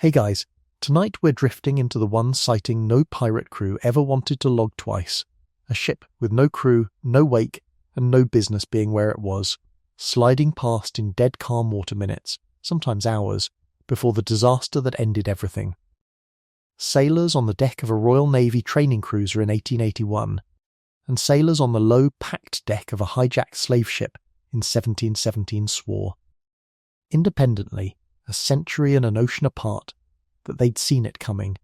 Hey guys, tonight we're drifting into the one sighting no pirate crew ever wanted to log twice. A ship with no crew, no wake, and no business being where it was, sliding past in dead calm water minutes, sometimes hours, before the disaster that ended everything. Sailors on the deck of a Royal Navy training cruiser in 1881, and sailors on the low, packed deck of a hijacked slave ship in 1717 swore, independently, a century and an ocean apart, that they'd seen it coming.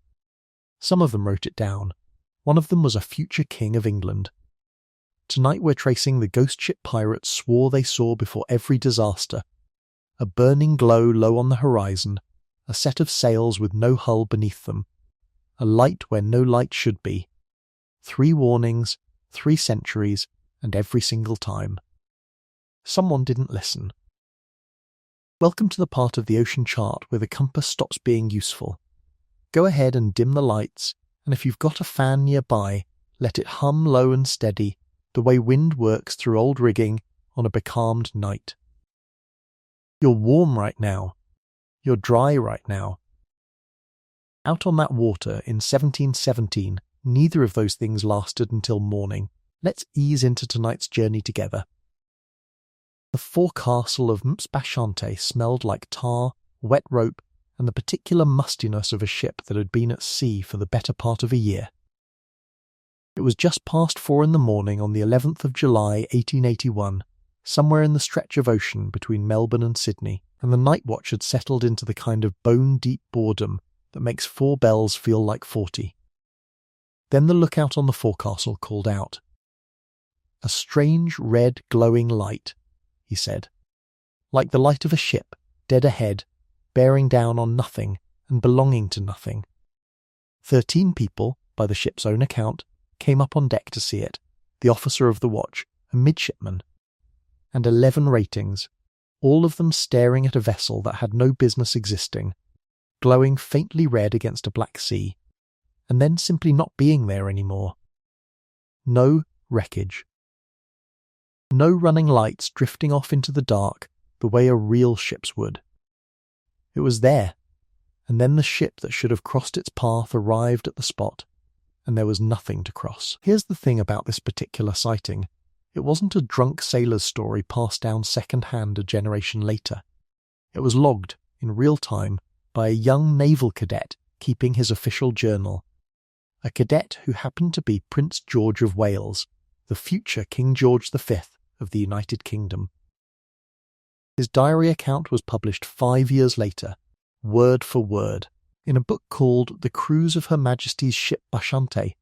Some of them wrote it down. One of them was a future king of England. Tonight we're tracing the ghost ship pirates swore they saw before every disaster. A burning glow low on the horizon, a set of sails with no hull beneath them, a light where no light should be. 3 warnings, 3 centuries, and every single time. Someone didn't listen. Welcome to the part of the ocean chart where the compass stops being useful. Go ahead and dim the lights, and if you've got a fan nearby, let it hum low and steady, the way wind works through old rigging on a becalmed night. You're warm right now. You're dry right now. Out on that water in 1717, neither of those things lasted until morning. Let's ease into tonight's journey together. The forecastle of Bashante smelled like tar, wet rope, and the particular mustiness of a ship that had been at sea for the better part of a year. It was just past 4 in the morning on the 11th of July 1881, somewhere in the stretch of ocean between Melbourne and Sydney, and the night watch had settled into the kind of bone-deep boredom that makes 4 bells feel like 40. Then the lookout on the forecastle called out. "A strange red glowing light," he said, "like the light of a ship, dead ahead, bearing down on nothing and belonging to nothing." 13 people, by the ship's own account, came up on deck to see it, the officer of the watch, a midshipman, and 11 ratings, all of them staring at a vessel that had no business existing, glowing faintly red against a black sea, and then simply not being there anymore. No wreckage. No running lights drifting off into the dark the way a real ship's would. It was there, and then the ship that should have crossed its path arrived at the spot, and there was nothing to cross. Here's the thing about this particular sighting. It wasn't a drunk sailor's story passed down second-hand a generation later. It was logged, in real time, by a young naval cadet keeping his official journal. A cadet who happened to be Prince George of Wales, the future King George V of the United Kingdom. His diary account was published 5 years later, word for word, in a book called The Cruise of Her Majesty's Ship Bashante,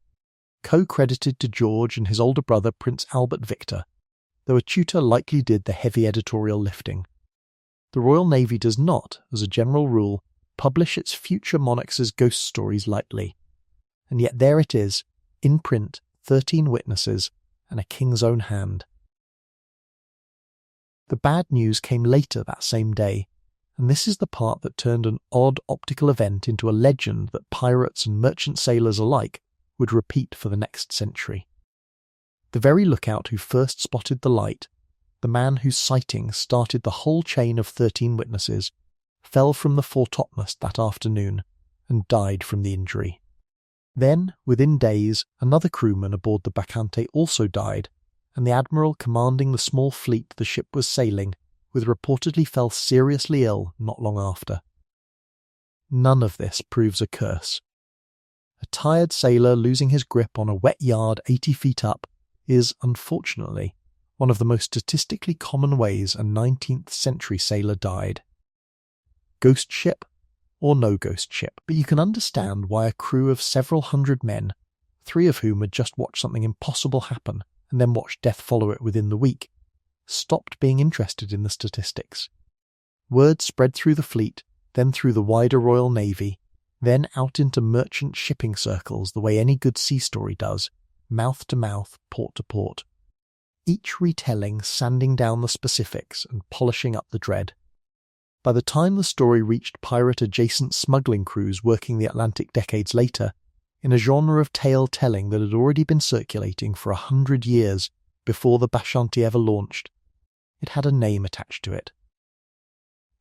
co-credited to George and his older brother Prince Albert Victor, though a tutor likely did the heavy editorial lifting. The Royal Navy does not, as a general rule, publish its future monarchs' ghost stories lightly. And yet there it is, in print, 13 witnesses, and a king's own hand. The bad news came later that same day, and this is the part that turned an odd optical event into a legend that pirates and merchant sailors alike would repeat for the next century. The very lookout who first spotted the light, the man whose sighting started the whole chain of 13 witnesses, fell from the foretopmast that afternoon and died from the injury. Then, within days, another crewman aboard the Bacchante also died, and the admiral commanding the small fleet the ship was sailing with reportedly fell seriously ill not long after. None of this proves a curse. A tired sailor losing his grip on a wet yard 80 feet up is, unfortunately, one of the most statistically common ways a 19th century sailor died. Ghost ship or no ghost ship, but you can understand why a crew of several hundred men, 3 of whom had just watched something impossible happen and then watched death follow it within the week, stopped being interested in the statistics. Word spread through the fleet, then through the wider Royal Navy, then out into merchant shipping circles the way any good sea story does, mouth to mouth, port to port. Each retelling sanding down the specifics and polishing up the dread. By the time the story reached pirate-adjacent smuggling crews working the Atlantic decades later, in a genre of tale-telling that had already been circulating for 100 years before the Bashante ever launched, it had a name attached to it.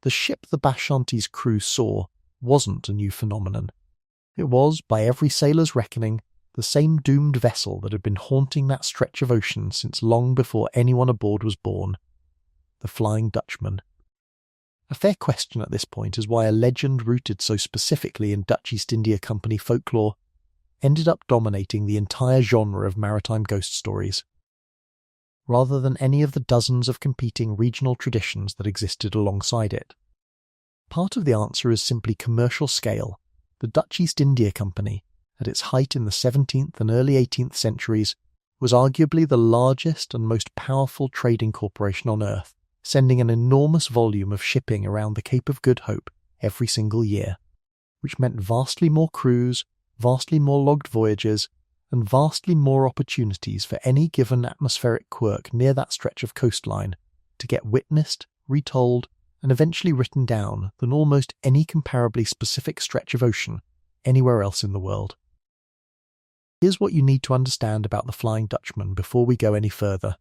The ship the Bashante's crew saw wasn't a new phenomenon. It was, by every sailor's reckoning, the same doomed vessel that had been haunting that stretch of ocean since long before anyone aboard was born. The Flying Dutchman. A fair question at this point is why a legend rooted so specifically in Dutch East India Company folklore ended up dominating the entire genre of maritime ghost stories, rather than any of the dozens of competing regional traditions that existed alongside it. Part of the answer is simply commercial scale. The Dutch East India Company, at its height in the 17th and early 18th centuries, was arguably the largest and most powerful trading corporation on Earth, sending an enormous volume of shipping around the Cape of Good Hope every single year, which meant vastly more crews, vastly more logged voyages, and vastly more opportunities for any given atmospheric quirk near that stretch of coastline to get witnessed, retold, and eventually written down than almost any comparably specific stretch of ocean anywhere else in the world. Here's what you need to understand about the Flying Dutchman before we go any further,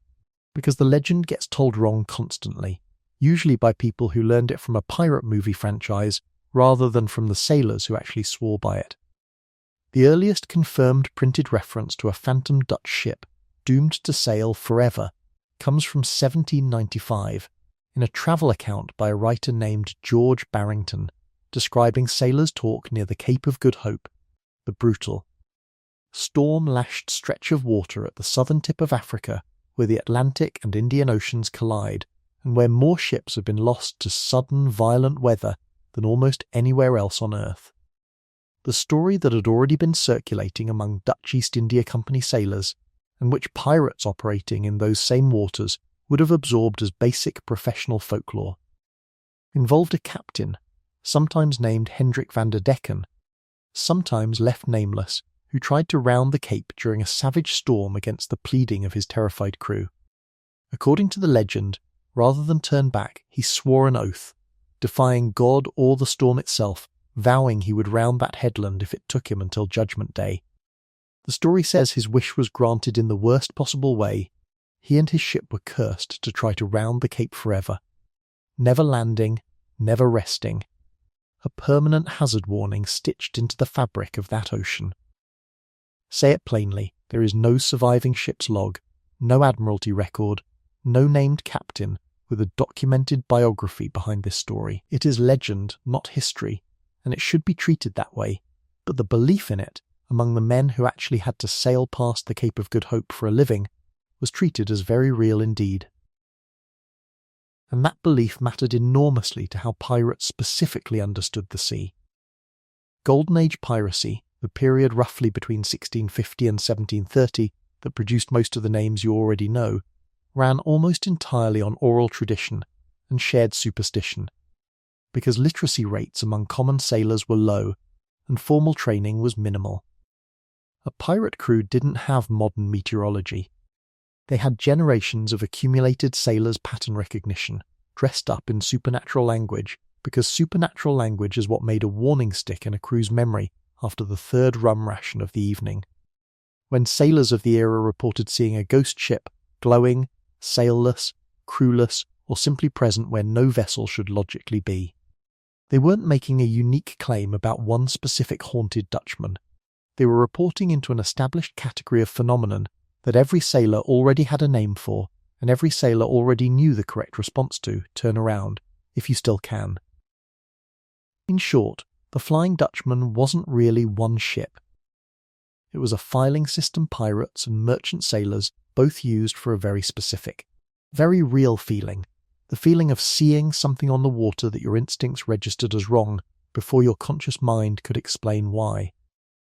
because the legend gets told wrong constantly, usually by people who learned it from a pirate movie franchise rather than from the sailors who actually swore by it. The earliest confirmed printed reference to a phantom Dutch ship doomed to sail forever comes from 1795, in a travel account by a writer named George Barrington, describing sailors' talk near the Cape of Good Hope, the brutal, storm-lashed stretch of water at the southern tip of Africa where the Atlantic and Indian Oceans collide, and where more ships have been lost to sudden, violent weather than almost anywhere else on Earth. The story that had already been circulating among Dutch East India Company sailors, and which pirates operating in those same waters would have absorbed as basic professional folklore, involved a captain, sometimes named Hendrik van der Decken, sometimes left nameless, who tried to round the Cape during a savage storm against the pleading of his terrified crew. According to the legend, rather than turn back, he swore an oath, defying God or the storm itself, vowing he would round that headland if it took him until Judgment Day. The story says his wish was granted in the worst possible way. He and his ship were cursed to try to round the Cape forever, never landing, never resting, a permanent hazard warning stitched into the fabric of that ocean. Say it plainly, there is no surviving ship's log, no admiralty record, no named captain with a documented biography behind this story. It is legend, not history, and it should be treated that way, but the belief in it, among the men who actually had to sail past the Cape of Good Hope for a living, was treated as very real indeed. And that belief mattered enormously to how pirates specifically understood the sea. Golden Age piracy, the period roughly between 1650 and 1730 that produced most of the names you already know, ran almost entirely on oral tradition and shared superstition, because literacy rates among common sailors were low and formal training was minimal. A pirate crew didn't have modern meteorology. They had generations of accumulated sailors' pattern recognition, dressed up in supernatural language, because supernatural language is what made a warning stick in a crew's memory after the third rum ration of the evening. When sailors of the era reported seeing a ghost ship, glowing, sailless, crewless, or simply present where no vessel should logically be, they weren't making a unique claim about one specific haunted Dutchman. They were reporting into an established category of phenomenon that every sailor already had a name for, and every sailor already knew the correct response to: turn around, if you still can. In short, the Flying Dutchman wasn't really one ship. It was a filing system pirates and merchant sailors both used for a very specific, very real feeling, the feeling of seeing something on the water that your instincts registered as wrong before your conscious mind could explain why.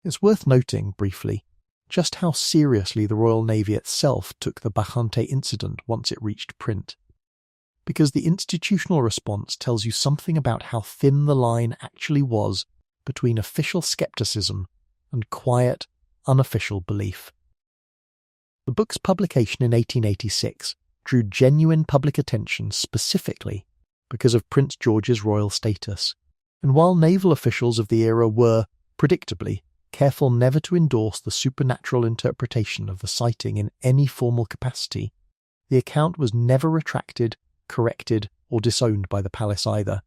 It's worth noting, briefly, just how seriously the Royal Navy itself took the Bachante incident once it reached print. Because the institutional response tells you something about how thin the line actually was between official skepticism and quiet, unofficial belief. The book's publication in 1886 drew genuine public attention specifically because of Prince George's royal status, and while naval officials of the era were, predictably, careful never to endorse the supernatural interpretation of the sighting in any formal capacity, the account was never retracted, corrected, or disowned by the palace either,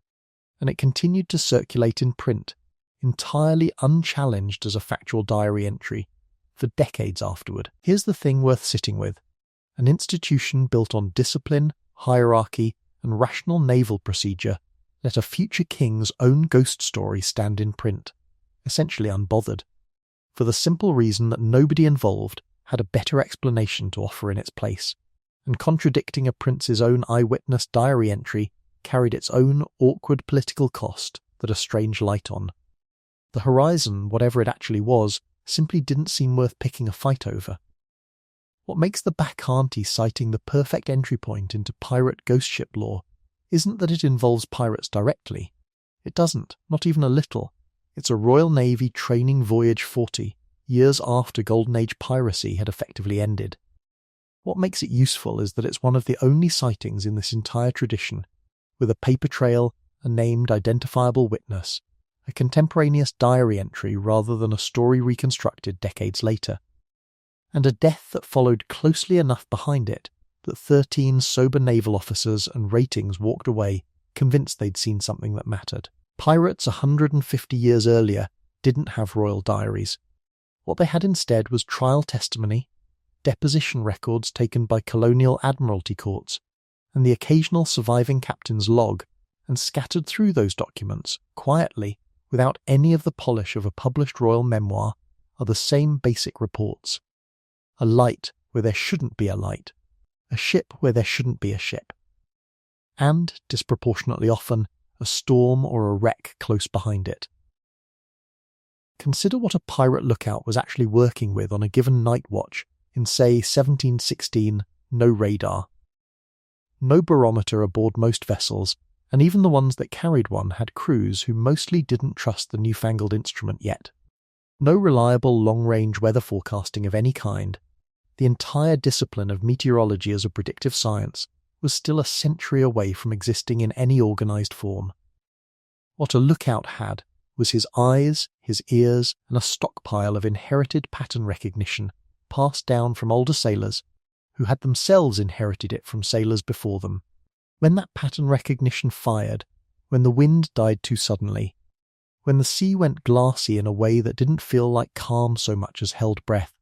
and it continued to circulate in print entirely unchallenged as a factual diary entry, for decades afterward. Here's the thing worth sitting with. An institution built on discipline, hierarchy, and rational naval procedure let a future king's own ghost story stand in print, essentially unbothered, for the simple reason that nobody involved had a better explanation to offer in its place, and contradicting a prince's own eyewitness diary entry carried its own awkward political cost that a strange light on. The horizon, whatever it actually was, simply didn't seem worth picking a fight over. What makes the Bacchante sighting the perfect entry point into pirate ghost ship lore isn't that it involves pirates directly. It doesn't, not even a little. It's a Royal Navy training voyage 40, years after Golden Age piracy had effectively ended. What makes it useful is that it's one of the only sightings in this entire tradition, with a paper trail, a named identifiable witness, a contemporaneous diary entry rather than a story reconstructed decades later, and a death that followed closely enough behind it that 13 sober naval officers and ratings walked away convinced they'd seen something that mattered. Pirates 150 years earlier didn't have royal diaries. What they had instead was trial testimony, deposition records taken by colonial admiralty courts, and the occasional surviving captain's log, and scattered through those documents, quietly, without any of the polish of a published royal memoir, are the same basic reports. A light where there shouldn't be a light, a ship where there shouldn't be a ship, and, disproportionately often, a storm or a wreck close behind it. Consider what a pirate lookout was actually working with on a given night watch in, say, 1716, no radar. No barometer aboard most vessels, and even the ones that carried one had crews who mostly didn't trust the newfangled instrument yet. No reliable long-range weather forecasting of any kind. The entire discipline of meteorology as a predictive science was still a century away from existing in any organised form. What a lookout had was his eyes, his ears, and a stockpile of inherited pattern recognition passed down from older sailors who had themselves inherited it from sailors before them. When that pattern recognition fired, when the wind died too suddenly, when the sea went glassy in a way that didn't feel like calm so much as held breath,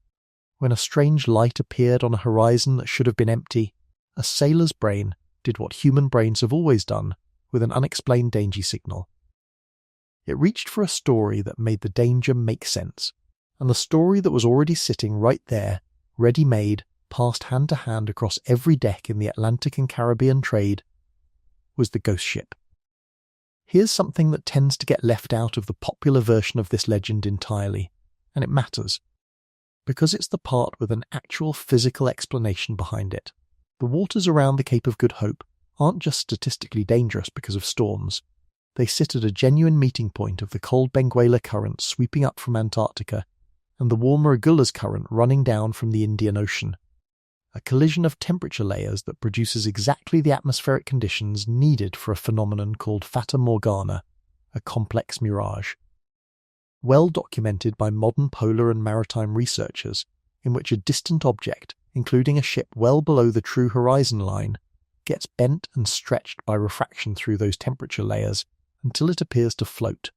when a strange light appeared on a horizon that should have been empty, a sailor's brain did what human brains have always done with an unexplained danger signal. It reached for a story that made the danger make sense, and the story that was already sitting right there, ready-made, passed hand to hand across every deck in the Atlantic and Caribbean trade, was the ghost ship. Here's something that tends to get left out of the popular version of this legend entirely, and it matters, because it's the part with an actual physical explanation behind it. The waters around the Cape of Good Hope aren't just statistically dangerous because of storms. They sit at a genuine meeting point of the cold Benguela current sweeping up from Antarctica and the warmer Agulhas current running down from the Indian Ocean. A collision of temperature layers that produces exactly the atmospheric conditions needed for a phenomenon called Fata Morgana, a complex mirage. Well documented by modern polar and maritime researchers, in which a distant object, including a ship well below the true horizon line, gets bent and stretched by refraction through those temperature layers until it appears to float,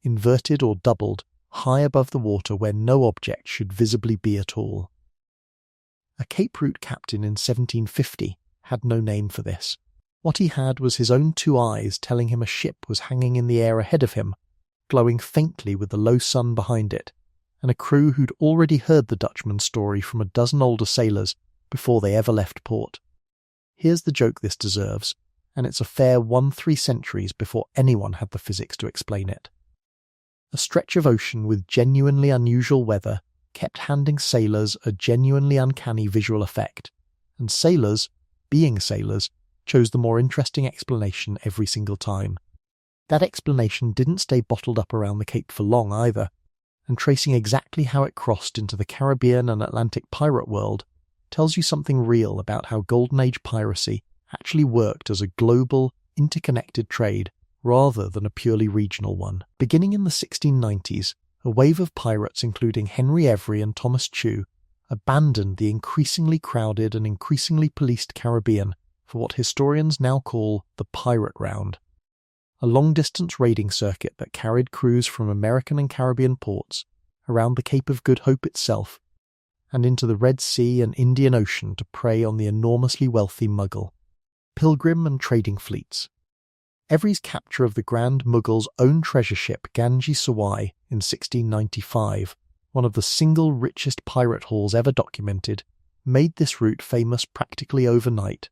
inverted or doubled, high above the water where no object should visibly be at all. A Cape Route captain in 1750 had no name for this. What he had was his own two eyes telling him a ship was hanging in the air ahead of him, glowing faintly with the low sun behind it, and a crew who'd already heard the Dutchman's story from a dozen older sailors before they ever left port. Here's the joke this deserves, and it's a fair 1-3 centuries before anyone had the physics to explain it. A stretch of ocean with genuinely unusual weather kept handing sailors a genuinely uncanny visual effect, and sailors, being sailors, chose the more interesting explanation every single time. That explanation didn't stay bottled up around the Cape for long either, and tracing exactly how it crossed into the Caribbean and Atlantic pirate world tells you something real about how Golden Age piracy actually worked as a global, interconnected trade rather than a purely regional one. Beginning in the 1690s, a wave of pirates including Henry Every and Thomas Chew abandoned the increasingly crowded and increasingly policed Caribbean for what historians now call the pirate round. a long-distance raiding circuit that carried crews from American and Caribbean ports, around the Cape of Good Hope itself, and into the Red Sea and Indian Ocean to prey on the enormously wealthy Mughal, pilgrim and trading fleets. Every's capture of the Grand Mughal's own treasure ship Ganges Sawai in 1695, one of the single richest pirate hauls ever documented, made this route famous practically overnight.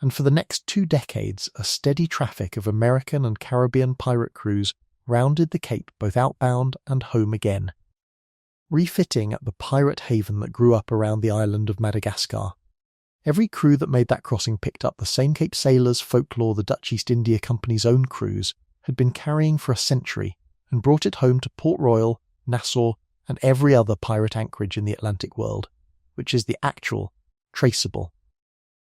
And for the next 2 decades, a steady traffic of American and Caribbean pirate crews rounded the Cape both outbound and home again, refitting at the pirate haven that grew up around the island of Madagascar. Every crew that made that crossing picked up the same Cape sailors' folklore the Dutch East India Company's own crews had been carrying for a century, and brought it home to Port Royal, Nassau, and every other pirate anchorage in the Atlantic world, which is the actual, traceable,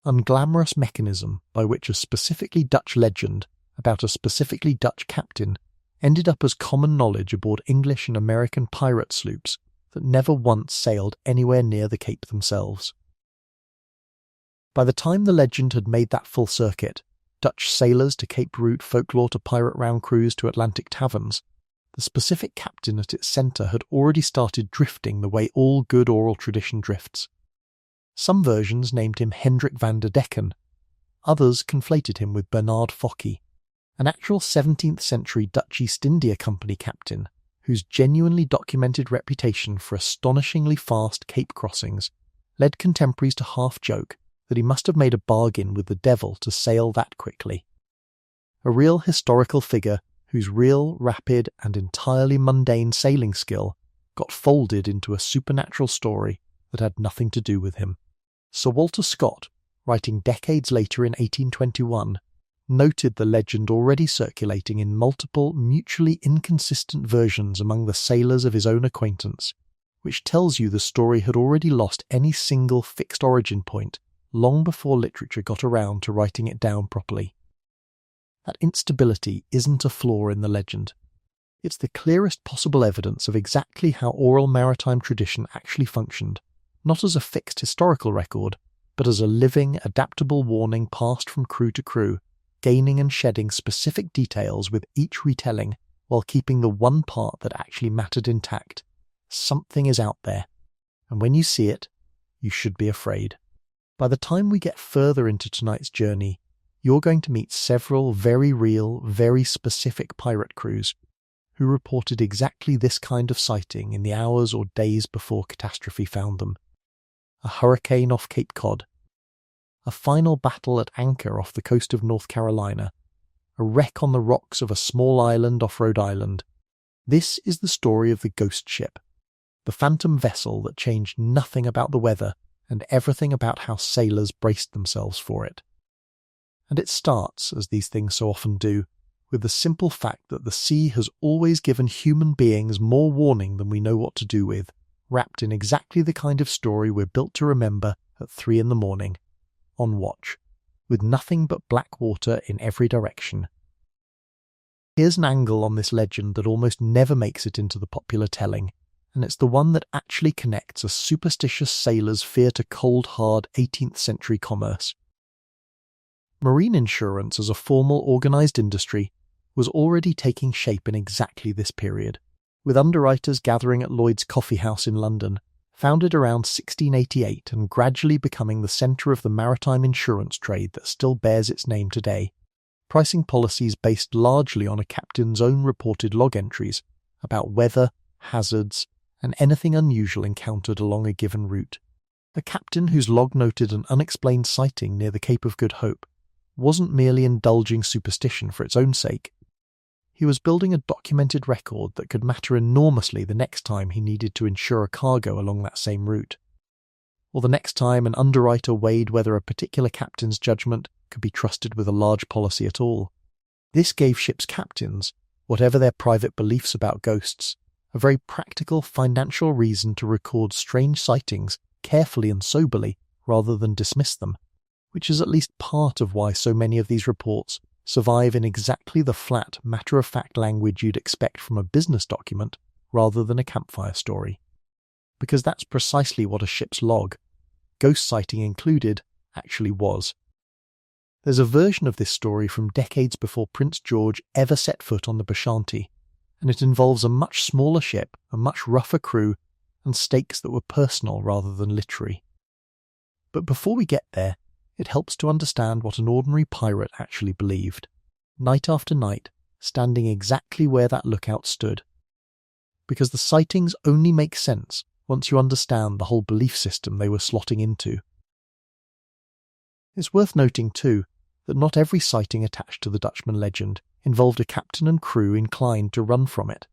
unglamorous mechanism by which a specifically Dutch legend about a specifically Dutch captain ended up as common knowledge aboard English and American pirate sloops that never once sailed anywhere near the Cape themselves. By the time the legend had made that full circuit, Dutch sailors to Cape route folklore to pirate round cruise to Atlantic taverns, the specific captain at its centre had already started drifting the way all good oral tradition drifts. Some versions named him Hendrik van der Decken, others conflated him with Bernard Focky, an actual 17th century Dutch East India Company captain whose genuinely documented reputation for astonishingly fast Cape crossings led contemporaries to half-joke that he must have made a bargain with the devil to sail that quickly. A real historical figure whose real, rapid, and entirely mundane sailing skill got folded into a supernatural story that had nothing to do with him. Sir Walter Scott, writing decades later in 1821, noted the legend already circulating in multiple, mutually inconsistent versions among the sailors of his own acquaintance, which tells you the story had already lost any single fixed origin point long before literature got around to writing it down properly. That instability isn't a flaw in the legend. It's the clearest possible evidence of exactly how oral maritime tradition actually functioned, not as a fixed historical record, but as a living, adaptable warning passed from crew to crew, gaining and shedding specific details with each retelling while keeping the one part that actually mattered intact. Something is out there, and when you see it, you should be afraid. By the time we get further into tonight's journey, you're going to meet several very real, very specific pirate crews who reported exactly this kind of sighting in the hours or days before catastrophe found them. A hurricane off Cape Cod, a final battle at anchor off the coast of North Carolina, a wreck on the rocks of a small island off Rhode Island. This is the story of the ghost ship, the phantom vessel that changed nothing about the weather and everything about how sailors braced themselves for it. And it starts, as these things so often do, with the simple fact that the sea has always given human beings more warning than we know what to do with, wrapped in exactly the kind of story we're built to remember at 3 a.m, on watch, with nothing but black water in every direction. Here's an angle on this legend that almost never makes it into the popular telling, and it's the one that actually connects a superstitious sailor's fear to cold, hard 18th century commerce. Marine insurance as a formal, organised industry was already taking shape in exactly this period, with underwriters gathering at Lloyd's Coffee House in London, founded around 1688 and gradually becoming the centre of the maritime insurance trade that still bears its name today, pricing policies based largely on a captain's own reported log entries about weather, hazards, and anything unusual encountered along a given route. A captain whose log noted an unexplained sighting near the Cape of Good Hope wasn't merely indulging superstition for its own sake. He was building a documented record that could matter enormously the next time he needed to insure a cargo along that same route, or the next time an underwriter weighed whether a particular captain's judgment could be trusted with a large policy at all. This gave ships' captains, whatever their private beliefs about ghosts, a very practical financial reason to record strange sightings carefully and soberly rather than dismiss them, which is at least part of why so many of these reports survive in exactly the flat, matter-of-fact language you'd expect from a business document rather than a campfire story. Because that's precisely what a ship's log, ghost sighting included, actually was. There's a version of this story from decades before Prince George ever set foot on the Bashanti, and it involves a much smaller ship, a much rougher crew, and stakes that were personal rather than literary. But before we get there, it helps to understand what an ordinary pirate actually believed, night after night, standing exactly where that lookout stood. Because the sightings only make sense once you understand the whole belief system they were slotting into. It's worth noting, too, that not every sighting attached to the Dutchman legend involved a captain and crew inclined to run from it.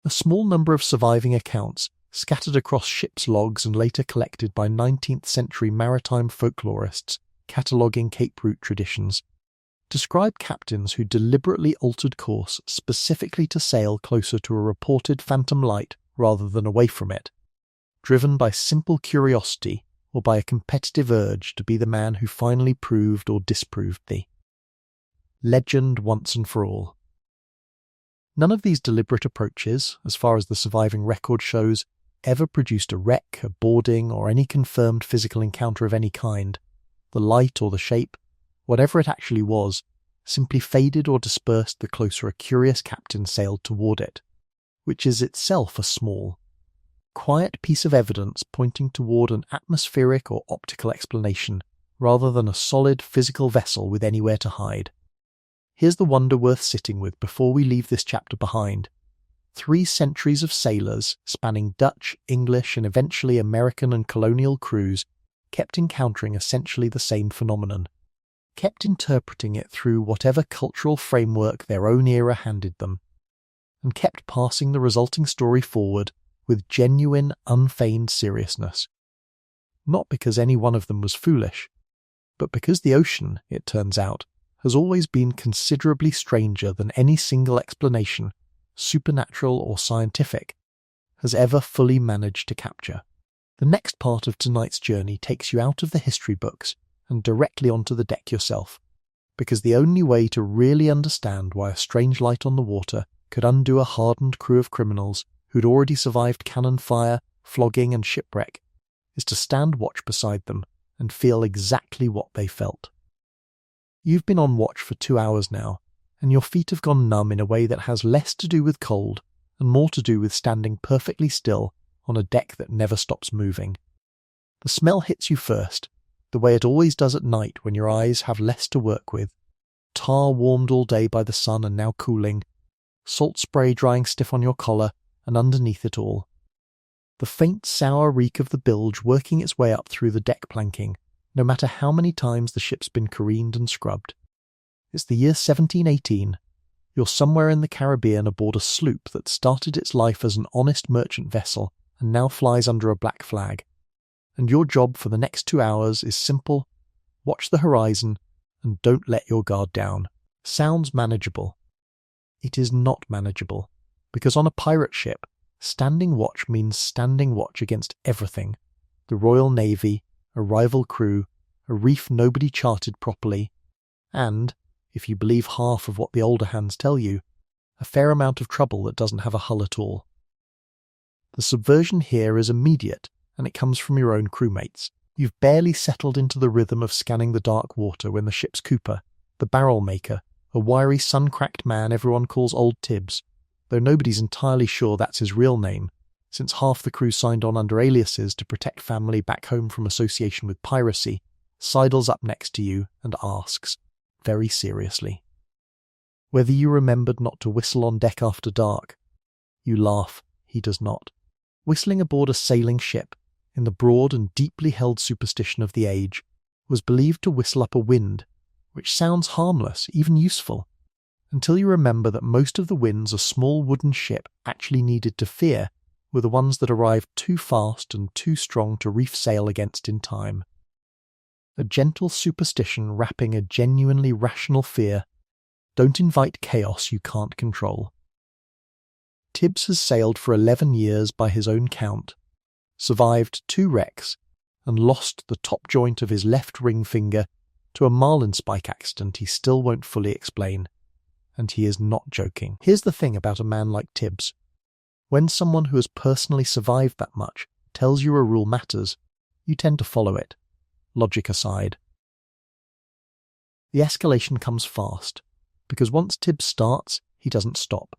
A small number of surviving accounts, scattered across ship's logs and later collected by 19th century maritime folklorists cataloguing Cape Route traditions, describe captains who deliberately altered course specifically to sail closer to a reported phantom light rather than away from it, driven by simple curiosity or by a competitive urge to be the man who finally proved or disproved thee. Legend once and for all. None of these deliberate approaches, as far as the surviving record shows, ever produced a wreck, a boarding, or any confirmed physical encounter of any kind. The light or the shape, whatever it actually was, simply faded or dispersed the closer a curious captain sailed toward it, which is itself a small, quiet piece of evidence pointing toward an atmospheric or optical explanation, rather than a solid physical vessel with anywhere to hide. Here's the wonder worth sitting with before we leave this chapter behind. 3 centuries of sailors, spanning Dutch, English, and eventually American and colonial crews, kept encountering essentially the same phenomenon, kept interpreting it through whatever cultural framework their own era handed them, and kept passing the resulting story forward with genuine, unfeigned seriousness. Not because any one of them was foolish, but because the ocean, it turns out, has always been considerably stranger than any single explanation, supernatural or scientific, has ever fully managed to capture. The next part of tonight's journey takes you out of the history books and directly onto the deck yourself, because the only way to really understand why a strange light on the water could undo a hardened crew of criminals who'd already survived cannon fire, flogging and shipwreck is to stand watch beside them and feel exactly what they felt. You've been on watch for 2 hours now, and your feet have gone numb in a way that has less to do with cold and more to do with standing perfectly still on a deck that never stops moving. The smell hits you first, the way it always does at night when your eyes have less to work with. Tar warmed all day by the sun and now cooling, salt spray drying stiff on your collar and underneath it all. The faint sour reek of the bilge working its way up through the deck planking, no matter how many times the ship's been careened and scrubbed. It's the year 1718. You're somewhere in the Caribbean aboard a sloop that started its life as an honest merchant vessel and now flies under a black flag. And your job for the next 2 hours is simple: watch the horizon and don't let your guard down. Sounds manageable. It is not manageable, because on a pirate ship, standing watch means standing watch against everything: the Royal Navy, a rival crew, a reef nobody charted properly, and, if you believe half of what the older hands tell you, a fair amount of trouble that doesn't have a hull at all. The subversion here is immediate, and it comes from your own crewmates. You've barely settled into the rhythm of scanning the dark water when the ship's cooper, the barrel maker, a wiry sun-cracked man everyone calls Old Tibbs, though nobody's entirely sure that's his real name, since half the crew signed on under aliases to protect family back home from association with piracy, sidles up next to you and asks, very seriously, whether you remembered not to whistle on deck after dark. You laugh. He does not. Whistling aboard a sailing ship, in the broad and deeply held superstition of the age, was believed to whistle up a wind, which sounds harmless, even useful, until you remember that most of the winds a small wooden ship actually needed to fear were the ones that arrived too fast and too strong to reef sail against in time. A gentle superstition wrapping a genuinely rational fear. Don't invite chaos you can't control. Tibbs has sailed for 11 years by his own count, survived 2 wrecks, and lost the top joint of his left ring finger to a marlinspike accident he still won't fully explain. And he is not joking. Here's the thing about a man like Tibbs. When someone who has personally survived that much tells you a rule matters, you tend to follow it, logic aside. The escalation comes fast, because once Tibbs starts, he doesn't stop.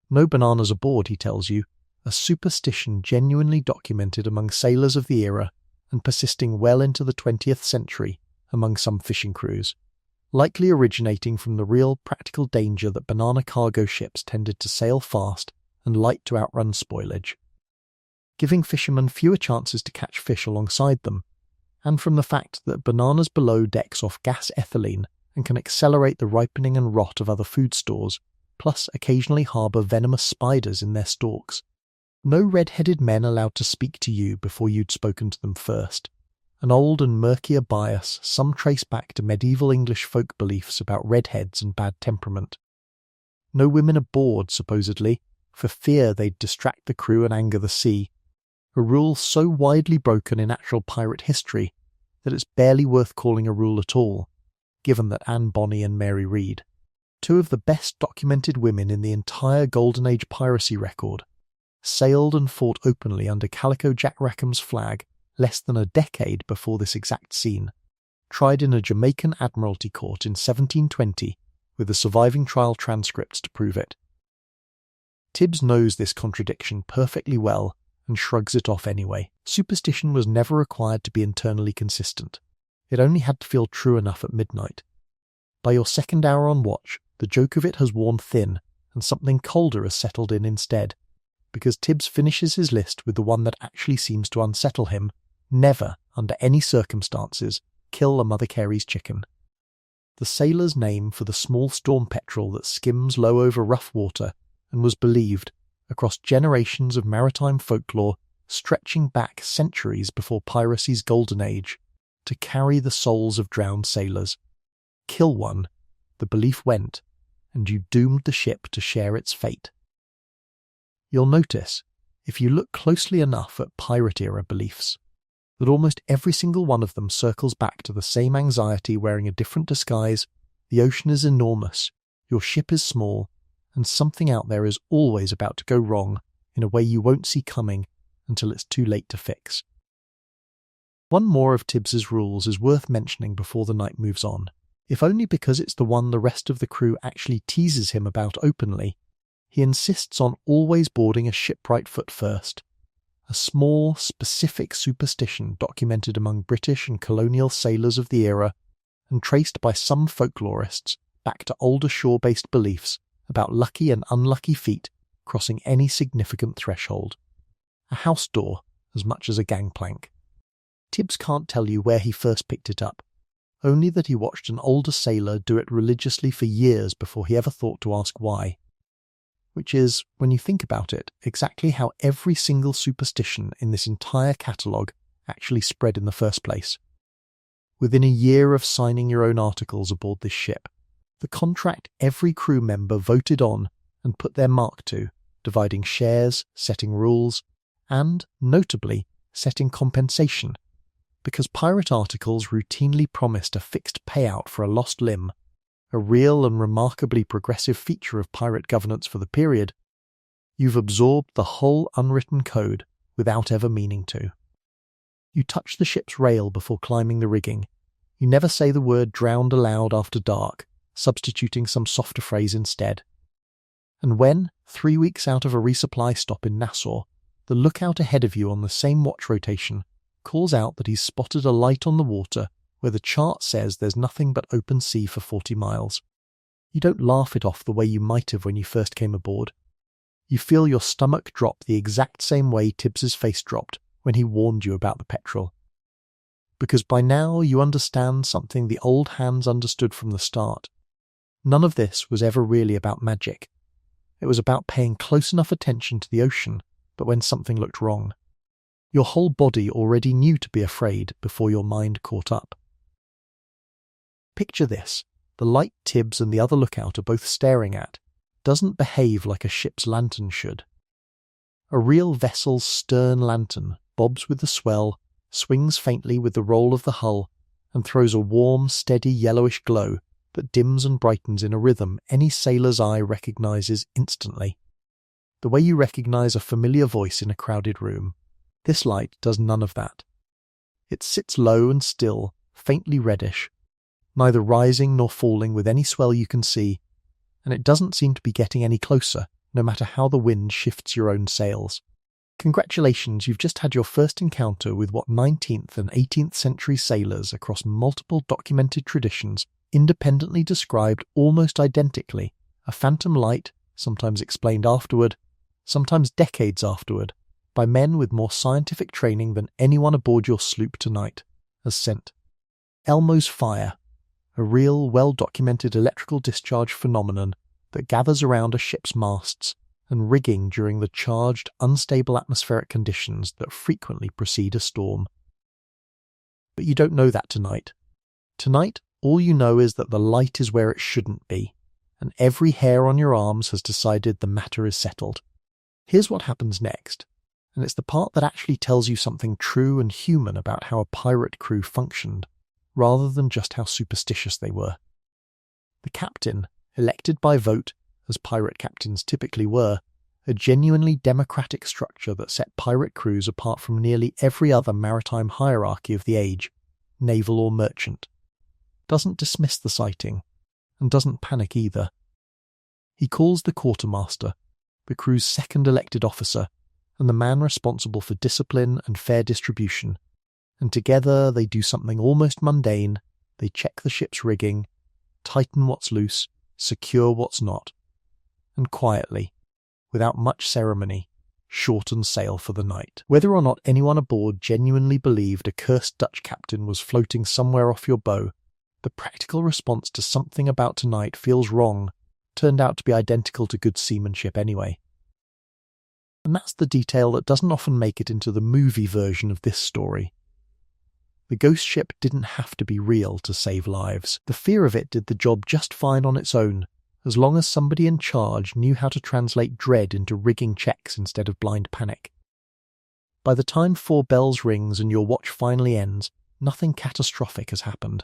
No bananas aboard, he tells you, a superstition genuinely documented among sailors of the era and persisting well into the 20th century among some fishing crews, likely originating from the real practical danger that banana cargo ships tended to sail fast and light to outrun spoilage, giving fishermen fewer chances to catch fish alongside them, and from the fact that bananas below decks off gas ethylene and can accelerate the ripening and rot of other food stores, plus occasionally harbour venomous spiders in their stalks. No red-headed men allowed to speak to you before you'd spoken to them first. An old and murkier bias, some trace back to medieval English folk beliefs about redheads and bad temperament. No women aboard, supposedly, for fear they'd distract the crew and anger the sea. A rule so widely broken in actual pirate history that it's barely worth calling a rule at all, given that Anne Bonny and Mary Read, two of the best documented women in the entire Golden Age piracy record, sailed and fought openly under Calico Jack Rackham's flag less than a decade before this exact scene, tried in a Jamaican Admiralty court in 1720 with the surviving trial transcripts to prove it. Tibbs knows this contradiction perfectly well and shrugs it off anyway. Superstition was never required to be internally consistent. It only had to feel true enough at midnight. By your second hour on watch, the joke of it has worn thin and something colder has settled in instead, because Tibbs finishes his list with the one that actually seems to unsettle him: never, under any circumstances, kill a Mother Carey's chicken. The sailor's name for the small storm petrel that skims low over rough water and was believed, across generations of maritime folklore stretching back centuries before piracy's golden age, to carry the souls of drowned sailors. Kill one, the belief went, and you doomed the ship to share its fate. You'll notice, if you look closely enough at pirate-era beliefs, that almost every single one of them circles back to the same anxiety wearing a different disguise. The ocean is enormous, your ship is small, and something out there is always about to go wrong in a way you won't see coming until it's too late to fix. One more of Tibbs's rules is worth mentioning before the night moves on, if only because it's the one the rest of the crew actually teases him about openly. He insists on always boarding a shipwright foot first, a small, specific superstition documented among British and colonial sailors of the era and traced by some folklorists back to older shore-based beliefs about lucky and unlucky feet crossing any significant threshold. A house door as much as a gangplank. Tibbs can't tell you where he first picked it up, only that he watched an older sailor do it religiously for years before he ever thought to ask why. Which is, when you think about it, exactly how every single superstition in this entire catalogue actually spread in the first place. Within a year of signing your own articles aboard this ship, the contract every crew member voted on and put their mark to, dividing shares, setting rules, and, notably, setting compensation, because pirate articles routinely promised a fixed payout for a lost limb, a real and remarkably progressive feature of pirate governance for the period. You've absorbed the whole unwritten code without ever meaning to. You touch the ship's rail before climbing the rigging. You never say the word drowned aloud after dark, substituting some softer phrase instead. And when, 3 weeks out of a resupply stop in Nassau, the lookout ahead of you on the same watch rotation calls out that he's spotted a light on the water where the chart says there's nothing but open sea for 40 miles. You don't laugh it off the way you might have when you first came aboard. You feel your stomach drop the exact same way Tibbs's face dropped when he warned you about the petrel. Because by now you understand something the old hands understood from the start. None of this was ever really about magic. It was about paying close enough attention to the ocean, but when something looked wrong. Your whole body already knew to be afraid before your mind caught up. Picture this: the light Tibbs and the other lookout are both staring at doesn't behave like a ship's lantern should. A real vessel's stern lantern bobs with the swell, swings faintly with the roll of the hull, and throws a warm, steady yellowish glow that dims and brightens in a rhythm any sailor's eye recognises instantly. The way you recognise a familiar voice in a crowded room. This light does none of that. It sits low and still, faintly reddish, neither rising nor falling with any swell you can see, and it doesn't seem to be getting any closer, no matter how the wind shifts your own sails. Congratulations, you've just had your first encounter with what 19th and 18th century sailors across multiple documented traditions independently described almost identically, a phantom light, sometimes explained afterward, sometimes decades afterward, by men with more scientific training than anyone aboard your sloop tonight, as sent. Elmo's fire, a real, well-documented electrical discharge phenomenon that gathers around a ship's masts and rigging during the charged, unstable atmospheric conditions that frequently precede a storm. But you don't know that tonight. Tonight, all you know is that the light is where it shouldn't be, and every hair on your arms has decided the matter is settled. Here's what happens next, and it's the part that actually tells you something true and human about how a pirate crew functioned, rather than just how superstitious they were. The captain, elected by vote, as pirate captains typically were, a genuinely democratic structure that set pirate crews apart from nearly every other maritime hierarchy of the age, naval or merchant, doesn't dismiss the sighting, and doesn't panic either. He calls the quartermaster, the crew's second elected officer, and the man responsible for discipline and fair distribution, and together they do something almost mundane. They check the ship's rigging, tighten what's loose, secure what's not, and quietly, without much ceremony, shorten sail for the night. Whether or not anyone aboard genuinely believed a cursed Dutch captain was floating somewhere off your bow, the practical response to something about tonight feels wrong turned out to be identical to good seamanship anyway. And that's the detail that doesn't often make it into the movie version of this story. The ghost ship didn't have to be real to save lives. The fear of it did the job just fine on its own, as long as somebody in charge knew how to translate dread into rigging checks instead of blind panic. By the time 4 bells rings and your watch finally ends, nothing catastrophic has happened.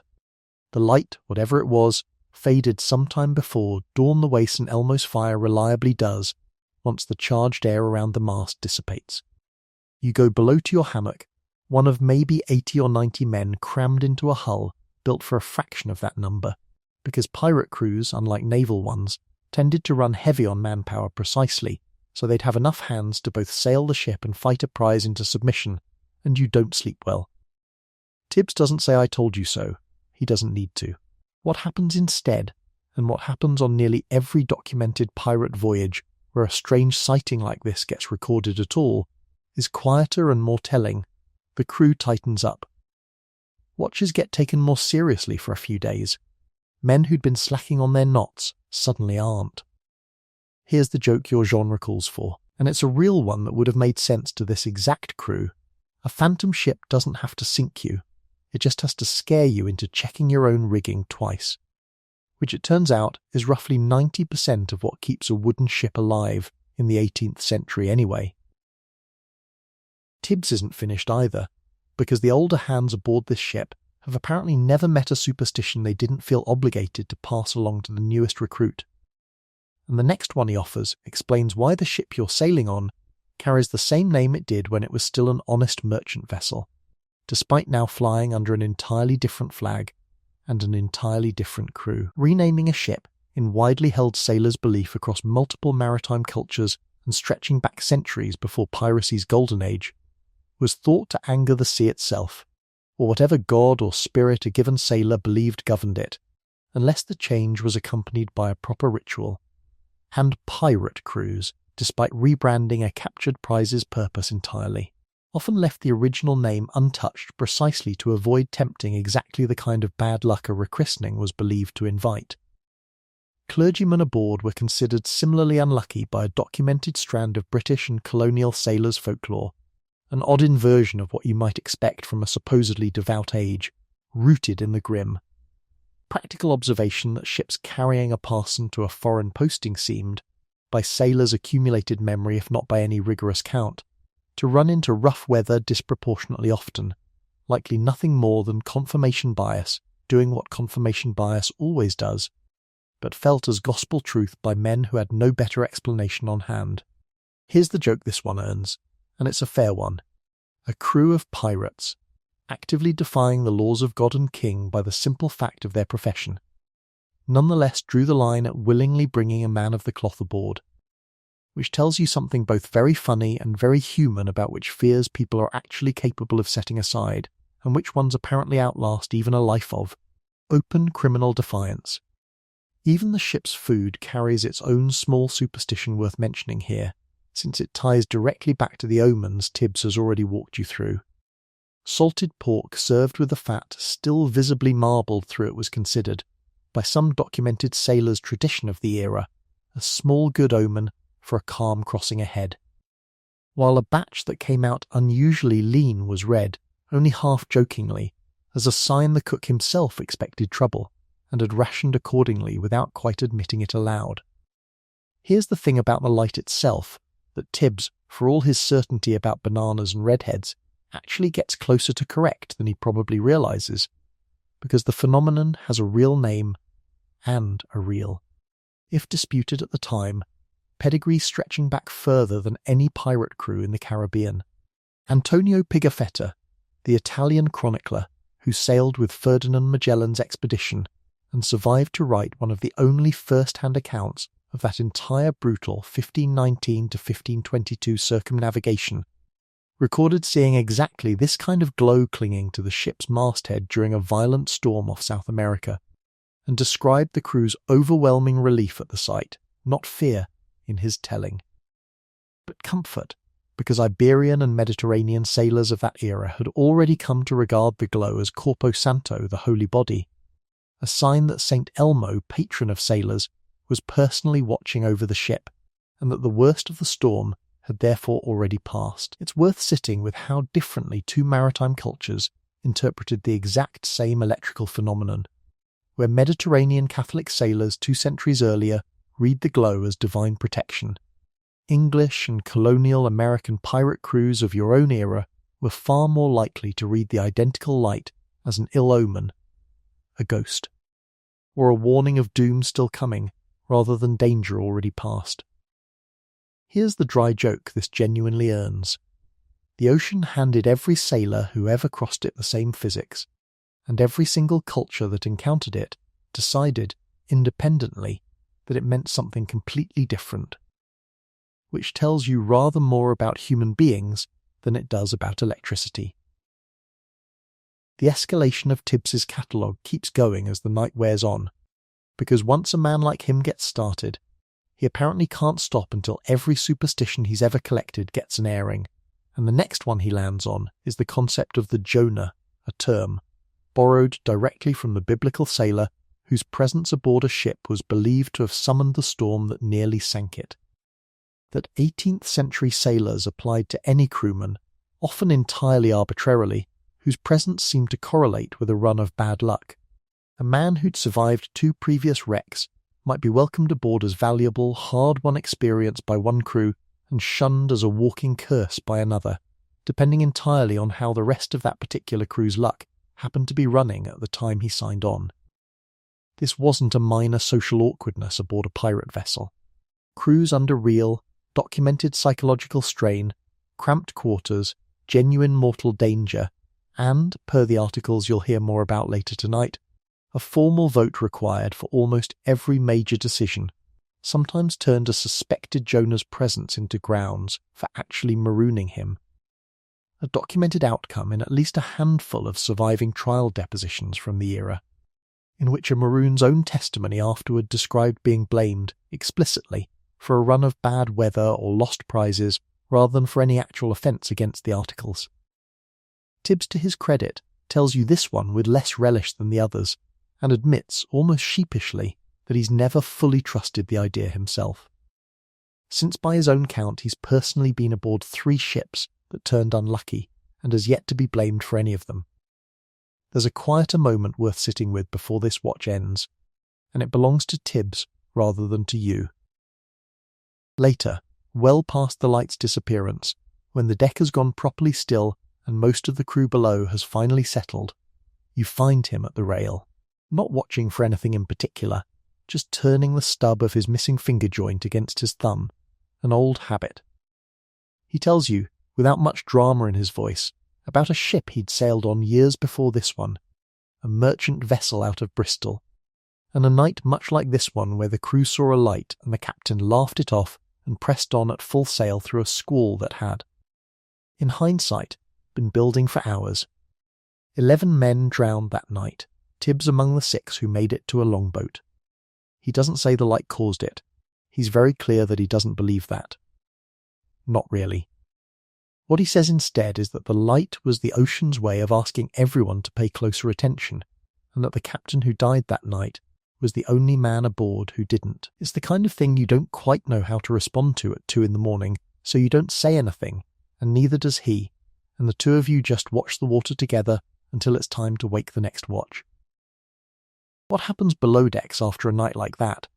The light, whatever it was, faded sometime before dawn the way St. Elmo's fire reliably does, once the charged air around the mast dissipates. You go below to your hammock, one of maybe 80 or 90 men crammed into a hull built for a fraction of that number, because pirate crews, unlike naval ones, tended to run heavy on manpower precisely, so they'd have enough hands to both sail the ship and fight a prize into submission, and you don't sleep well. Tibbs doesn't say I told you so. He doesn't need to. What happens instead, and what happens on nearly every documented pirate voyage where a strange sighting like this gets recorded at all, is quieter and more telling. The crew tightens up. Watches get taken more seriously for a few days. Men who'd been slacking on their knots suddenly aren't. Here's the joke your genre calls for, and it's a real one that would have made sense to this exact crew. A phantom ship doesn't have to sink you. It just has to scare you into checking your own rigging twice, which it turns out is roughly 90% of what keeps a wooden ship alive in the 18th century anyway. Tibbs isn't finished either, because the older hands aboard this ship have apparently never met a superstition they didn't feel obligated to pass along to the newest recruit. And the next one he offers explains why the ship you're sailing on carries the same name it did when it was still an honest merchant vessel, despite now flying under an entirely different flag and an entirely different crew. Renaming a ship, in widely held sailors' belief across multiple maritime cultures and stretching back centuries before piracy's golden age, was thought to anger the sea itself, or whatever god or spirit a given sailor believed governed it, unless the change was accompanied by a proper ritual. And pirate crews, despite rebranding a captured prize's purpose entirely, often left the original name untouched precisely to avoid tempting exactly the kind of bad luck a rechristening was believed to invite. Clergymen aboard were considered similarly unlucky by a documented strand of British and colonial sailors' folklore, an odd inversion of what you might expect from a supposedly devout age, rooted in the grim. Practical observation that ships carrying a parson to a foreign posting seemed, by sailors' accumulated memory if not by any rigorous count, to run into rough weather disproportionately often, likely nothing more than confirmation bias doing what confirmation bias always does, but felt as gospel truth by men who had no better explanation on hand. Here's the joke this one earns, and it's a fair one. A crew of pirates, actively defying the laws of God and King by the simple fact of their profession, nonetheless drew the line at willingly bringing a man of the cloth aboard, which tells you something both very funny and very human about which fears people are actually capable of setting aside, and which ones apparently outlast even a life of open criminal defiance. Even the ship's food carries its own small superstition worth mentioning here, since it ties directly back to the omens Tibbs has already walked you through. Salted pork served with the fat still visibly marbled through it was considered, by some documented sailors' tradition of the era, a small good omen for a calm crossing ahead. While a batch that came out unusually lean was read, only half jokingly, as a sign the cook himself expected trouble, and had rationed accordingly without quite admitting it aloud. Here's the thing about the light itself, that Tibbs, for all his certainty about bananas and redheads, actually gets closer to correct than he probably realises, because the phenomenon has a real name and a real, if disputed at the time, pedigree stretching back further than any pirate crew in the Caribbean. Antonio Pigafetta, the Italian chronicler who sailed with Ferdinand Magellan's expedition and survived to write one of the only first-hand accounts of that entire brutal 1519 to 1522 circumnavigation, recorded seeing exactly this kind of glow clinging to the ship's masthead during a violent storm off South America, and described the crew's overwhelming relief at the sight, not fear, in his telling. But comfort, because Iberian and Mediterranean sailors of that era had already come to regard the glow as Corpo Santo, the holy body, a sign that St. Elmo, patron of sailors, was personally watching over the ship, and that the worst of the storm had therefore already passed. It's worth sitting with how differently two maritime cultures interpreted the exact same electrical phenomenon, where Mediterranean Catholic sailors 2 centuries earlier read the glow as divine protection. English and colonial American pirate crews of your own era were far more likely to read the identical light as an ill omen, a ghost, or a warning of doom still coming, rather than danger already past. Here's the dry joke this genuinely earns. The ocean handed every sailor who ever crossed it the same physics, and every single culture that encountered it decided, independently, that it meant something completely different, which tells you rather more about human beings than it does about electricity. The escalation of Tibbs's catalogue keeps going as the night wears on, because once a man like him gets started, he apparently can't stop until every superstition he's ever collected gets an airing, and the next one he lands on is the concept of the Jonah, a term, borrowed directly from the biblical sailor whose presence aboard a ship was believed to have summoned the storm that nearly sank it. That 18th century sailors applied to any crewman, often entirely arbitrarily, whose presence seemed to correlate with a run of bad luck. A man who'd survived 2 previous wrecks might be welcomed aboard as valuable, hard-won experience by one crew and shunned as a walking curse by another, depending entirely on how the rest of that particular crew's luck happened to be running at the time he signed on. This wasn't a minor social awkwardness aboard a pirate vessel. Crews under real, documented psychological strain, cramped quarters, genuine mortal danger, and, per the articles you'll hear more about later tonight, a formal vote required for almost every major decision, sometimes turned a suspected Jonah's presence into grounds for actually marooning him. A documented outcome in at least a handful of surviving trial depositions from the era, in which a maroon's own testimony afterward described being blamed, explicitly, for a run of bad weather or lost prizes rather than for any actual offence against the articles. Tibbs, to his credit, tells you this one with less relish than the others, and admits, almost sheepishly, that he's never fully trusted the idea himself. Since by his own count he's personally been aboard 3 ships that turned unlucky, and has yet to be blamed for any of them. There's a quieter moment worth sitting with before this watch ends, and it belongs to Tibbs rather than to you. Later, well past the light's disappearance, when the deck has gone properly still and most of the crew below has finally settled, you find him at the rail, not watching for anything in particular, just turning the stub of his missing finger joint against his thumb, an old habit. He tells you, without much drama in his voice, about a ship he'd sailed on years before this one, a merchant vessel out of Bristol, and a night much like this one where the crew saw a light and the captain laughed it off and pressed on at full sail through a squall that had, in hindsight, been building for hours. 11 men drowned that night, Tibbs among the 6 who made it to a longboat. He doesn't say the light caused it. He's very clear that he doesn't believe that. Not really. What he says instead is that the light was the ocean's way of asking everyone to pay closer attention, and that the captain who died that night was the only man aboard who didn't. It's the kind of thing you don't quite know how to respond to at 2 a.m, so you don't say anything, and neither does he, and the two of you just watch the water together until it's time to wake the next watch. What happens below decks after a night like that,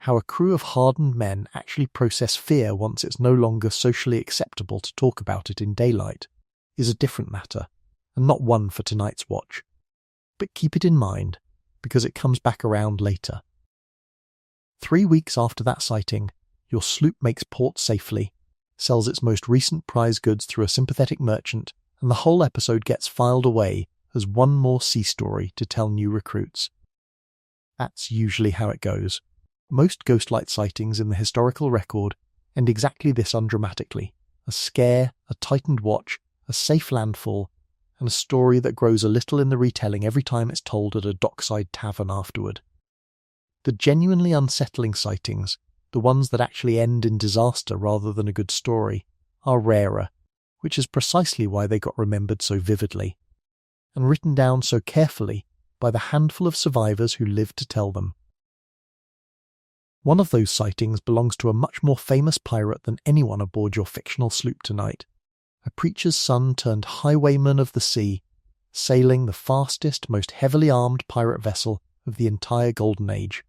how a crew of hardened men actually process fear once it's no longer socially acceptable to talk about it in daylight, is a different matter, and not one for tonight's watch. But keep it in mind, because it comes back around later. 3 weeks after that sighting, your sloop makes port safely, sells its most recent prize goods through a sympathetic merchant, and the whole episode gets filed away as one more sea story to tell new recruits. That's usually how it goes. Most ghostlight sightings in the historical record end exactly this undramatically: a scare, a tightened watch, a safe landfall, and a story that grows a little in the retelling every time it's told at a dockside tavern afterward. The genuinely unsettling sightings, the ones that actually end in disaster rather than a good story, are rarer, which is precisely why they got remembered so vividly, and written down so carefully by the handful of survivors who lived to tell them. One of those sightings belongs to a much more famous pirate than anyone aboard your fictional sloop tonight, a preacher's son turned highwayman of the sea, sailing the fastest, most heavily armed pirate vessel of the entire Golden Age,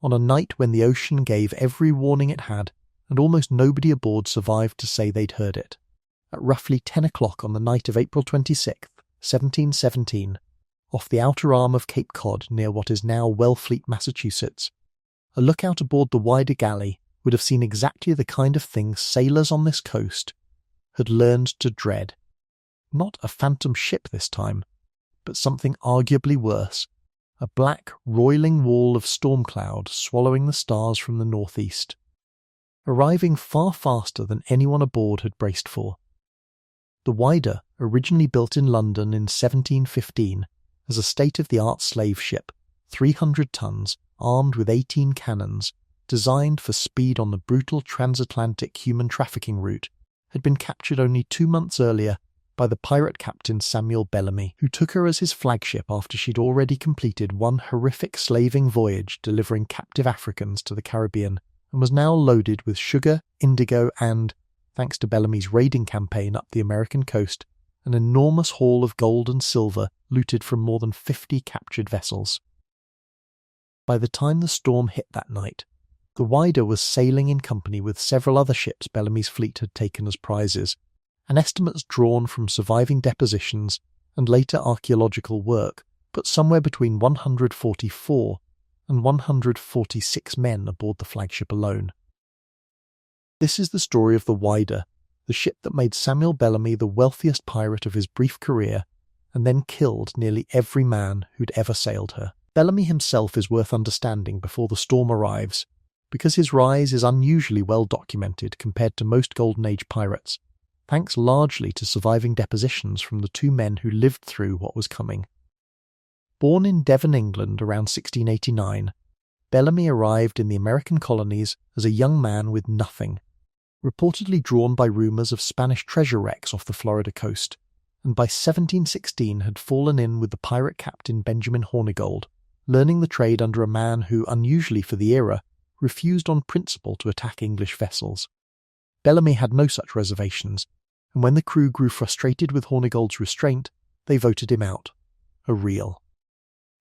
on a night when the ocean gave every warning it had, and almost nobody aboard survived to say they'd heard it. At roughly 10 o'clock on the night of April 26th, 1717, off the outer arm of Cape Cod near what is now Wellfleet, Massachusetts, a lookout aboard the wider galley would have seen exactly the kind of thing sailors on this coast had learned to dread. Not a phantom ship this time, but something arguably worse, a black, roiling wall of storm cloud swallowing the stars from the northeast, arriving far faster than anyone aboard had braced for. The Wider, originally built in London in 1715 as a state-of-the-art slave ship, 300 tons, armed with 18 cannons, designed for speed on the brutal transatlantic human trafficking route, had been captured only 2 months earlier by the pirate captain Samuel Bellamy, who took her as his flagship after she'd already completed one horrific slaving voyage delivering captive Africans to the Caribbean, and was now loaded with sugar, indigo and, thanks to Bellamy's raiding campaign up the American coast, an enormous haul of gold and silver looted from more than 50 captured vessels. By the time the storm hit that night, the Wider was sailing in company with several other ships Bellamy's fleet had taken as prizes, and estimates drawn from surviving depositions and later archaeological work put somewhere between 144 and 146 men aboard the flagship alone. This is the story of the Wider, the ship that made Samuel Bellamy the wealthiest pirate of his brief career, and then killed nearly every man who'd ever sailed her. Bellamy himself is worth understanding before the storm arrives, because his rise is unusually well documented compared to most Golden Age pirates, thanks largely to surviving depositions from the 2 men who lived through what was coming. Born in Devon, England around 1689, Bellamy arrived in the American colonies as a young man with nothing, reportedly drawn by rumours of Spanish treasure wrecks off the Florida coast, and by 1716 had fallen in with the pirate captain Benjamin Hornigold, learning the trade under a man who, unusually for the era, refused on principle to attack English vessels. Bellamy had no such reservations, and when the crew grew frustrated with Hornigold's restraint, they voted him out. A real,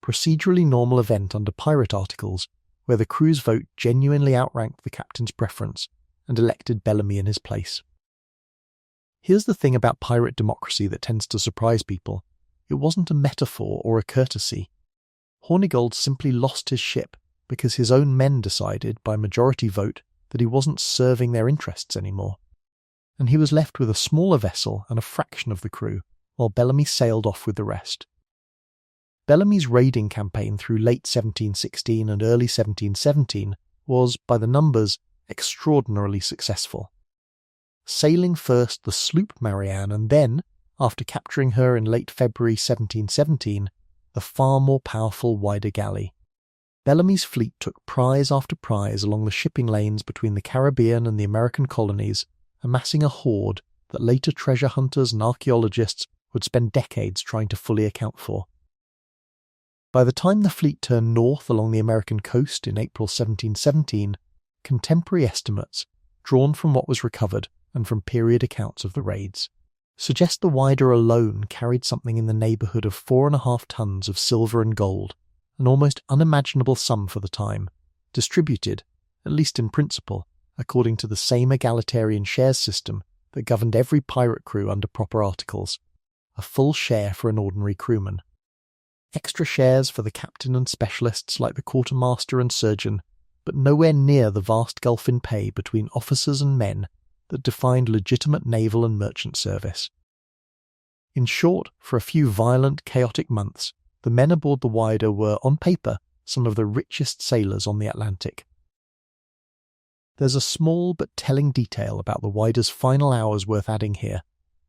procedurally normal event under pirate articles, where the crew's vote genuinely outranked the captain's preference and elected Bellamy in his place. Here's the thing about pirate democracy that tends to surprise people. It wasn't a metaphor or a courtesy. Hornigold simply lost his ship because his own men decided, by majority vote, that he wasn't serving their interests anymore, and he was left with a smaller vessel and a fraction of the crew, while Bellamy sailed off with the rest. Bellamy's raiding campaign through late 1716 and early 1717 was, by the numbers, extraordinarily successful. Sailing first the sloop Marianne and then, after capturing her in late February 1717, the far more powerful wider galley. Bellamy's fleet took prize after prize along the shipping lanes between the Caribbean and the American colonies, amassing a hoard that later treasure hunters and archaeologists would spend decades trying to fully account for. By the time the fleet turned north along the American coast in April 1717, contemporary estimates, drawn from what was recovered and from period accounts of the raids, suggest the wider alone carried something in the neighbourhood of 4.5 tons of silver and gold, an almost unimaginable sum for the time, distributed, at least in principle, according to the same egalitarian shares system that governed every pirate crew under proper articles, a full share for an ordinary crewman. Extra shares for the captain and specialists like the quartermaster and surgeon, but nowhere near the vast gulf in pay between officers and men that defined legitimate naval and merchant service. In short, for a few violent, chaotic months, the men aboard the Wider were, on paper, some of the richest sailors on the Atlantic. There's a small but telling detail about the Wider's final hours worth adding here,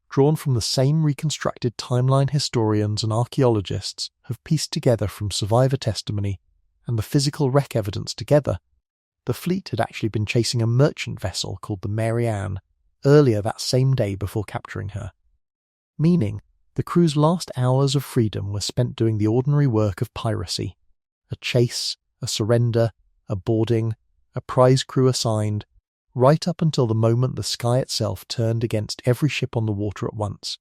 drawn from the same reconstructed timeline historians and archaeologists have pieced together from survivor testimony and the physical wreck evidence together. The fleet had actually been chasing a merchant vessel called the Marianne earlier that same day before capturing her, meaning the crew's last hours of freedom were spent doing the ordinary work of piracy: a chase, a surrender, a boarding, a prize crew assigned, right up until the moment the sky itself turned against every ship on the water at once,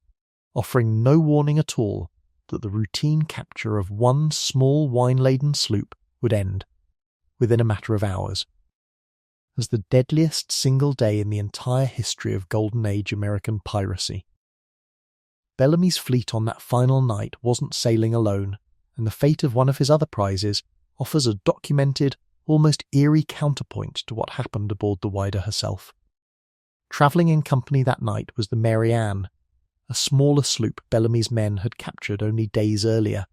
offering no warning at all that the routine capture of one small wine-laden sloop would end, within a matter of hours, as the deadliest single day in the entire history of Golden Age American piracy. Bellamy's fleet on that final night wasn't sailing alone, and the fate of one of his other prizes offers a documented, almost eerie counterpoint to what happened aboard the Wider herself. Travelling in company that night was the Marianne, a smaller sloop Bellamy's men had captured only days earlier,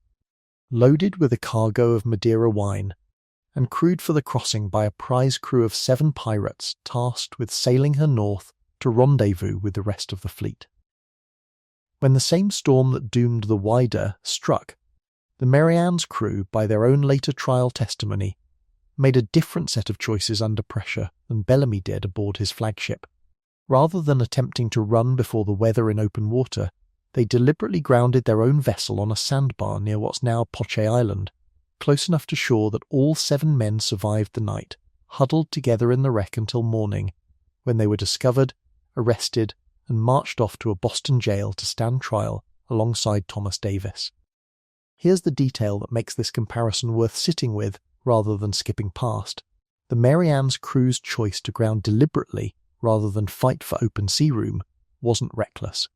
loaded with a cargo of Madeira wine, and crewed for the crossing by a prize crew of 7 pirates tasked with sailing her north to rendezvous with the rest of the fleet. When the same storm that doomed the Wider struck, the Marianne's crew, by their own later trial testimony, made a different set of choices under pressure than Bellamy did aboard his flagship. Rather than attempting to run before the weather in open water, they deliberately grounded their own vessel on a sandbar near what's now Poche Island, close enough to shore that all 7 men survived the night, huddled together in the wreck until morning, when they were discovered, arrested, and marched off to a Boston jail to stand trial alongside Thomas Davis. Here's the detail that makes this comparison worth sitting with rather than skipping past. The Marianne's crew's choice to ground deliberately rather than fight for open sea room wasn't reckless.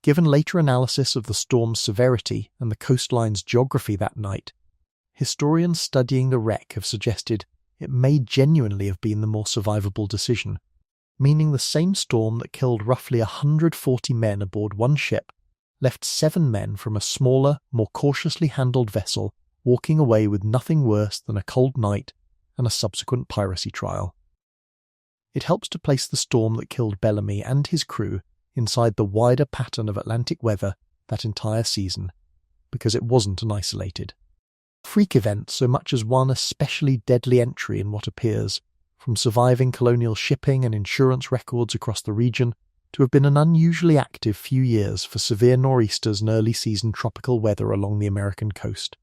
Given later analysis of the storm's severity and the coastline's geography that night, historians studying the wreck have suggested it may genuinely have been the more survivable decision, meaning the same storm that killed roughly 140 men aboard one ship left 7 men from a smaller, more cautiously handled vessel walking away with nothing worse than a cold night and a subsequent piracy trial. It helps to place the storm that killed Bellamy and his crew inside the wider pattern of Atlantic weather that entire season, because it wasn't an isolated freak event so much as one especially deadly entry in what appears, from surviving colonial shipping and insurance records across the region, to have been an unusually active few years for severe nor'easters and early-season tropical weather along the American coast.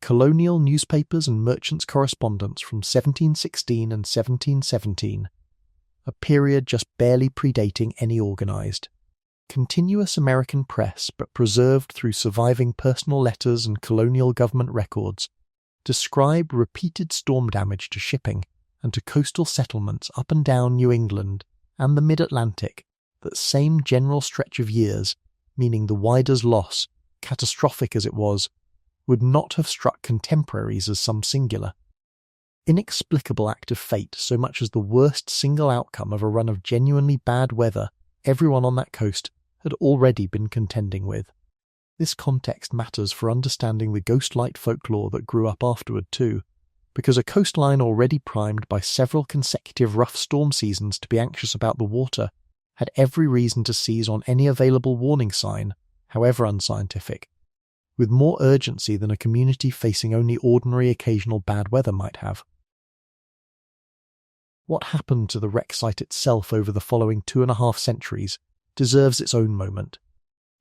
Colonial newspapers and merchants' correspondence from 1716 and 1717, a period just barely predating any organised. Continuous American press, but preserved through surviving personal letters and colonial government records, describe repeated storm damage to shipping and to coastal settlements up and down New England and the mid-Atlantic that same general stretch of years, meaning the Wider's loss, catastrophic as it was, would not have struck contemporaries as some singular, inexplicable act of fate so much as the worst single outcome of a run of genuinely bad weather everyone on that coast had already been contending with. This context matters for understanding the ghost-light folklore that grew up afterward too, because a coastline already primed by several consecutive rough storm seasons to be anxious about the water had every reason to seize on any available warning sign, however unscientific, with more urgency than a community facing only ordinary occasional bad weather might have. What happened to the wreck site itself over the following 2.5 centuries deserves its own moment,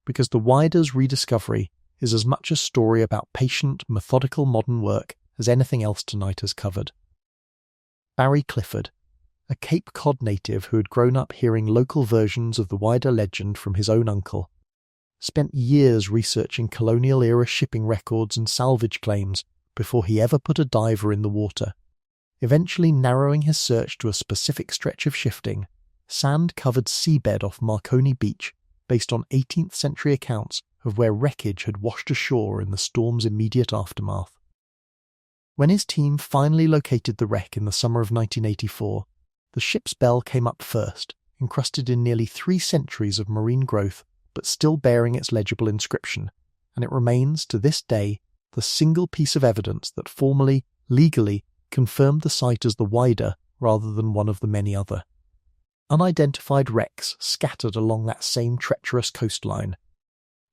because the Wider's rediscovery is as much a story about patient, methodical modern work as anything else tonight has covered. Barry Clifford, a Cape Cod native who had grown up hearing local versions of the Wider legend from his own uncle, spent years researching colonial-era shipping records and salvage claims before he ever put a diver in the water, eventually narrowing his search to a specific stretch of shifting, sand-covered seabed off Marconi Beach based on 18th century accounts of where wreckage had washed ashore in the storm's immediate aftermath. When his team finally located the wreck in the summer of 1984, the ship's bell came up first, encrusted in nearly 3 centuries of marine growth but still bearing its legible inscription, and it remains, to this day, the single piece of evidence that formally, legally, confirmed the site as the Wider rather than one of the many other. Unidentified wrecks scattered along that same treacherous coastline.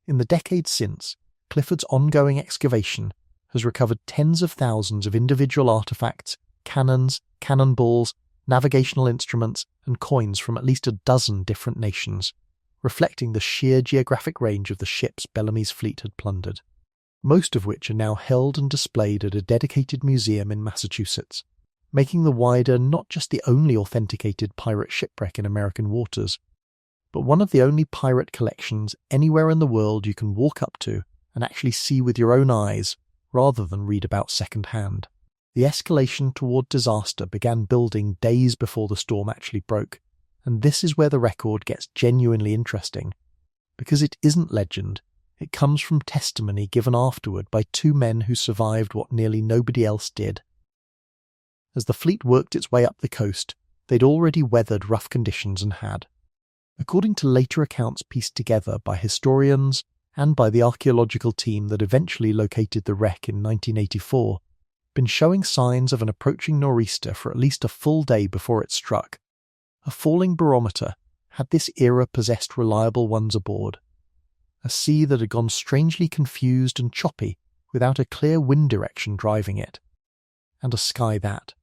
In the decades since, Clifford's ongoing excavation has recovered tens of thousands of individual artefacts, cannons, cannonballs, navigational instruments, and coins from at least a dozen different nations, reflecting the sheer geographic range of the ships Bellamy's fleet had plundered, most of which are now held and displayed at a dedicated museum in Massachusetts, making the Wider not just the only authenticated pirate shipwreck in American waters, but one of the only pirate collections anywhere in the world you can walk up to and actually see with your own eyes, rather than read about second-hand. The escalation toward disaster began building days before the storm actually broke, and this is where the record gets genuinely interesting, because it isn't legend, it comes from testimony given afterward by 2 men who survived what nearly nobody else did. As the fleet worked its way up the coast, they'd already weathered rough conditions and had, according to later accounts pieced together by historians and by the archaeological team that eventually located the wreck in 1984, been showing signs of an approaching nor'easter for at least a full day before it struck. A falling barometer had this era possessed reliable ones aboard. A sea that had gone strangely confused and choppy without a clear wind direction driving it. And a sky that,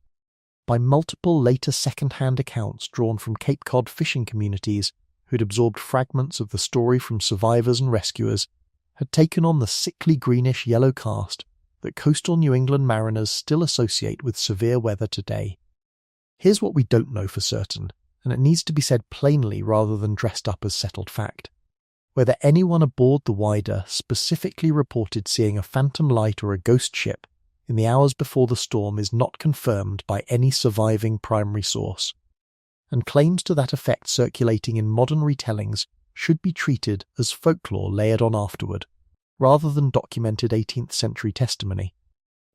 by multiple later second-hand accounts drawn from Cape Cod fishing communities who'd absorbed fragments of the story from survivors and rescuers, had taken on the sickly greenish yellow cast that coastal New England mariners still associate with severe weather today. Here's what we don't know for certain, and it needs to be said plainly rather than dressed up as settled fact. Whether anyone aboard the Wider specifically reported seeing a phantom light or a ghost ship in the hours before the storm is not confirmed by any surviving primary source, and claims to that effect circulating in modern retellings should be treated as folklore layered on afterward, rather than documented 18th century testimony.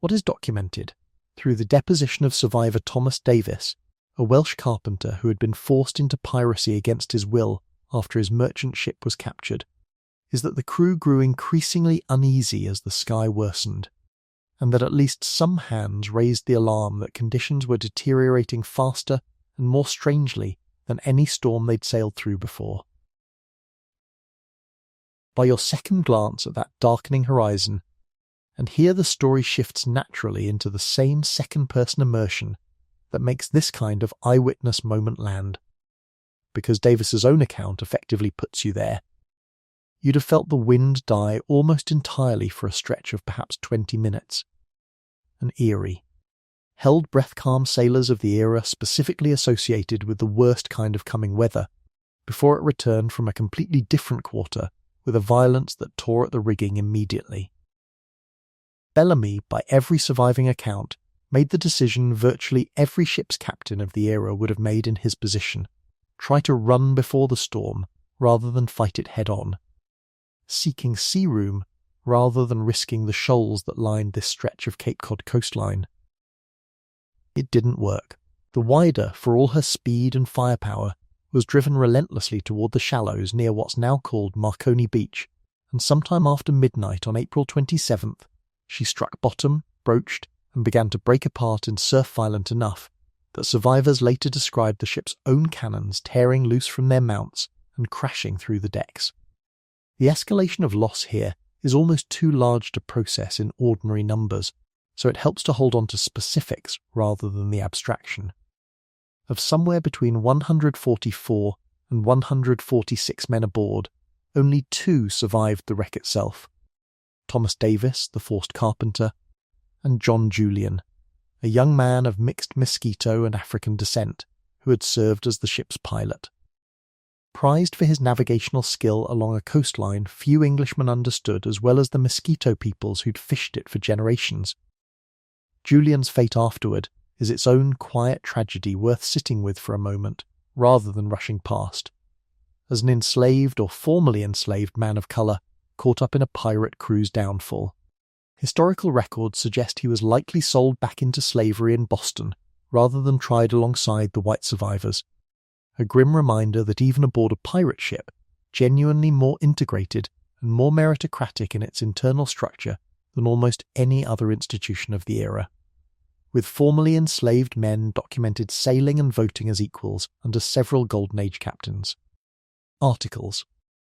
What is documented? Through the deposition of survivor Thomas Davis, a Welsh carpenter who had been forced into piracy against his will after his merchant ship was captured, is that the crew grew increasingly uneasy as the sky worsened, and that at least some hands raised the alarm that conditions were deteriorating faster and more strangely than any storm they'd sailed through before. By your second glance at that darkening horizon, and here the story shifts naturally into the same second-person immersion that makes this kind of eyewitness moment land, because Davis's own account effectively puts you there. You'd have felt the wind die almost entirely for a stretch of perhaps 20 minutes. An eerie, held-breath-calm sailors of the era specifically associated with the worst kind of coming weather, before it returned from a completely different quarter with a violence that tore at the rigging immediately. Bellamy, by every surviving account, made the decision virtually every ship's captain of the era would have made in his position: try to run before the storm rather than fight it head-on, seeking sea room rather than risking the shoals that lined this stretch of Cape Cod coastline. It didn't work. The Wider, for all her speed and firepower, was driven relentlessly toward the shallows near what's now called Marconi Beach, and sometime after midnight on April 27th, she struck bottom, broached, and began to break apart in surf violent enough that survivors later described the ship's own cannons tearing loose from their mounts and crashing through the decks. The escalation of loss here is almost too large to process in ordinary numbers, so it helps to hold on to specifics rather than the abstraction. Of somewhere between 144 and 146 men aboard, only 2 survived the wreck itself: Thomas Davis, the forced carpenter, and John Julian, a young man of mixed Mosquito and African descent who had served as the ship's pilot. Prized for his navigational skill along a coastline few Englishmen understood as well as the Mosquito peoples who'd fished it for generations, Julian's fate afterward is its own quiet tragedy worth sitting with for a moment, rather than rushing past, as an enslaved or formerly enslaved man of colour caught up in a pirate crew's downfall. Historical records suggest he was likely sold back into slavery in Boston, rather than tried alongside the white survivors, a grim reminder that even aboard a pirate ship, genuinely more integrated and more meritocratic in its internal structure than almost any other institution of the era, with formerly enslaved men documented sailing and voting as equals under several Golden Age captains. Articles.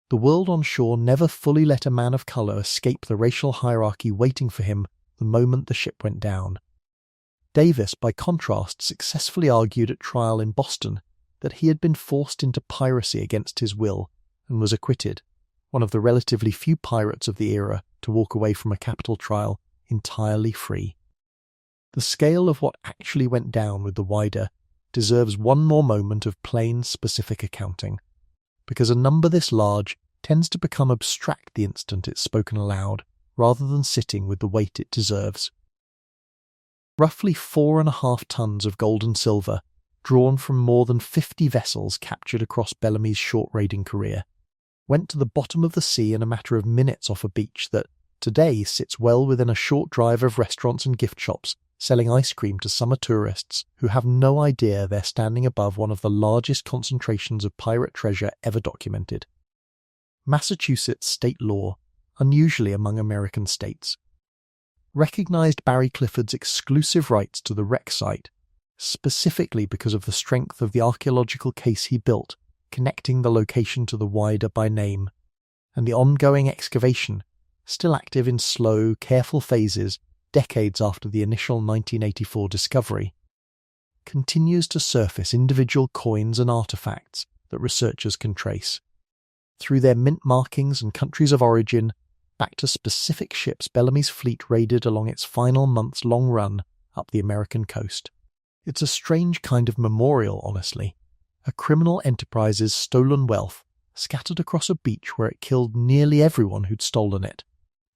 The world on shore never fully let a man of colour escape the racial hierarchy waiting for him the moment the ship went down. Davis, by contrast, successfully argued at trial in Boston that he had been forced into piracy against his will and was acquitted, one of the relatively few pirates of the era to walk away from a capital trial entirely free. The scale of what actually went down with the Wider deserves one more moment of plain, specific accounting, because a number this large tends to become abstract the instant it's spoken aloud, rather than sitting with the weight it deserves. Roughly 4.5 tons of gold and silver, drawn from more than 50 vessels captured across Bellamy's short raiding career, went to the bottom of the sea in a matter of minutes off a beach that, today, sits well within a short drive of restaurants and gift shops selling ice cream to summer tourists who have no idea they're standing above one of the largest concentrations of pirate treasure ever documented. Massachusetts state law, unusually among American states, recognized Barry Clifford's exclusive rights to the wreck site, specifically because of the strength of the archaeological case he built, connecting the location to the Wider by name, and the ongoing excavation, still active in slow, careful phases decades after the initial 1984 discovery, continues to surface individual coins and artefacts that researchers can trace, through their mint markings and countries of origin, back to specific ships Bellamy's fleet raided along its final months-long run up the American coast. It's a strange kind of memorial, honestly, a criminal enterprise's stolen wealth scattered across a beach where it killed nearly everyone who'd stolen it,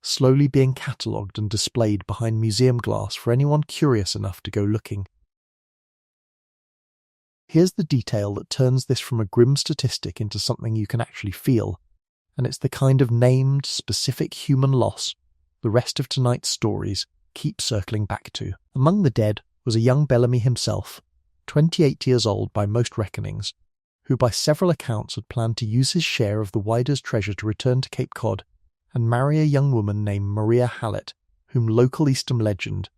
slowly being catalogued and displayed behind museum glass for anyone curious enough to go looking. Here's the detail that turns this from a grim statistic into something you can actually feel, and it's the kind of named, specific human loss the rest of tonight's stories keep circling back to. Among the dead was a young Bellamy himself, 28 years old by most reckonings, who by several accounts had planned to use his share of the Wider's treasure to return to Cape Cod and marry a young woman named Maria Hallett, whom local Eastham legend,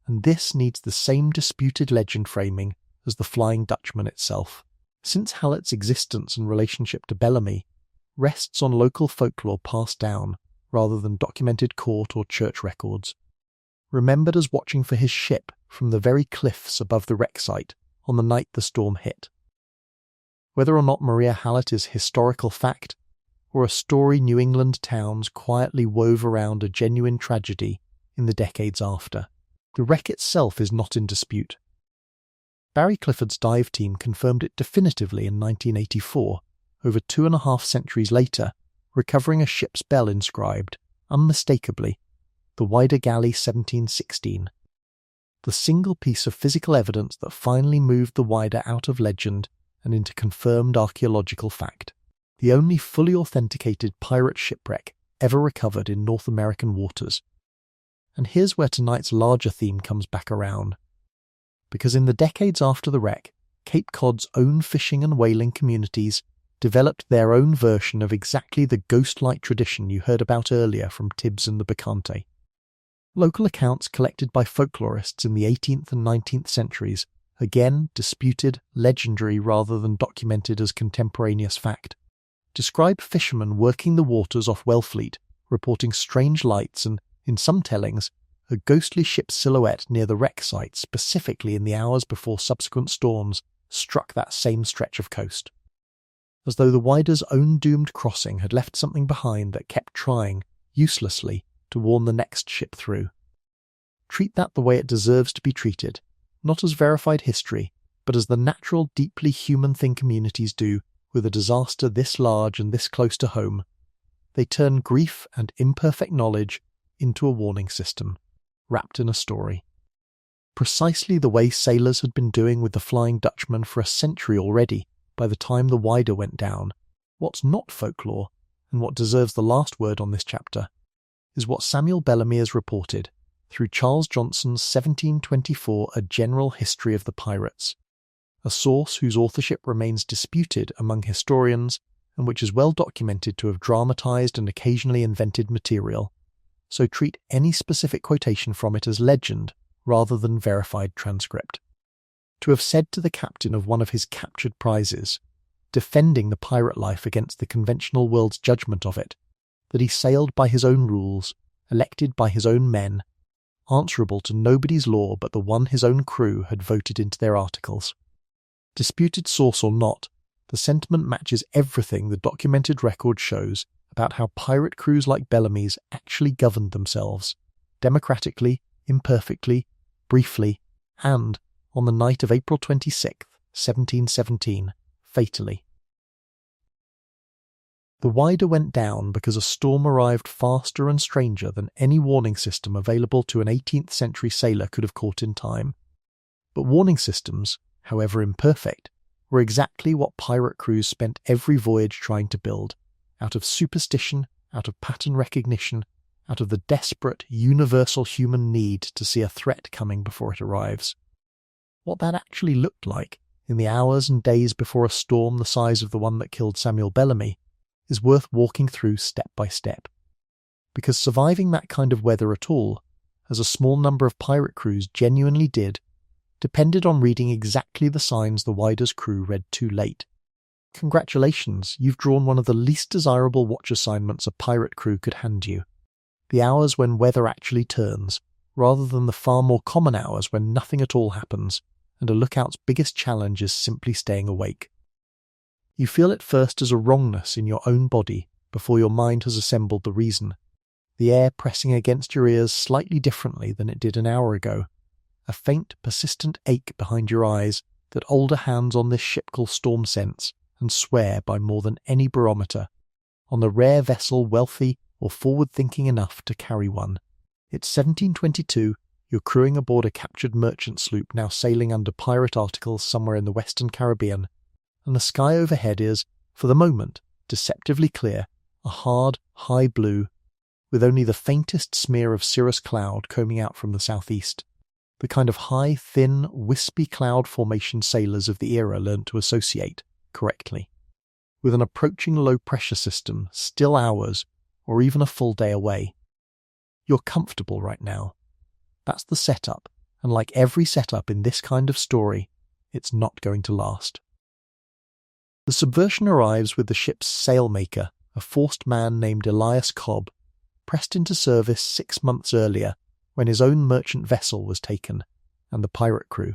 and this needs the same disputed legend framing as the Flying Dutchman itself, since Hallett's existence and relationship to Bellamy rests on local folklore passed down rather than documented court or church records, remembered as watching for his ship from the very cliffs above the wreck site on the night the storm hit. Whether or not Maria Hallett is historical fact, or a story New England towns quietly wove around a genuine tragedy in the decades after, the wreck itself is not in dispute. Barry Clifford's dive team confirmed it definitively in 1984, over 2.5 centuries later, recovering a ship's bell inscribed, unmistakably, the Wider Galley 1716, the single piece of physical evidence that finally moved the Wider out of legend and into confirmed archaeological fact, the only fully authenticated pirate shipwreck ever recovered in North American waters. And here's where tonight's larger theme comes back around. Because in the decades after the wreck, Cape Cod's own fishing and whaling communities developed their own version of exactly the ghost-like tradition you heard about earlier from Tibbs and the Bacchante. Local accounts collected by folklorists in the 18th and 19th centuries, again disputed, legendary rather than documented as contemporaneous fact, describe fishermen working the waters off Wellfleet, reporting strange lights and, in some tellings, a ghostly ship's silhouette near the wreck site, specifically in the hours before subsequent storms struck that same stretch of coast. As though the Wider's own doomed crossing had left something behind that kept trying, uselessly, to warn the next ship through. Treat that the way it deserves to be treated, not as verified history, but as the natural, deeply human thing communities do with a disaster this large and this close to home. They turn grief and imperfect knowledge into a warning system, wrapped in a story. Precisely the way sailors had been doing with the Flying Dutchman for a century already by the time the Wider went down. What's not folklore, and what deserves the last word on this chapter, is what Samuel Bellamy has reported through Charles Johnson's 1724 A General History of the Pirates, a source whose authorship remains disputed among historians and which is well documented to have dramatised and occasionally invented material, so treat any specific quotation from it as legend rather than verified transcript. To have said to the captain of one of his captured prizes, defending the pirate life against the conventional world's judgment of it, that he sailed by his own rules, elected by his own men, answerable to nobody's law but the one his own crew had voted into their articles. Disputed source or not, the sentiment matches everything the documented record shows about how pirate crews like Bellamy's actually governed themselves, democratically, imperfectly, briefly, and, on the night of April 26, 1717, fatally. The Wider went down because a storm arrived faster and stranger than any warning system available to an 18th century sailor could have caught in time. But warning systems, however imperfect, were exactly what pirate crews spent every voyage trying to build, out of superstition, out of pattern recognition, out of the desperate, universal human need to see a threat coming before it arrives. What that actually looked like, in the hours and days before a storm the size of the one that killed Samuel Bellamy, is worth walking through step by step. Because surviving that kind of weather at all, as a small number of pirate crews genuinely did, depended on reading exactly the signs the Wider's crew read too late. Congratulations, you've drawn one of the least desirable watch assignments a pirate crew could hand you. The hours when weather actually turns, rather than the far more common hours when nothing at all happens, and a lookout's biggest challenge is simply staying awake. You feel it first as a wrongness in your own body before your mind has assembled the reason, the air pressing against your ears slightly differently than it did an hour ago, a faint, persistent ache behind your eyes that older hands on this ship call storm sense and swear by more than any barometer, on the rare vessel wealthy or forward-thinking enough to carry one. It's 1722, you're crewing aboard a captured merchant sloop now sailing under pirate articles somewhere in the Western Caribbean, and the sky overhead is, for the moment, deceptively clear, a hard, high blue, with only the faintest smear of cirrus cloud combing out from the southeast, the kind of high, thin, wispy cloud formation sailors of the era learned to associate, correctly, with an approaching low-pressure system still hours, or even a full day away. You're comfortable right now. That's the setup, and like every setup in this kind of story, it's not going to last. The subversion arrives with the ship's sailmaker, a forced man named Elias Cobb, pressed into service 6 months earlier when his own merchant vessel was taken, and the pirate crew,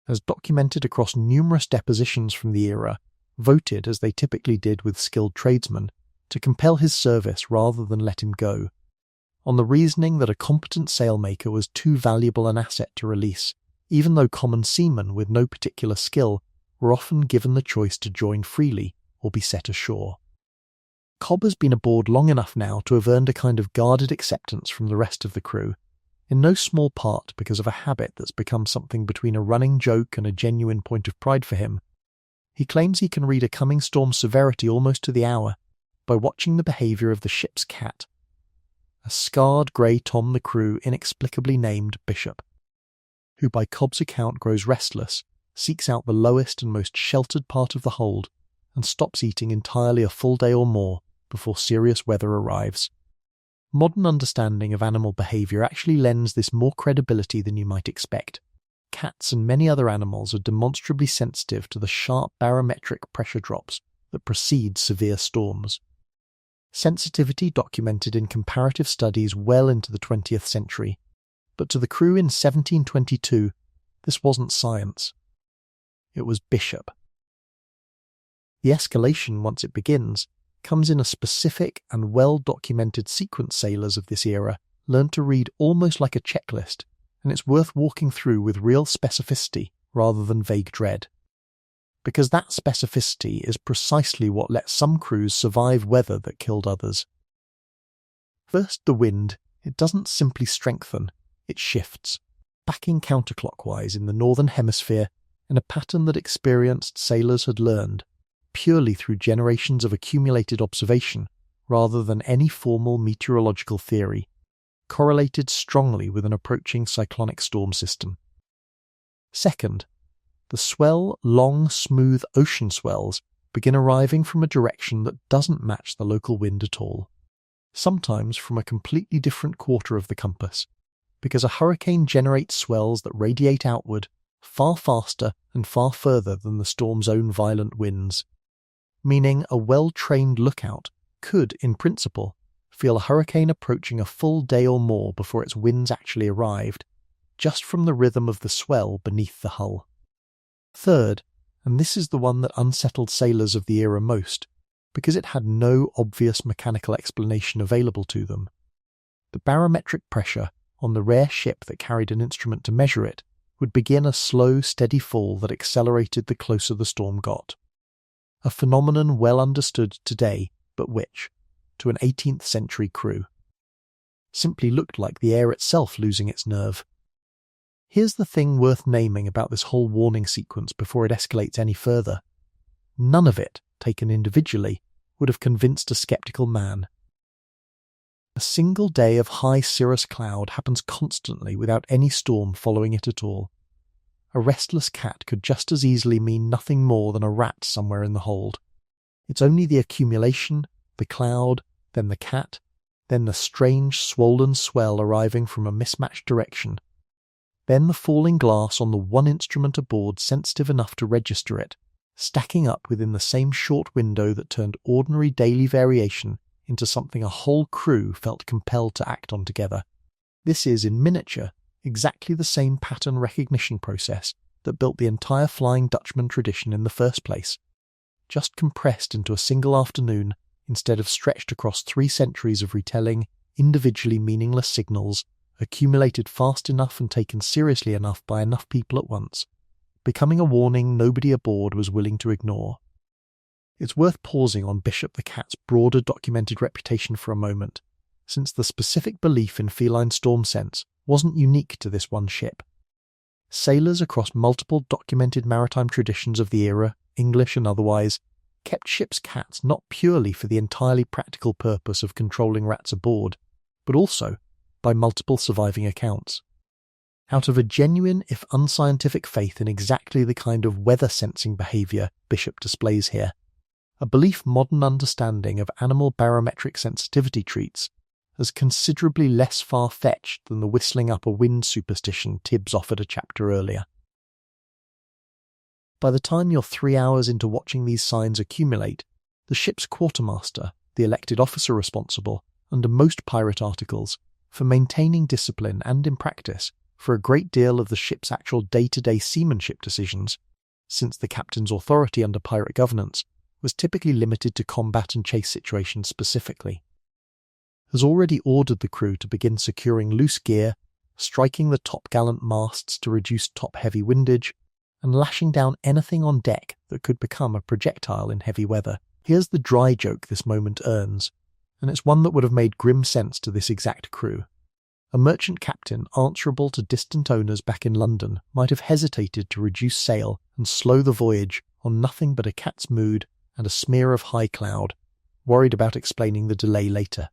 as documented across numerous depositions from the era, voted, as they typically did with skilled tradesmen, to compel his service rather than let him go, on the reasoning that a competent sailmaker was too valuable an asset to release, even though common seamen with no particular skill were often given the choice to join freely or be set ashore. Cobb has been aboard long enough now to have earned a kind of guarded acceptance from the rest of the crew, in no small part because of a habit that's become something between a running joke and a genuine point of pride for him. He claims he can read a coming storm's severity almost to the hour by watching the behaviour of the ship's cat, a scarred grey Tom the crew inexplicably named Bishop, who by Cobb's account grows restless, seeks out the lowest and most sheltered part of the hold, and stops eating entirely a full day or more before serious weather arrives. Modern understanding of animal behaviour actually lends this more credibility than you might expect. Cats and many other animals are demonstrably sensitive to the sharp barometric pressure drops that precede severe storms. Sensitivity documented in comparative studies well into the 20th century, but to the crew in 1722, this wasn't science. It was Bishop. The escalation, once it begins, comes in a specific and well-documented sequence sailors of this era learned to read almost like a checklist, and it's worth walking through with real specificity rather than vague dread. Because that specificity is precisely what let some crews survive weather that killed others. First, the wind. It doesn't simply strengthen, it shifts, backing counterclockwise in the northern hemisphere in a pattern that experienced sailors had learned, purely through generations of accumulated observation rather than any formal meteorological theory, correlated strongly with an approaching cyclonic storm system. Second, the long, smooth ocean swells begin arriving from a direction that doesn't match the local wind at all, sometimes from a completely different quarter of the compass, because a hurricane generates swells that radiate outward far faster and far further than the storm's own violent winds, meaning a well-trained lookout could, in principle, feel a hurricane approaching a full day or more before its winds actually arrived, just from the rhythm of the swell beneath the hull. Third, and this is the one that unsettled sailors of the era most, because it had no obvious mechanical explanation available to them. The barometric pressure on the rare ship that carried an instrument to measure it would begin a slow, steady fall that accelerated the closer the storm got. A phenomenon well understood today, but which, to an 18th century crew, simply looked like the air itself losing its nerve. Here's the thing worth naming about this whole warning sequence before it escalates any further. None of it, taken individually, would have convinced a sceptical man. A single day of high cirrus cloud happens constantly without any storm following it at all. A restless cat could just as easily mean nothing more than a rat somewhere in the hold. It's only the accumulation, the cloud, then the cat, then the strange swollen swell arriving from a mismatched direction, then the falling glass on the one instrument aboard sensitive enough to register it, stacking up within the same short window that turned ordinary daily variation into something a whole crew felt compelled to act on together. This is, in miniature, exactly the same pattern recognition process that built the entire Flying Dutchman tradition in the first place, just compressed into a single afternoon instead of stretched across 3 centuries of retelling individually meaningless signals accumulated fast enough and taken seriously enough by enough people at once, becoming a warning nobody aboard was willing to ignore. It's worth pausing on Bishop the Cat's broader documented reputation for a moment, since the specific belief in feline storm sense wasn't unique to this one ship. Sailors across multiple documented maritime traditions of the era, English and otherwise, kept ship's cats not purely for the entirely practical purpose of controlling rats aboard, but also by multiple surviving accounts. Out of a genuine, if unscientific faith in exactly the kind of weather-sensing behaviour Bishop displays here, a belief modern understanding of animal barometric sensitivity treats as considerably less far-fetched than the whistling up a wind superstition Tibbs offered a chapter earlier. By the time you're 3 hours into watching these signs accumulate, the ship's quartermaster, the elected officer responsible, under most pirate articles, for maintaining discipline and in practice for a great deal of the ship's actual day-to-day seamanship decisions, since the captain's authority under pirate governance was typically limited to combat and chase situations specifically, has already ordered the crew to begin securing loose gear, striking the top-gallant masts to reduce top-heavy windage, and lashing down anything on deck that could become a projectile in heavy weather. Here's the dry joke this moment earns, and it's one that would have made grim sense to this exact crew. A merchant captain answerable to distant owners back in London might have hesitated to reduce sail and slow the voyage on nothing but a cat's mood and a smear of high cloud, worried about explaining the delay later.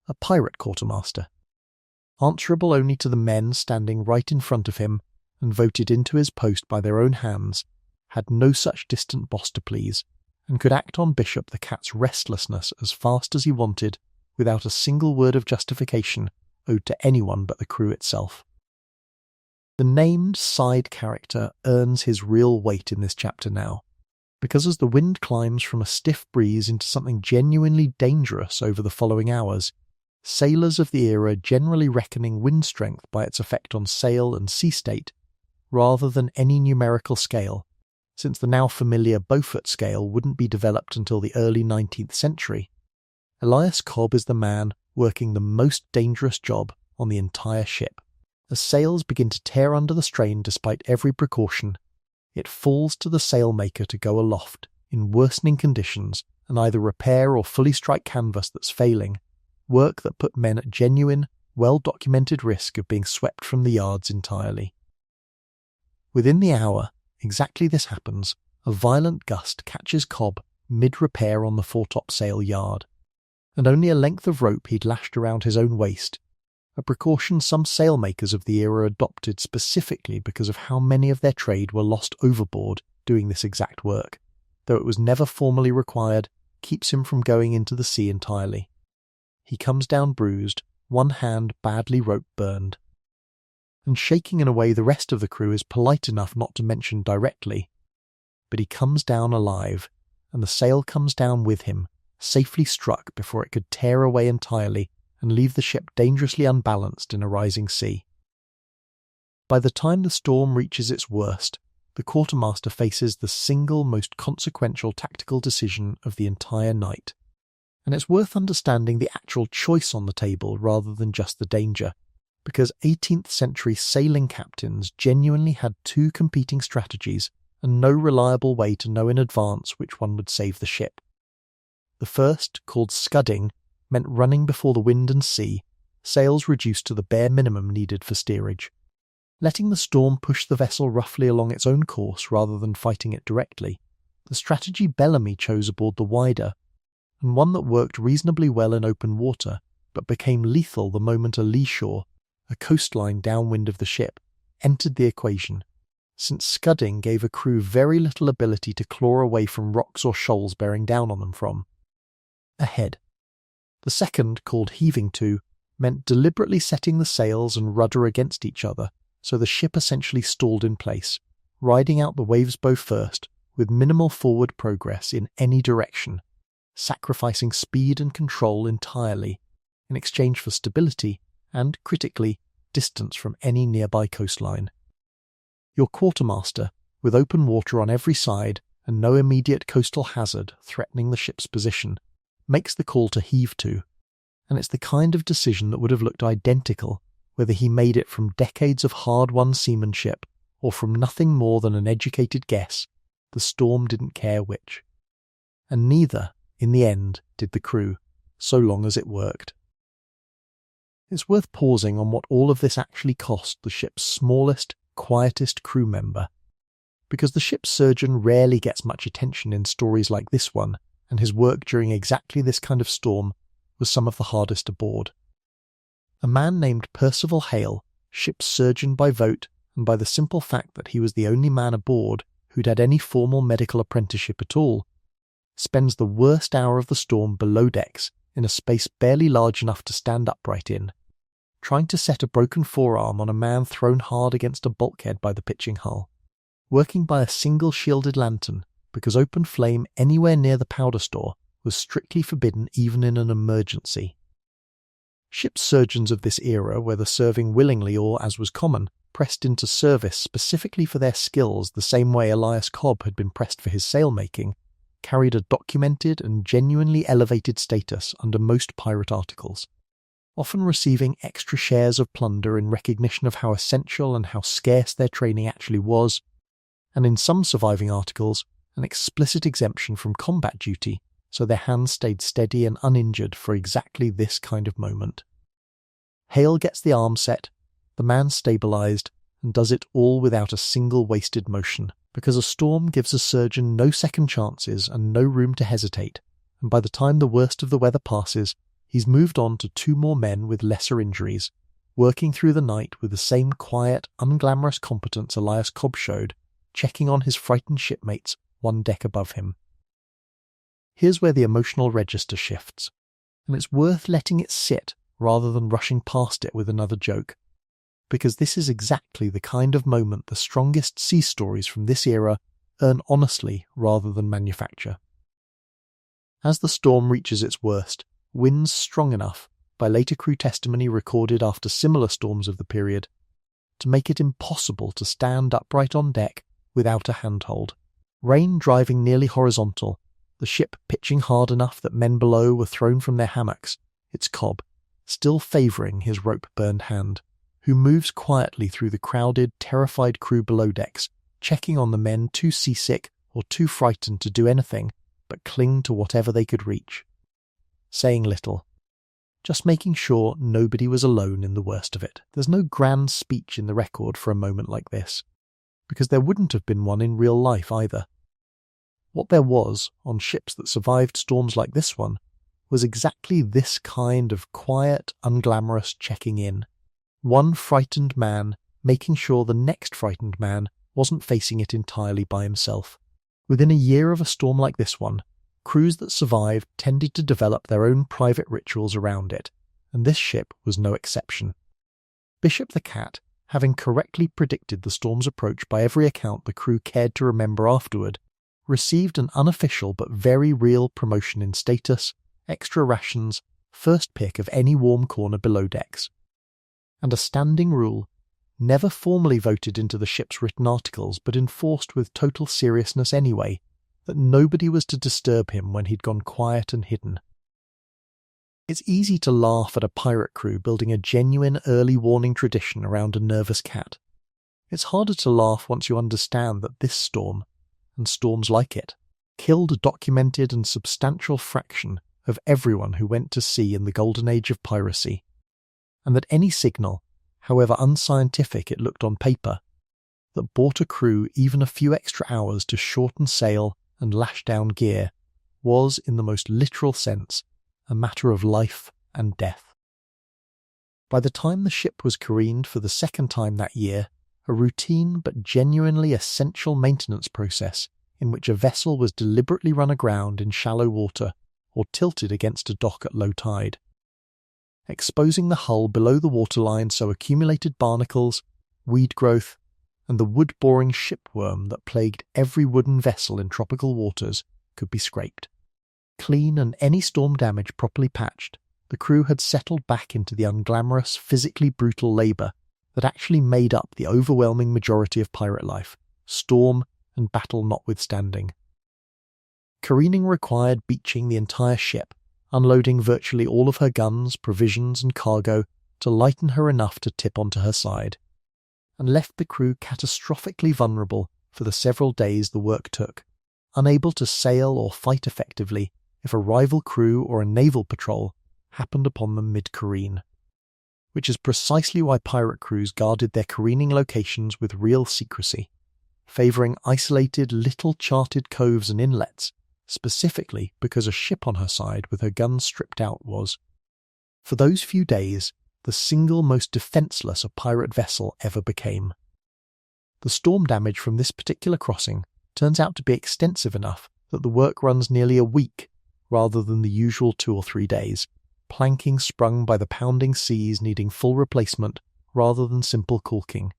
A pirate quartermaster, answerable only to the men standing right in front of him and voted into his post by their own hands, had no such distant boss to please, and could act on Bishop the cat's restlessness as fast as he wanted without a single word of justification owed to anyone but the crew itself. The named side character earns his real weight in this chapter now, because as the wind climbs from a stiff breeze into something genuinely dangerous over the following hours, sailors of the era generally reckoning wind strength by its effect on sail and sea state, rather than any numerical scale, since the now familiar Beaufort scale wouldn't be developed until the early 19th century. Elias Cobb is the man working the most dangerous job on the entire ship. As sails begin to tear under the strain despite every precaution, it falls to the sailmaker to go aloft in worsening conditions and either repair or fully strike canvas that's failing, work that put men at genuine, well-documented risk of being swept from the yards entirely. Within the hour, exactly this happens. A violent gust catches Cobb mid-repair on the foretopsail yard, and only a length of rope he'd lashed around his own waist, a precaution some sailmakers of the era adopted specifically because of how many of their trade were lost overboard doing this exact work, though it was never formally required, keeps him from going into the sea entirely. He comes down bruised, one hand badly rope burned, and shaking in a way the rest of the crew is polite enough not to mention directly. But he comes down alive, and the sail comes down with him, safely struck before it could tear away entirely and leave the ship dangerously unbalanced in a rising sea. By the time the storm reaches its worst, the quartermaster faces the single most consequential tactical decision of the entire night. And it's worth understanding the actual choice on the table rather than just the danger, because 18th century sailing captains genuinely had two competing strategies and no reliable way to know in advance which one would save the ship. The first, called scudding, meant running before the wind and sea, sails reduced to the bare minimum needed for steerage. Letting the storm push the vessel roughly along its own course rather than fighting it directly, the strategy Bellamy chose aboard the Wider, and one that worked reasonably well in open water, but became lethal the moment a lee shore, a coastline downwind of the ship, entered the equation, since scudding gave a crew very little ability to claw away from rocks or shoals bearing down on them from. Ahead. The second, called heaving to, meant deliberately setting the sails and rudder against each other, so the ship essentially stalled in place, riding out the waves bow first, with minimal forward progress in any direction, sacrificing speed and control entirely, in exchange for stability and, critically, distance from any nearby coastline. Your quartermaster, with open water on every side and no immediate coastal hazard threatening the ship's position, makes the call to heave to, and it's the kind of decision that would have looked identical whether he made it from decades of hard-won seamanship or from nothing more than an educated guess. The storm didn't care which. And neither, in the end, did the crew, so long as it worked. It's worth pausing on what all of this actually cost the ship's smallest, quietest crew member, because the ship's surgeon rarely gets much attention in stories like this one, and his work during exactly this kind of storm was some of the hardest aboard. A man named Percival Hale, ship's surgeon by vote and by the simple fact that he was the only man aboard who'd had any formal medical apprenticeship at all, spends the worst hour of the storm below decks in a space barely large enough to stand upright in, trying to set a broken forearm on a man thrown hard against a bulkhead by the pitching hull, working by a single shielded lantern because open flame anywhere near the powder store was strictly forbidden even in an emergency. Ship surgeons of this era, whether serving willingly or, as was common, pressed into service specifically for their skills the same way Elias Cobb had been pressed for his sailmaking, carried a documented and genuinely elevated status under most pirate articles, often receiving extra shares of plunder in recognition of how essential and how scarce their training actually was, and in some surviving articles, an explicit exemption from combat duty, so their hands stayed steady and uninjured for exactly this kind of moment. Hale gets the arm set, the man stabilised, and does it all without a single wasted motion, because a storm gives a surgeon no second chances and no room to hesitate, and by the time the worst of the weather passes, he's moved on to two more men with lesser injuries, working through the night with the same quiet, unglamorous competence Elias Cobb showed, checking on his frightened shipmates one deck above him. Here's where the emotional register shifts, and it's worth letting it sit rather than rushing past it with another joke, because this is exactly the kind of moment the strongest sea stories from this era earn honestly rather than manufacture. As the storm reaches its worst, winds strong enough, by later crew testimony recorded after similar storms of the period, to make it impossible to stand upright on deck without a handhold. Rain driving nearly horizontal, the ship pitching hard enough that men below were thrown from their hammocks, it's Cobb, still favouring his rope-burned hand, who moves quietly through the crowded, terrified crew below decks, checking on the men too seasick or too frightened to do anything but cling to whatever they could reach. Saying little, just making sure nobody was alone in the worst of it. There's no grand speech in the record for a moment like this, because there wouldn't have been one in real life either. What there was, on ships that survived storms like this one, was exactly this kind of quiet, unglamorous checking in. One frightened man making sure the next frightened man wasn't facing it entirely by himself. Within a year of a storm like this one, crews that survived tended to develop their own private rituals around it, and this ship was no exception. Bishop the Cat, having correctly predicted the storm's approach by every account the crew cared to remember afterward, received an unofficial but very real promotion in status, extra rations, first pick of any warm corner below decks. And a standing rule, never formally voted into the ship's written articles but enforced with total seriousness anyway, that nobody was to disturb him when he'd gone quiet and hidden. It's easy to laugh at a pirate crew building a genuine early warning tradition around a nervous cat. It's harder to laugh once you understand that this storm, and storms like it, killed a documented and substantial fraction of everyone who went to sea in the Golden Age of Piracy, and that any signal, however unscientific it looked on paper, that bought a crew even a few extra hours to shorten sail and lash down gear, was, in the most literal sense, a matter of life and death. By the time the ship was careened for the second time that year, a routine but genuinely essential maintenance process in which a vessel was deliberately run aground in shallow water or tilted against a dock at low tide, exposing the hull below the waterline so accumulated barnacles, weed growth, and the wood-boring shipworm that plagued every wooden vessel in tropical waters could be scraped. Clean and any storm damage properly patched, the crew had settled back into the unglamorous, physically brutal labour that actually made up the overwhelming majority of pirate life, storm and battle notwithstanding. Careening required beaching the entire ship, unloading virtually all of her guns, provisions and cargo to lighten her enough to tip onto her side, and left the crew catastrophically vulnerable for the several days the work took, unable to sail or fight effectively if a rival crew or a naval patrol happened upon them mid-careen. Which is precisely why pirate crews guarded their careening locations with real secrecy, favouring isolated little charted coves and inlets, specifically because a ship on her side with her guns stripped out was, for those few days, the single most defenceless a pirate vessel ever became. The storm damage from this particular crossing turns out to be extensive enough that the work runs nearly a week rather than the usual 2 or 3 days, planking sprung by the pounding seas needing full replacement rather than simple caulking.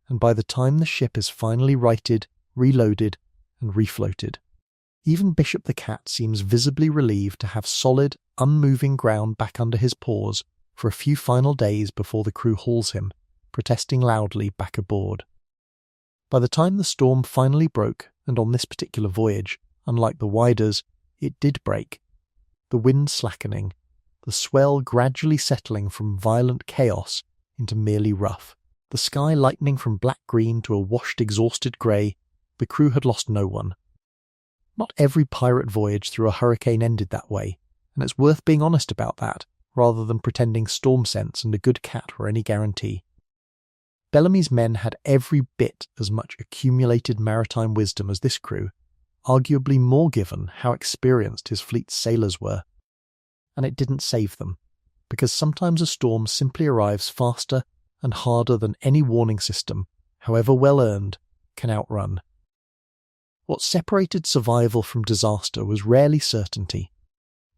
And by the time the ship is finally righted, reloaded, and refloated, even Bishop the Cat seems visibly relieved to have solid, unmoving ground back under his paws for a few final days before the crew hauls him, protesting loudly, back aboard. By the time the storm finally broke, and on this particular voyage, unlike the widers, it did break, the wind slackening, the swell gradually settling from violent chaos into merely rough, the sky lightening from black-green to a washed, exhausted grey, the crew had lost no one. Not every pirate voyage through a hurricane ended that way, and it's worth being honest about that, rather than pretending storm sense and a good cat were any guarantee. Bellamy's men had every bit as much accumulated maritime wisdom as this crew, arguably more given how experienced his fleet's sailors were. And it didn't save them. because sometimes a storm simply arrives faster and harder than any warning system, however well earned, can outrun. What separated survival from disaster was rarely certainty.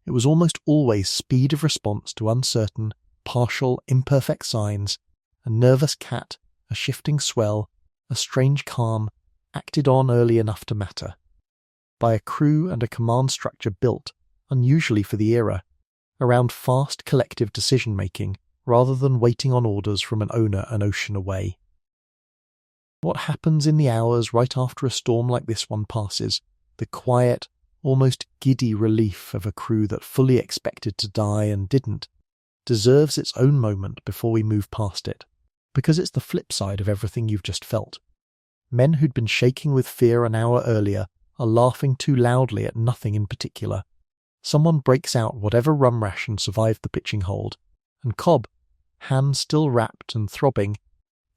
It was almost always speed of response to uncertain, partial, imperfect signs, a nervous cat, a shifting swell, a strange calm, acted on early enough to matter. By a crew and a command structure built, unusually for the era, around fast collective decision-making rather than waiting on orders from an owner an ocean away. What happens in the hours right after a storm like this one passes, the quiet, almost giddy relief of a crew that fully expected to die and didn't, deserves its own moment before we move past it, because it's the flip side of everything you've just felt. Men who'd been shaking with fear an hour earlier are laughing too loudly at nothing in particular. Someone breaks out whatever rum ration survived the pitching hold, and Cobb, hands still wrapped and throbbing,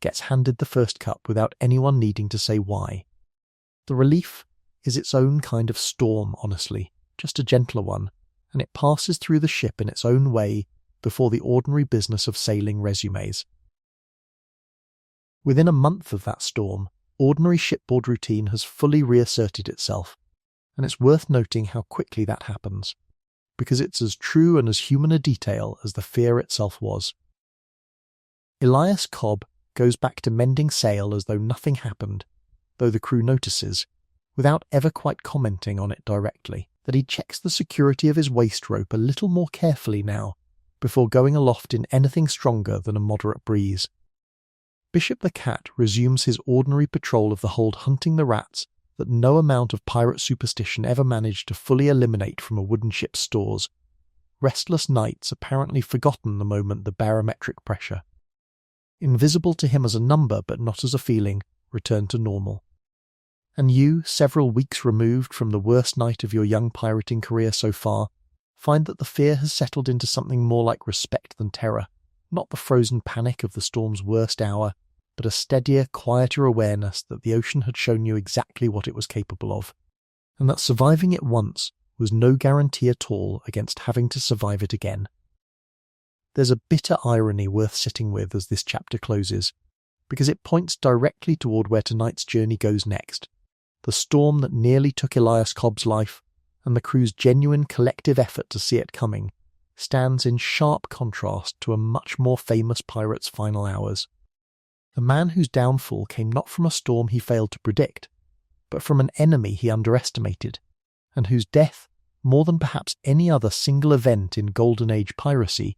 gets handed the first cup without anyone needing to say why. The relief is its own kind of storm, honestly, just a gentler one, and it passes through the ship in its own way before the ordinary business of sailing resumes. Within a month of that storm, ordinary shipboard routine has fully reasserted itself, and it's worth noting how quickly that happens, because it's as true and as human a detail as the fear itself was. Elias Cobb goes back to mending sail as though nothing happened, though the crew notices, without ever quite commenting on it directly, that he checks the security of his waist rope a little more carefully now, before going aloft in anything stronger than a moderate breeze. Bishop the Cat resumes his ordinary patrol of the hold, hunting the rats that no amount of pirate superstition ever managed to fully eliminate from a wooden ship's stores. Restless nights apparently forgotten the moment the barometric pressure, invisible to him as a number but not as a feeling, returned to normal. And you, several weeks removed from the worst night of your young pirating career so far, find that the fear has settled into something more like respect than terror, not the frozen panic of the storm's worst hour, but a steadier, quieter awareness that the ocean had shown you exactly what it was capable of, and that surviving it once was no guarantee at all against having to survive it again. There's a bitter irony worth sitting with as this chapter closes, because it points directly toward where tonight's journey goes next. The storm that nearly took Elias Cobb's life, and the crew's genuine collective effort to see it coming, stands in sharp contrast to a much more famous pirate's final hours. The man whose downfall came not from a storm he failed to predict, but from an enemy he underestimated, and whose death, more than perhaps any other single event in Golden Age piracy,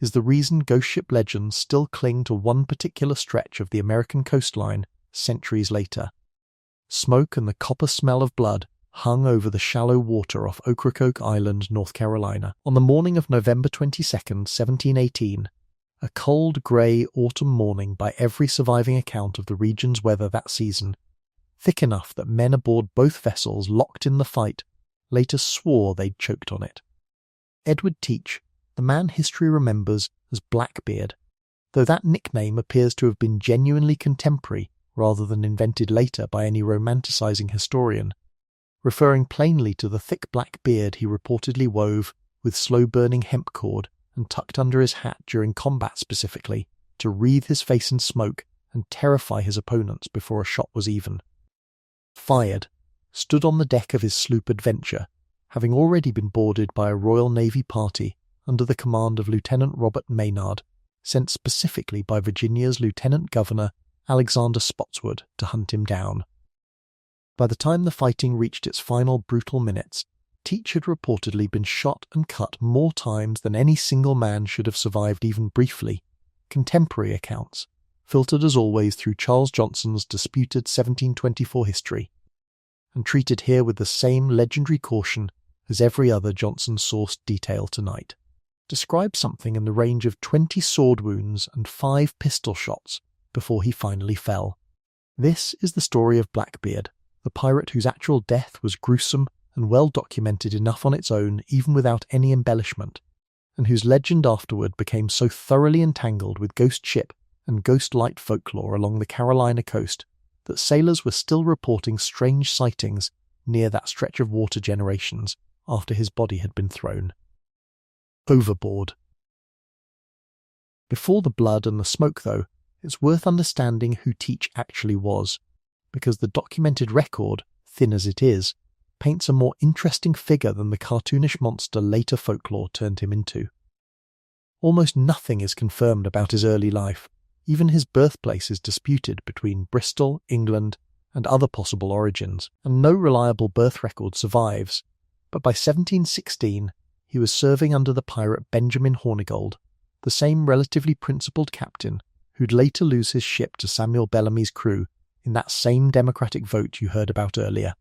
is the reason ghost ship legends still cling to one particular stretch of the American coastline centuries later. Smoke and the copper smell of blood hung over the shallow water off Ocracoke Island, North Carolina, on the morning of November 22nd, 1718, a cold, grey autumn morning by every surviving account of the region's weather that season, thick enough that men aboard both vessels locked in the fight later swore they'd choked on it. Edward Teach, the man history remembers as Blackbeard, though that nickname appears to have been genuinely contemporary rather than invented later by any romanticising historian, referring plainly to the thick black beard he reportedly wove with slow-burning hemp cord and tucked under his hat during combat specifically, to wreathe his face in smoke and terrify his opponents before a shot was even. Fired, stood on the deck of his sloop Adventure, having already been boarded by a Royal Navy party under the command of Lieutenant Robert Maynard, sent specifically by Virginia's Lieutenant Governor Alexander Spotswood to hunt him down. By the time the fighting reached its final brutal minutes, Teach had reportedly been shot and cut more times than any single man should have survived even briefly. Contemporary accounts, filtered as always through Charles Johnson's disputed 1724 history, and treated here with the same legendary caution as every other Johnson-sourced detail tonight, describe something in the range of 20 sword wounds and 5 pistol shots before he finally fell. This is the story of Blackbeard, the pirate whose actual death was gruesome and well documented enough on its own even without any embellishment, and whose legend afterward became so thoroughly entangled with ghost ship and ghost light folklore along the Carolina coast that sailors were still reporting strange sightings near that stretch of water generations after his body had been thrown overboard. Before the blood and the smoke, though, it's worth understanding who Teach actually was, because the documented record, thin as it is, paints a more interesting figure than the cartoonish monster later folklore turned him into. Almost nothing is confirmed about his early life. Even his birthplace is disputed between Bristol, England, and other possible origins, and no reliable birth record survives. But by 1716, he was serving under the pirate Benjamin Hornigold, the same relatively principled captain who'd later lose his ship to Samuel Bellamy's crew in that same democratic vote you heard about earlier.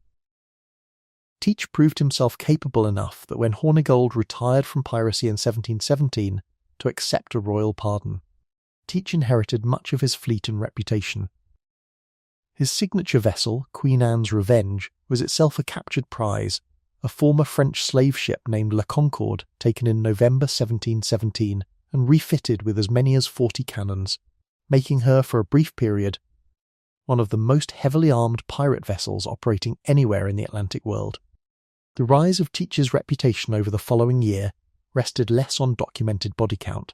Teach proved himself capable enough that when Hornigold retired from piracy in 1717 to accept a royal pardon, Teach inherited much of his fleet and reputation. His signature vessel, Queen Anne's Revenge, was itself a captured prize, a former French slave ship named La Concorde, taken in November 1717 and refitted with as many as 40 cannons, making her for a brief period one of the most heavily armed pirate vessels operating anywhere in the Atlantic world. The rise of Teach's reputation over the following year rested less on documented body count,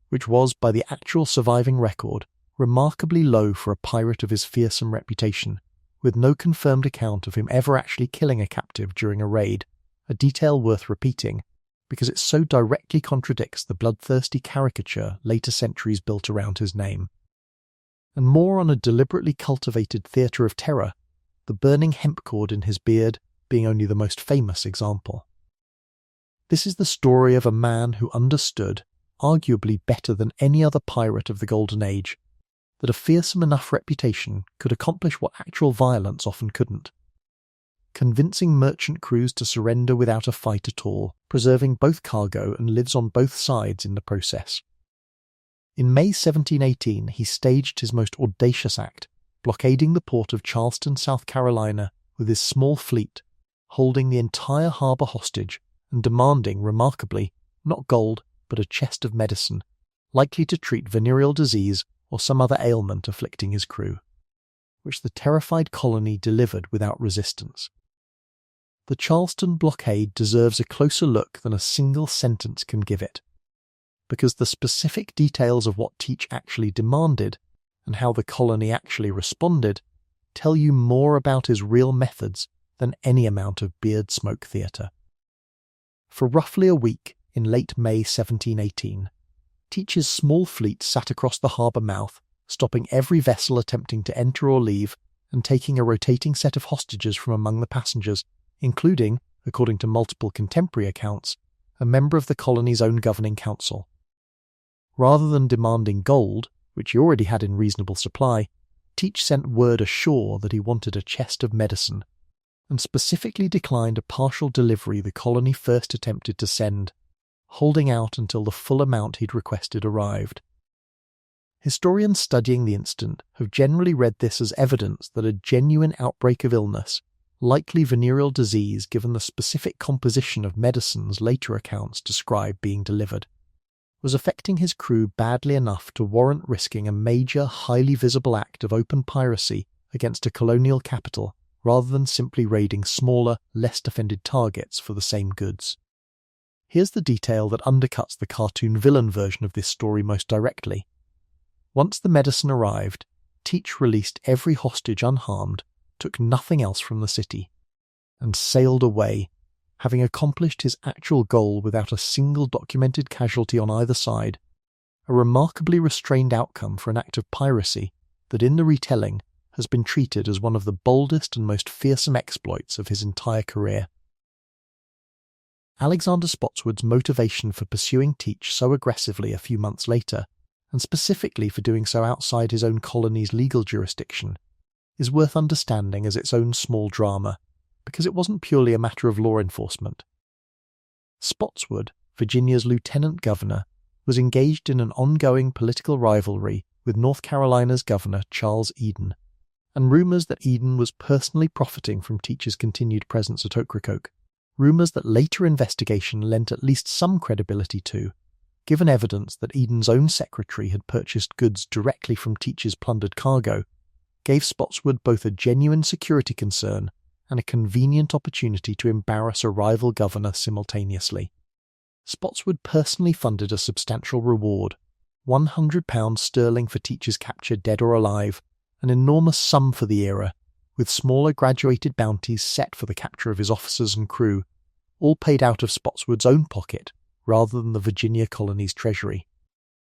which was, by the actual surviving record, remarkably low for a pirate of his fearsome reputation, with no confirmed account of him ever actually killing a captive during a raid, a detail worth repeating, because it so directly contradicts the bloodthirsty caricature later centuries built around his name. And more on a deliberately cultivated theatre of terror, the burning hemp cord in his beard being only the most famous example. This is the story of a man who understood, arguably better than any other pirate of the Golden Age, that a fearsome enough reputation could accomplish what actual violence often couldn't. Convincing merchant crews to surrender without a fight at all, preserving both cargo and lives on both sides in the process. In May 1718, he staged his most audacious act, blockading the port of Charleston, South Carolina, with his small fleet, holding the entire harbour hostage and demanding, remarkably, not gold, but a chest of medicine, likely to treat venereal disease or some other ailment afflicting his crew, which the terrified colony delivered without resistance. The Charleston blockade deserves a closer look than a single sentence can give it, because the specific details of what Teach actually demanded and how the colony actually responded tell you more about his real methods than any amount of beard smoke theatre. For roughly a week in late May 1718, Teach's small fleet sat across the harbour mouth, stopping every vessel attempting to enter or leave and taking a rotating set of hostages from among the passengers, including, according to multiple contemporary accounts, a member of the colony's own governing council. Rather than demanding gold, which he already had in reasonable supply, Teach sent word ashore that he wanted a chest of medicine, and specifically declined a partial delivery the colony first attempted to send, holding out until the full amount he'd requested arrived. Historians studying the incident have generally read this as evidence that a genuine outbreak of illness, likely venereal disease given the specific composition of medicines later accounts describe being delivered, was affecting his crew badly enough to warrant risking a major, highly visible act of open piracy against a colonial capital rather than simply raiding smaller, less defended targets for the same goods. Here's the detail that undercuts the cartoon villain version of this story most directly. Once the medicine arrived, Teach released every hostage unharmed, took nothing else from the city, and sailed away, having accomplished his actual goal without a single documented casualty on either side, a remarkably restrained outcome for an act of piracy that in the retelling has been treated as one of the boldest and most fearsome exploits of his entire career. Alexander Spotswood's motivation for pursuing Teach so aggressively a few months later, and specifically for doing so outside his own colony's legal jurisdiction, is worth understanding as its own small drama, because it wasn't purely a matter of law enforcement. Spotswood, Virginia's lieutenant governor, was engaged in an ongoing political rivalry with North Carolina's governor Charles Eden, and rumours that Eden was personally profiting from Teach's continued presence at Ocracoke, rumours that later investigation lent at least some credibility to, given evidence that Eden's own secretary had purchased goods directly from Teach's plundered cargo, gave Spotswood both a genuine security concern and a convenient opportunity to embarrass a rival governor simultaneously. Spotswood personally funded a substantial reward, £100 sterling for Teach's capture dead or alive, an enormous sum for the era, with smaller graduated bounties set for the capture of his officers and crew, all paid out of Spotswood's own pocket rather than the Virginia colony's treasury,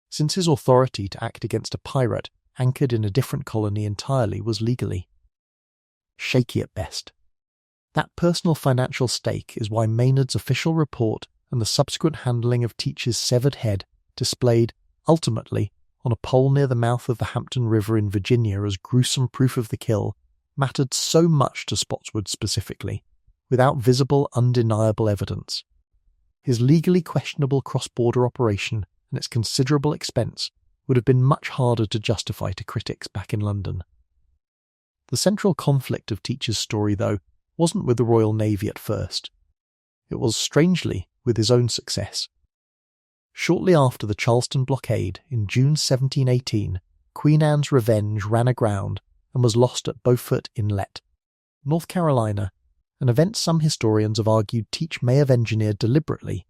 since his authority to act against a pirate anchored in a different colony entirely was legally shaky at best. That personal financial stake is why Maynard's official report and the subsequent handling of Teach's severed head, displayed, ultimately, on a pole near the mouth of the Hampton River in Virginia as gruesome proof of the kill, mattered so much to Spotswood specifically, without visible, undeniable evidence. His legally questionable cross-border operation and its considerable expense would have been much harder to justify to critics back in London. The central conflict of Teach's story, though, wasn't with the Royal Navy at first. It was, strangely, with his own success. Shortly after the Charleston blockade, in June 1718, Queen Anne's Revenge ran aground and was lost at Beaufort Inlet, North Carolina, an event some historians have argued Teach may have engineered deliberately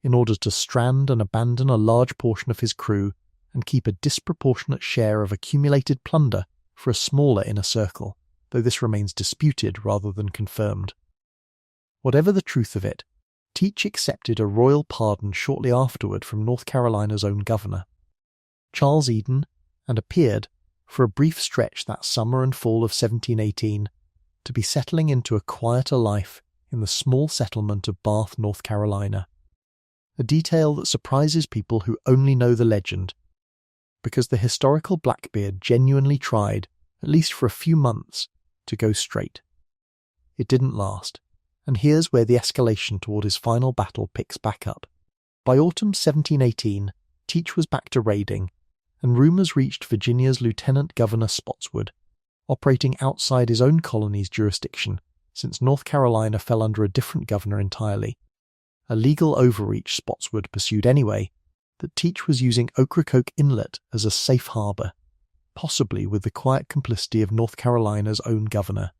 in order to strand and abandon a large portion of his crew and keep a disproportionate share of accumulated plunder for a smaller inner circle, though this remains disputed rather than confirmed. Whatever the truth of it, Teach accepted a royal pardon shortly afterward from North Carolina's own governor, Charles Eden, and appeared, for a brief stretch that summer and fall of 1718, to be settling into a quieter life in the small settlement of Bath, North Carolina. A detail that surprises people who only know the legend, because the historical Blackbeard genuinely tried, at least for a few months, to go straight. It didn't last, and here's where the escalation toward his final battle picks back up. By autumn 1718, Teach was back to raiding, and rumours reached Virginia's Lieutenant Governor Spotswood, operating outside his own colony's jurisdiction, since North Carolina fell under a different governor entirely. A legal overreach Spotswood pursued anyway, that Teach was using Ocracoke Inlet as a safe harbour, possibly with the quiet complicity of North Carolina's own governor,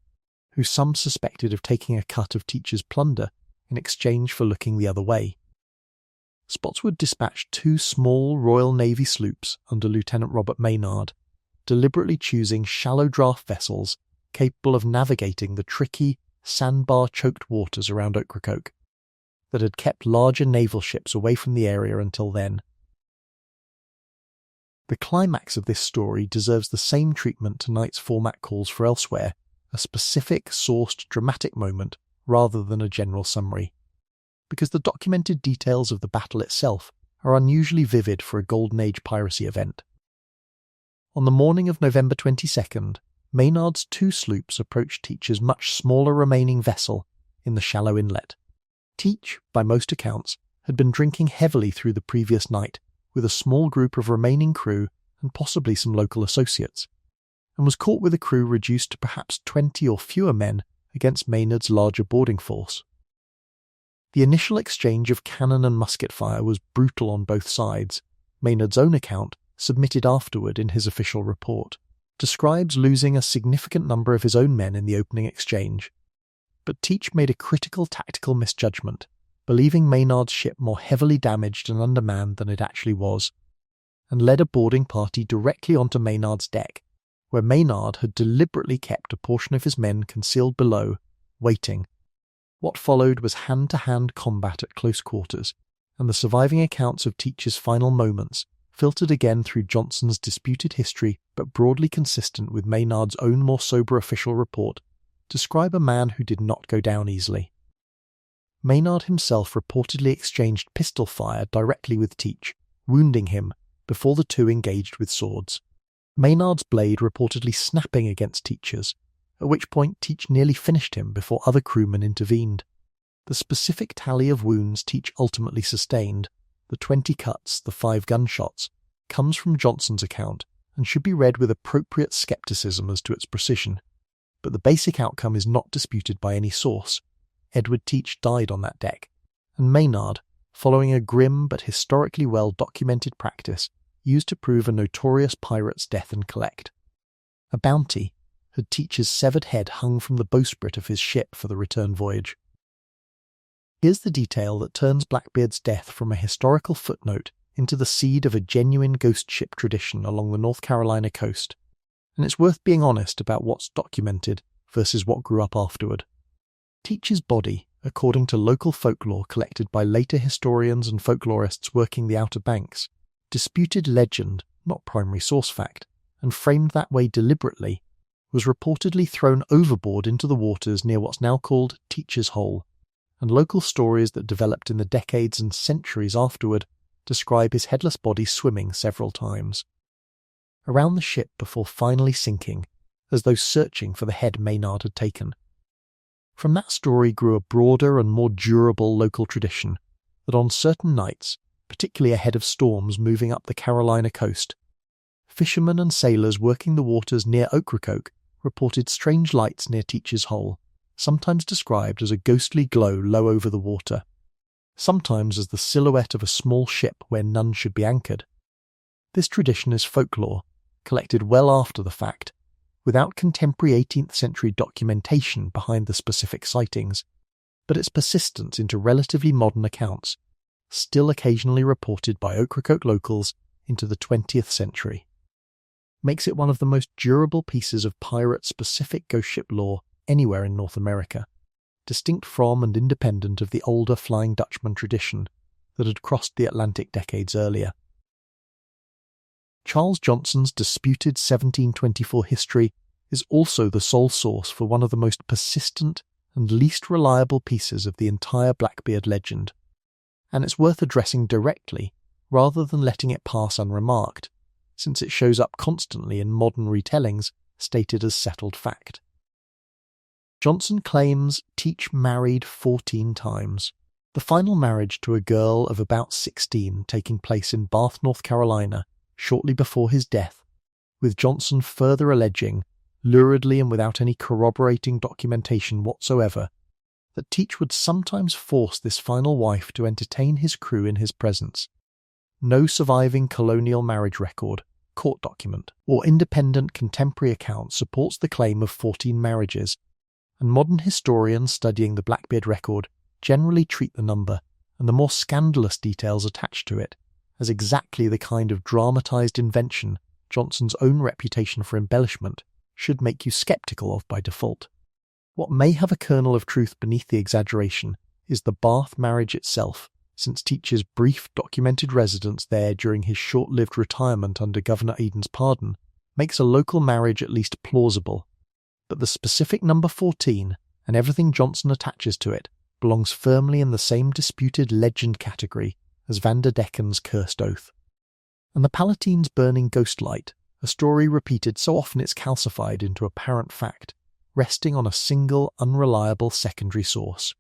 who some suspected of taking a cut of Teach's plunder in exchange for looking the other way. Spotswood dispatched 2 small Royal Navy sloops under Lieutenant Robert Maynard, deliberately choosing shallow draft vessels capable of navigating the tricky, sandbar-choked waters around Ocracoke that had kept larger naval ships away from the area until then. The climax of this story deserves the same treatment tonight's format calls for elsewhere, a specific, sourced, dramatic moment rather than a general summary, because the documented details of the battle itself are unusually vivid for a Golden Age piracy event. On the morning of November 22nd, Maynard's 2 sloops approached Teach's much smaller remaining vessel in the shallow inlet. Teach, by most accounts, had been drinking heavily through the previous night with a small group of remaining crew and possibly some local associates, and was caught with a crew reduced to perhaps 20 or fewer men against Maynard's larger boarding force. The initial exchange of cannon and musket fire was brutal on both sides. Maynard's own account, submitted afterward in his official report, describes losing a significant number of his own men in the opening exchange. But Teach made a critical tactical misjudgment, believing Maynard's ship more heavily damaged and undermanned than it actually was, and led a boarding party directly onto Maynard's deck, where Maynard had deliberately kept a portion of his men concealed below, waiting. What followed was hand-to-hand combat at close quarters, and the surviving accounts of Teach's final moments, filtered again through Johnson's disputed history but broadly consistent with Maynard's own more sober official report, describe a man who did not go down easily. Maynard himself reportedly exchanged pistol fire directly with Teach, wounding him before the two engaged with swords. Maynard's blade reportedly snapping against Teach's, at which point Teach nearly finished him before other crewmen intervened. The specific tally of wounds Teach ultimately sustained, the 20 cuts, the 5 gunshots, comes from Johnson's account and should be read with appropriate skepticism as to its precision. But the basic outcome is not disputed by any source. Edward Teach died on that deck, and Maynard, following a grim but historically well-documented practice, used to prove a notorious pirate's death and collect. A bounty had Teach's severed head hung from the bowsprit of his ship for the return voyage. Here's the detail that turns Blackbeard's death from a historical footnote into the seed of a genuine ghost ship tradition along the North Carolina coast, and it's worth being honest about what's documented versus what grew up afterward. Teach's body, according to local folklore collected by later historians and folklorists working the Outer Banks, disputed legend, not primary source fact, and framed that way deliberately, was reportedly thrown overboard into the waters near what's now called Teach's Hole, and local stories that developed in the decades and centuries afterward describe his headless body swimming several times around the ship before finally sinking, as though searching for the head Maynard had taken. From that story grew a broader and more durable local tradition that on certain nights, particularly ahead of storms moving up the Carolina coast, fishermen and sailors working the waters near Ocracoke reported strange lights near Teach's Hole, sometimes described as a ghostly glow low over the water, sometimes as the silhouette of a small ship where none should be anchored. This tradition is folklore, collected well after the fact, without contemporary 18th century documentation behind the specific sightings, but its persistence into relatively modern accounts, still occasionally reported by Ocracoke locals into the 20th century, makes it one of the most durable pieces of pirate-specific ghost ship lore anywhere in North America, distinct from and independent of the older Flying Dutchman tradition that had crossed the Atlantic decades earlier. Charles Johnson's disputed 1724 history is also the sole source for one of the most persistent and least reliable pieces of the entire Blackbeard legend, and it's worth addressing directly rather than letting it pass unremarked, since it shows up constantly in modern retellings stated as settled fact. Johnson claims Teach married 14 times, the final marriage to a girl of about 16 taking place in Bath, North Carolina, shortly before his death, with Johnson further alleging, luridly and without any corroborating documentation whatsoever, that Teach would sometimes force this final wife to entertain his crew in his presence. No surviving colonial marriage record, court document, or independent contemporary account supports the claim of 14 marriages, and modern historians studying the Blackbeard record generally treat the number, and the more scandalous details attached to it, as exactly the kind of dramatised invention Johnson's own reputation for embellishment should make you sceptical of by default. What may have a kernel of truth beneath the exaggeration is the Bath marriage itself, since Teach's brief documented residence there during his short-lived retirement under Governor Eden's pardon makes a local marriage at least plausible, but the specific number 14 and everything Johnson attaches to it belongs firmly in the same disputed legend category as Vanderdecken's cursed oath. And the Palatine's burning ghost light, a story repeated so often it's calcified into apparent fact, resting on a single unreliable secondary source.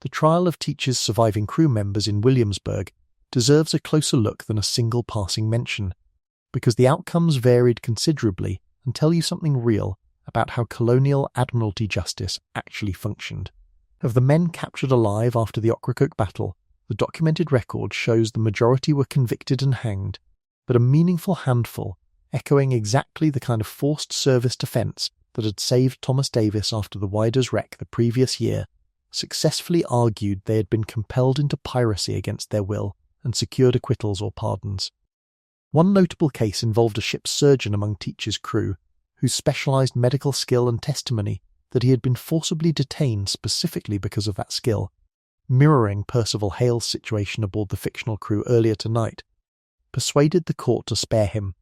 The trial of Teach's surviving crew members in Williamsburg deserves a closer look than a single passing mention, because the outcomes varied considerably and tell you something real about how colonial admiralty justice actually functioned. Of the men captured alive after the Ocracoke battle, the documented record shows the majority were convicted and hanged, but a meaningful handful, echoing exactly the kind of forced service defence that had saved Thomas Davis after the Wider's wreck the previous year, successfully argued they had been compelled into piracy against their will and secured acquittals or pardons. One notable case involved a ship's surgeon among Teach's crew, whose specialised medical skill and testimony that he had been forcibly detained specifically because of that skill, mirroring Percival Hale's situation aboard the fictional crew earlier tonight, persuaded the court to spare him,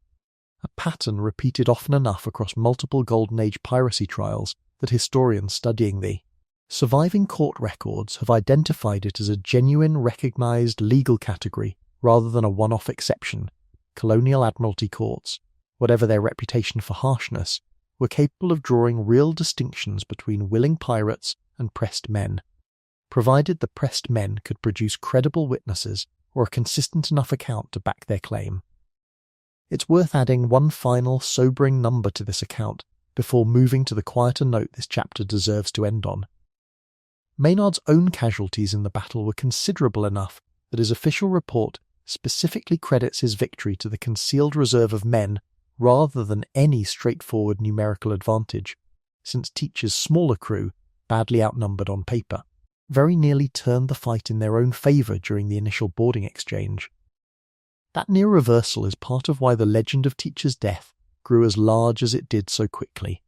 a pattern repeated often enough across multiple Golden Age piracy trials that historians studying the surviving court records have identified it as a genuine recognised legal category rather than a one-off exception. Colonial Admiralty courts, whatever their reputation for harshness, were capable of drawing real distinctions between willing pirates and pressed men, provided the pressed men could produce credible witnesses or a consistent enough account to back their claim. It's worth adding one final sobering number to this account before moving to the quieter note this chapter deserves to end on. Maynard's own casualties in the battle were considerable enough that his official report specifically credits his victory to the concealed reserve of men rather than any straightforward numerical advantage, since Teach's smaller crew, badly outnumbered on paper, very nearly turned the fight in their own favour during the initial boarding exchange. That near reversal is part of why the legend of Teacher's death grew as large as it did so quickly.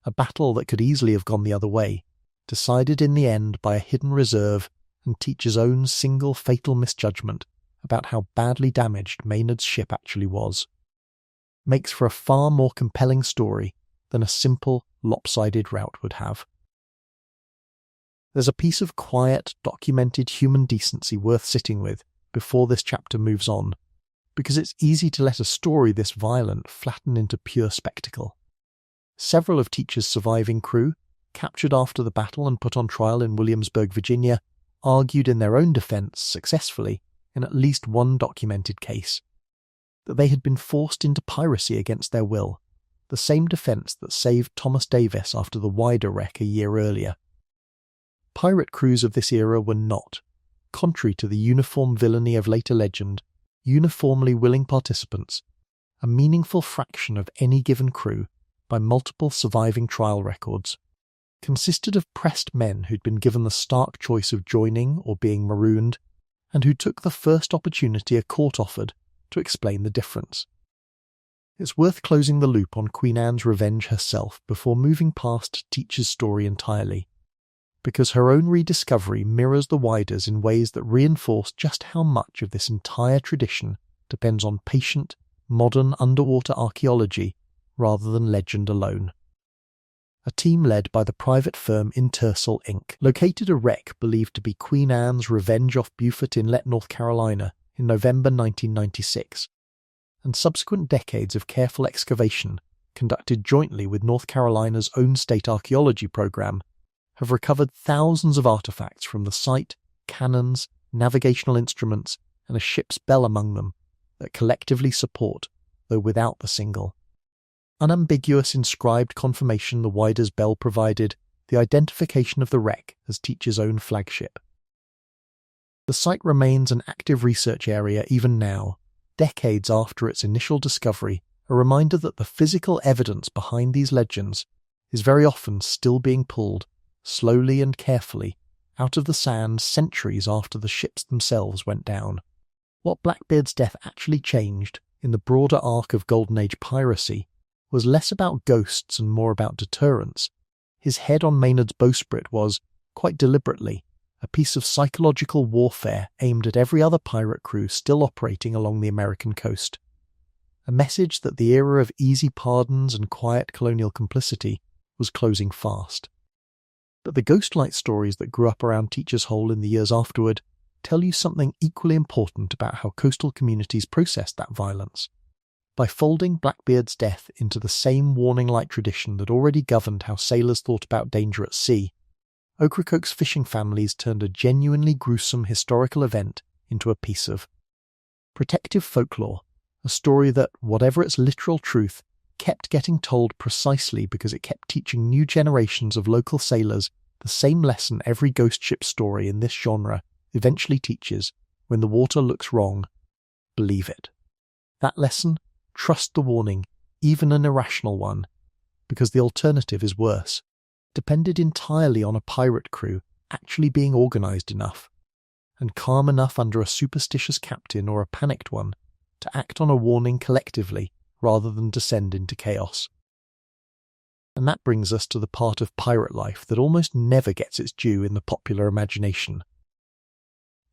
A battle that could easily have gone the other way, decided in the end by a hidden reserve and Teacher's own single fatal misjudgment about how badly damaged Maynard's ship actually was, makes for a far more compelling story than a simple, lopsided route would have. There's a piece of quiet, documented human decency worth sitting with before this chapter moves on, because it's easy to let a story this violent flatten into pure spectacle. Several of Teacher's surviving crew, captured after the battle and put on trial in Williamsburg, Virginia, argued in their own defense successfully in at least one documented case, that they had been forced into piracy against their will, the same defense that saved Thomas Davis after the Wider wreck a year earlier. Pirate crews of this era were not, contrary to the uniform villainy of later legend, uniformly willing participants, a meaningful fraction of any given crew by multiple surviving trial records, consisted of pressed men who'd been given the stark choice of joining or being marooned, and who took the first opportunity a court offered to explain the difference. It's worth closing the loop on Queen Anne's revenge herself before moving past Teacher's story entirely, because her own rediscovery mirrors the Widers in ways that reinforce just how much of this entire tradition depends on patient, modern underwater archaeology rather than legend alone. A team led by the private firm Intersal Inc. located a wreck believed to be Queen Anne's Revenge off Beaufort Inlet, North Carolina, in November 1996, and subsequent decades of careful excavation, conducted jointly with North Carolina's own state archaeology program, have recovered thousands of artifacts from the site, cannons, navigational instruments, and a ship's bell among them, that collectively support, though without the single, unambiguous inscribed confirmation the Wider's bell provided, the identification of the wreck as Teacher's own flagship. The site remains an active research area even now, decades after its initial discovery, a reminder that the physical evidence behind these legends is very often still being pulled, slowly and carefully, out of the sand centuries after the ships themselves went down. What Blackbeard's death actually changed, in the broader arc of Golden Age piracy, was less about ghosts and more about deterrence. His head on Maynard's bowsprit was, quite deliberately, a piece of psychological warfare aimed at every other pirate crew still operating along the American coast. A message that the era of easy pardons and quiet colonial complicity was closing fast. But the ghostlight stories that grew up around Teacher's Hole in the years afterward tell you something equally important about how coastal communities processed that violence. By folding Blackbeard's death into the same warning light tradition that already governed how sailors thought about danger at sea, Ocracoke's fishing families turned a genuinely gruesome historical event into a piece of protective folklore, a story that, whatever its literal truth, kept getting told precisely because it kept teaching new generations of local sailors the same lesson every ghost ship story in this genre eventually teaches: when the water looks wrong, believe it. That lesson: trust the warning, even an irrational one, because the alternative is worse, depended entirely on a pirate crew actually being organised enough, and calm enough under a superstitious captain or a panicked one, to act on a warning collectively rather than descend into chaos. And that brings us to the part of pirate life that almost never gets its due in the popular imagination.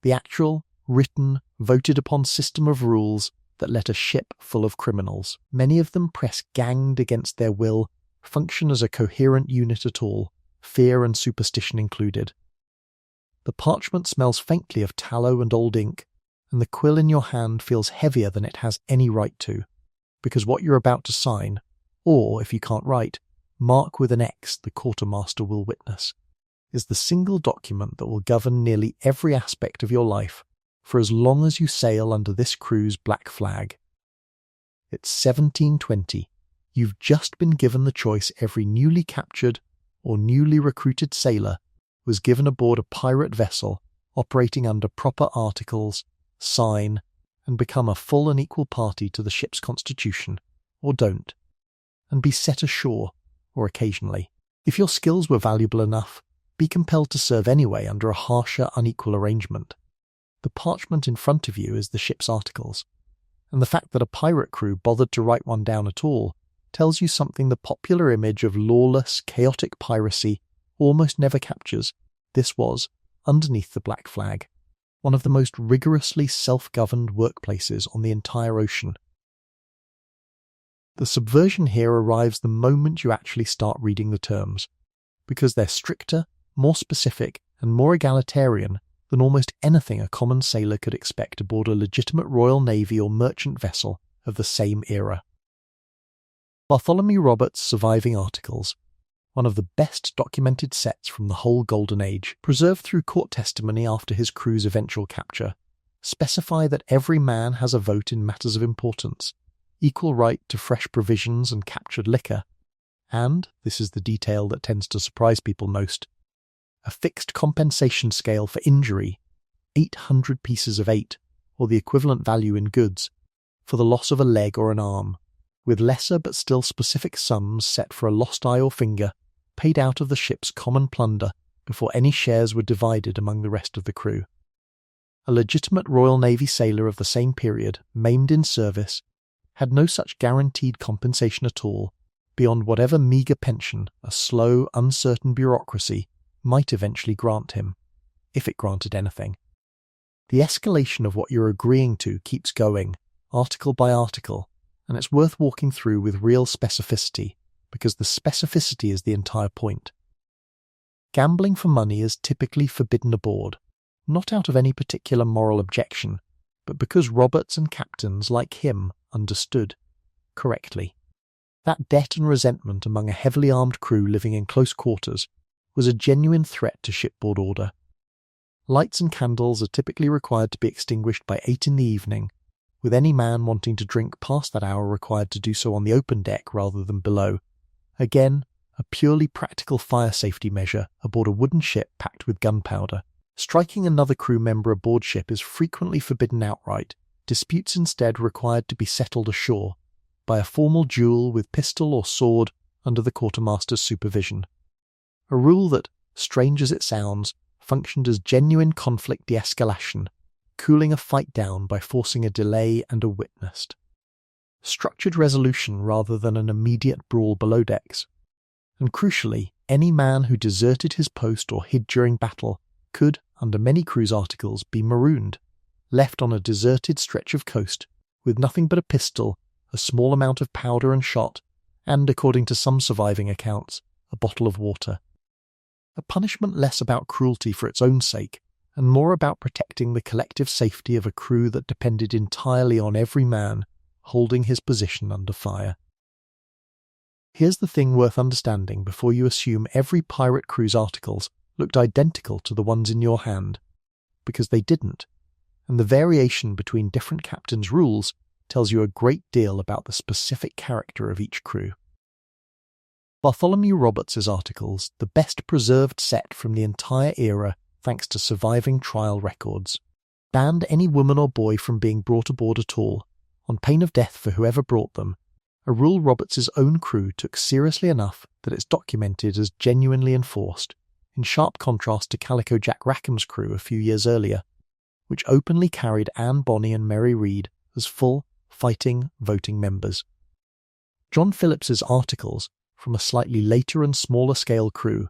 The actual, written, voted upon system of rules that let a ship full of criminals, many of them press ganged against their will, function as a coherent unit at all, fear and superstition included. The parchment smells faintly of tallow and old ink, and the quill in your hand feels heavier than it has any right to, because what you're about to sign, or, if you can't write, mark with an X the quartermaster will witness, is the single document that will govern nearly every aspect of your life for as long as you sail under this crew's black flag. It's 1720. You've just been given the choice every newly captured or newly recruited sailor was given aboard a pirate vessel operating under proper articles, sign, and become a full and equal party to the ship's constitution, or don't, and be set ashore, or occasionally. If your skills were valuable enough, be compelled to serve anyway under a harsher, unequal arrangement. The parchment in front of you is the ship's articles, and the fact that a pirate crew bothered to write one down at all tells you something the popular image of lawless, chaotic piracy almost never captures. This was, underneath the black flag, one of the most rigorously self-governed workplaces on the entire ocean. The subversion here arrives the moment you actually start reading the terms, because they're stricter, more specific, and more egalitarian than almost anything a common sailor could expect aboard a legitimate Royal Navy or merchant vessel of the same era. Bartholomew Roberts' surviving articles, one of the best documented sets from the whole Golden Age, preserved through court testimony after his crew's eventual capture, specify that every man has a vote in matters of importance, equal right to fresh provisions and captured liquor, and, this is the detail that tends to surprise people most, a fixed compensation scale for injury, 800 pieces of 8, or the equivalent value in goods, for the loss of a leg or an arm, with lesser but still specific sums set for a lost eye or finger, paid out of the ship's common plunder before any shares were divided among the rest of the crew. A legitimate Royal Navy sailor of the same period, maimed in service, had no such guaranteed compensation at all, beyond whatever meagre pension a slow, uncertain bureaucracy might eventually grant him, if it granted anything. The escalation of what you're agreeing to keeps going, article by article, and it's worth walking through with real specificity, because the specificity is the entire point. Gambling for money is typically forbidden aboard, not out of any particular moral objection, but because Roberts and captains like him understood correctly. That debt and resentment among a heavily armed crew living in close quarters was a genuine threat to shipboard order. Lights and candles are typically required to be extinguished by 8 in the evening, with any man wanting to drink past that hour required to do so on the open deck rather than below. Again, a purely practical fire safety measure aboard a wooden ship packed with gunpowder. Striking another crew member aboard ship is frequently forbidden outright, disputes instead required to be settled ashore, by a formal duel with pistol or sword under the quartermaster's supervision. A rule that, strange as it sounds, functioned as genuine conflict de-escalation, cooling a fight down by forcing a delay and a witness. Structured resolution rather than an immediate brawl below decks. And crucially, any man who deserted his post or hid during battle could, under many crews' articles, be marooned, left on a deserted stretch of coast, with nothing but a pistol, a small amount of powder and shot, and, according to some surviving accounts, a bottle of water. A punishment less about cruelty for its own sake, and more about protecting the collective safety of a crew that depended entirely on every man holding his position under fire. Here's the thing worth understanding before you assume every pirate crew's articles looked identical to the ones in your hand, because they didn't, and the variation between different captains' rules tells you a great deal about the specific character of each crew. Bartholomew Roberts' articles, the best preserved set from the entire era thanks to surviving trial records, banned any woman or boy from being brought aboard at all, on pain of death for whoever brought them, a rule Roberts' own crew took seriously enough that it's documented as genuinely enforced, in sharp contrast to Calico Jack Rackham's crew a few years earlier, which openly carried Anne Bonny and Mary Read as full, fighting, voting members. John Phillips's articles, from a slightly later and smaller scale crew,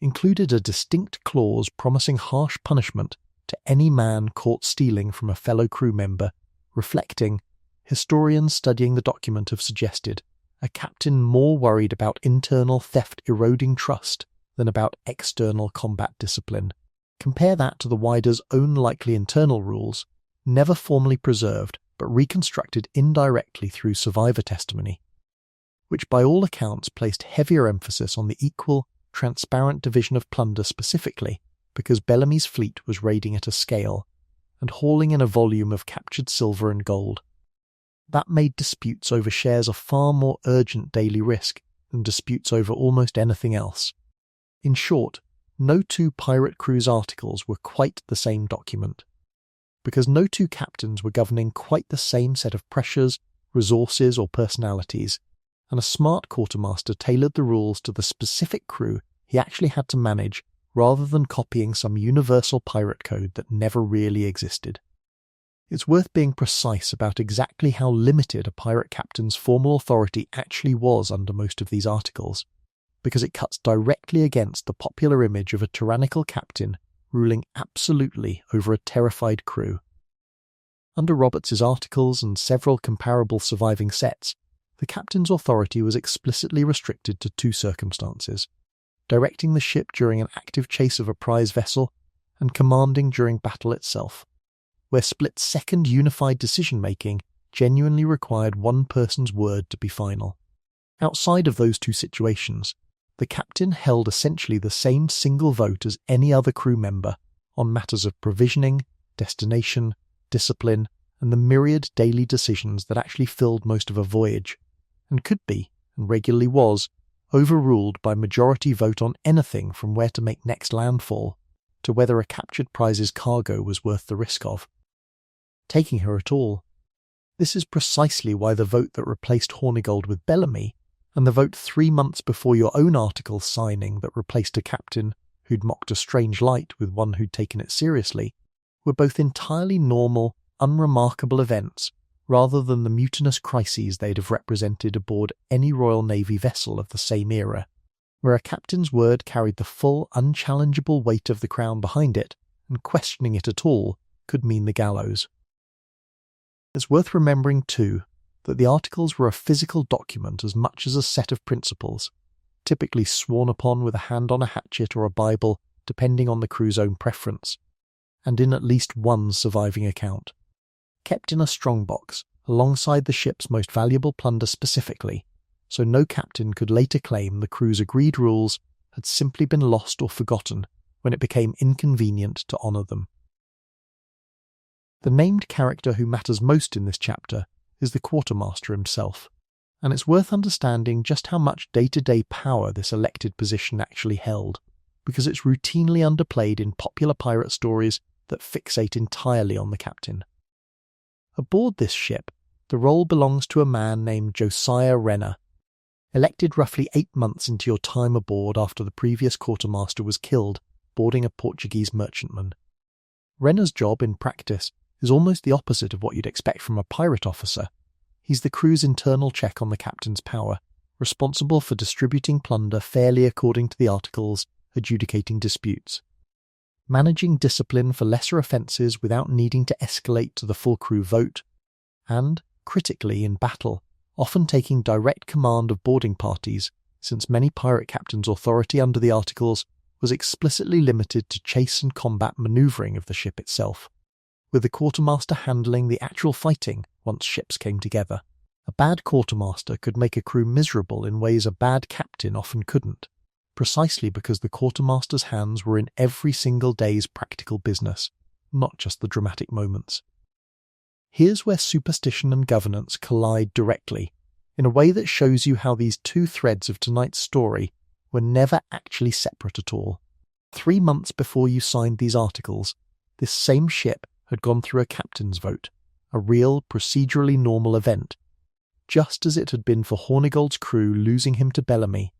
included a distinct clause promising harsh punishment to any man caught stealing from a fellow crew member, reflecting, historians studying the document have suggested, a captain more worried about internal theft eroding trust than about external combat discipline. Compare that to the Wider's own likely internal rules, never formally preserved but reconstructed indirectly through survivor testimony, which by all accounts placed heavier emphasis on the equal, transparent division of plunder specifically because Bellamy's fleet was raiding at a scale and hauling in a volume of captured silver and gold. That made disputes over shares a far more urgent daily risk than disputes over almost anything else. In short, no two pirate crews' articles were quite the same document, because no two captains were governing quite the same set of pressures, resources, or personalities, and a smart quartermaster tailored the rules to the specific crew he actually had to manage rather than copying some universal pirate code that never really existed. It's worth being precise about exactly how limited a pirate captain's formal authority actually was under most of these articles, because it cuts directly against the popular image of a tyrannical captain ruling absolutely over a terrified crew. Under Roberts's articles and several comparable surviving sets, the captain's authority was explicitly restricted to two circumstances: directing the ship during an active chase of a prize vessel and commanding during battle itself, where split-second unified decision-making genuinely required one person's word to be final. Outside of those two situations, the captain held essentially the same single vote as any other crew member on matters of provisioning, destination, discipline, and the myriad daily decisions that actually filled most of a voyage, and could be, and regularly was, overruled by majority vote on anything from where to make next landfall to whether a captured prize's cargo was worth the risk of taking her at all. This is precisely why the vote that replaced Hornigold with Bellamy, and the vote 3 months before your own article signing that replaced a captain who'd mocked a strange light with one who'd taken it seriously, were both entirely normal, unremarkable events rather than the mutinous crises they'd have represented aboard any Royal Navy vessel of the same era, where a captain's word carried the full, unchallengeable weight of the crown behind it, and questioning it at all could mean the gallows. It's worth remembering, too, that the articles were a physical document as much as a set of principles, typically sworn upon with a hand on a hatchet or a Bible, depending on the crew's own preference, and in at least one surviving account, kept in a strongbox alongside the ship's most valuable plunder specifically, so no captain could later claim the crew's agreed rules had simply been lost or forgotten when it became inconvenient to honour them. The named character who matters most in this chapter is the quartermaster himself, and it's worth understanding just how much day-to-day power this elected position actually held, because it's routinely underplayed in popular pirate stories that fixate entirely on the captain. Aboard this ship, the role belongs to a man named Josiah Renner, elected roughly 8 months into your time aboard after the previous quartermaster was killed boarding a Portuguese merchantman. Renner's job in practice is almost the opposite of what you'd expect from a pirate officer. He's the crew's internal check on the captain's power, responsible for distributing plunder fairly according to the articles, adjudicating disputes, managing discipline for lesser offences without needing to escalate to the full crew vote, and, critically in battle, often taking direct command of boarding parties, since many pirate captains' authority under the articles was explicitly limited to chase and combat manoeuvring of the ship itself, with the quartermaster handling the actual fighting once ships came together. A bad quartermaster could make a crew miserable in ways a bad captain often couldn't, precisely because the quartermaster's hands were in every single day's practical business, not just the dramatic moments. Here's where superstition and governance collide directly, in a way that shows you how these two threads of tonight's story were never actually separate at all. 3 months before you signed these articles, this same ship had gone through a captain's vote, a real, procedurally normal event, just as it had been for Hornigold's crew losing him to Bellamy,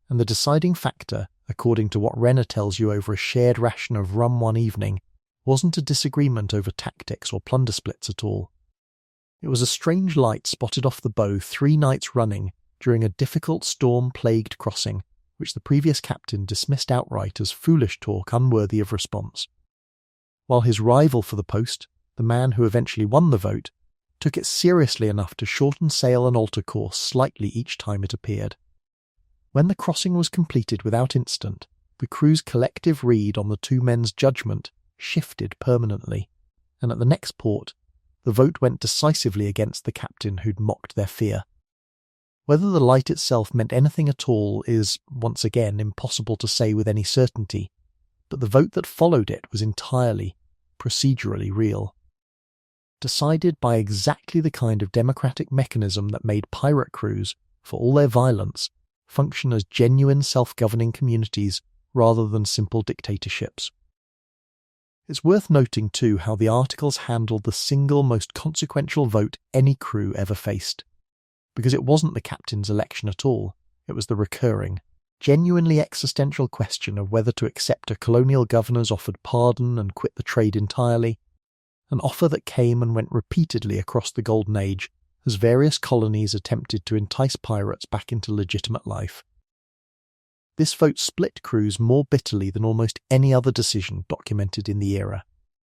and the deciding factor, according to what Renner tells you over a shared ration of rum one evening, wasn't a disagreement over tactics or plunder splits at all. It was a strange light spotted off the bow 3 nights running during a difficult storm-plagued crossing, which the previous captain dismissed outright as foolish talk unworthy of response, while his rival for the post, the man who eventually won the vote, took it seriously enough to shorten sail and alter course slightly each time it appeared. When the crossing was completed without incident, the crew's collective read on the two men's judgment shifted permanently, and at the next port, the vote went decisively against the captain who'd mocked their fear. Whether the light itself meant anything at all is, once again, impossible to say with any certainty, but the vote that followed it was entirely, procedurally real. Decided by exactly the kind of democratic mechanism that made pirate crews, for all their violence, function as genuine self-governing communities rather than simple dictatorships. It's worth noting too how the articles handled the single most consequential vote any crew ever faced, because it wasn't the captain's election at all, it was the recurring, genuinely existential question of whether to accept a colonial governor's offered pardon and quit the trade entirely, an offer that came and went repeatedly across the Golden Age as various colonies attempted to entice pirates back into legitimate life. This vote split crews more bitterly than almost any other decision documented in the era.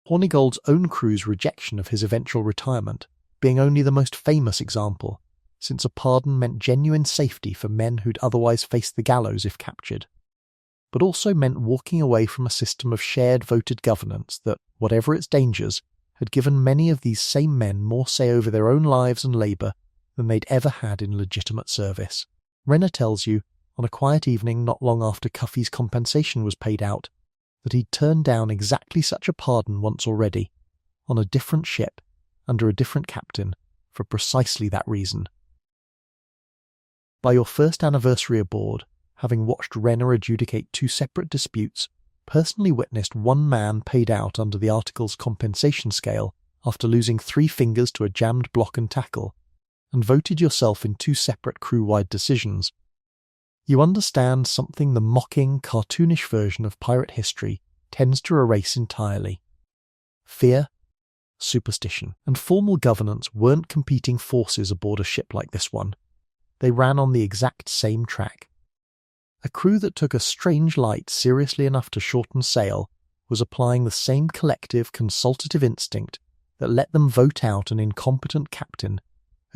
Hornigold's own crew's rejection of his eventual retirement being only the most famous example, since a pardon meant genuine safety for men who'd otherwise face the gallows if captured, but also meant walking away from a system of shared voted governance that, whatever its dangers, had given many of these same men more say over their own lives and labour than they'd ever had in legitimate service. Renner tells you, on a quiet evening not long after Cuffy's compensation was paid out, that he'd turned down exactly such a pardon once already, on a different ship, under a different captain, for precisely that reason. By your first anniversary aboard, having watched Renner adjudicate 2 separate disputes, personally witnessed one man paid out under the Article's compensation scale after losing 3 fingers to a jammed block and tackle, and voted yourself in 2 separate crew-wide decisions, you understand something the mocking, cartoonish version of pirate history tends to erase entirely. Fear, superstition, and formal governance weren't competing forces aboard a ship like this one. They ran on the exact same track. A crew that took a strange light seriously enough to shorten sail was applying the same collective consultative instinct that let them vote out an incompetent captain,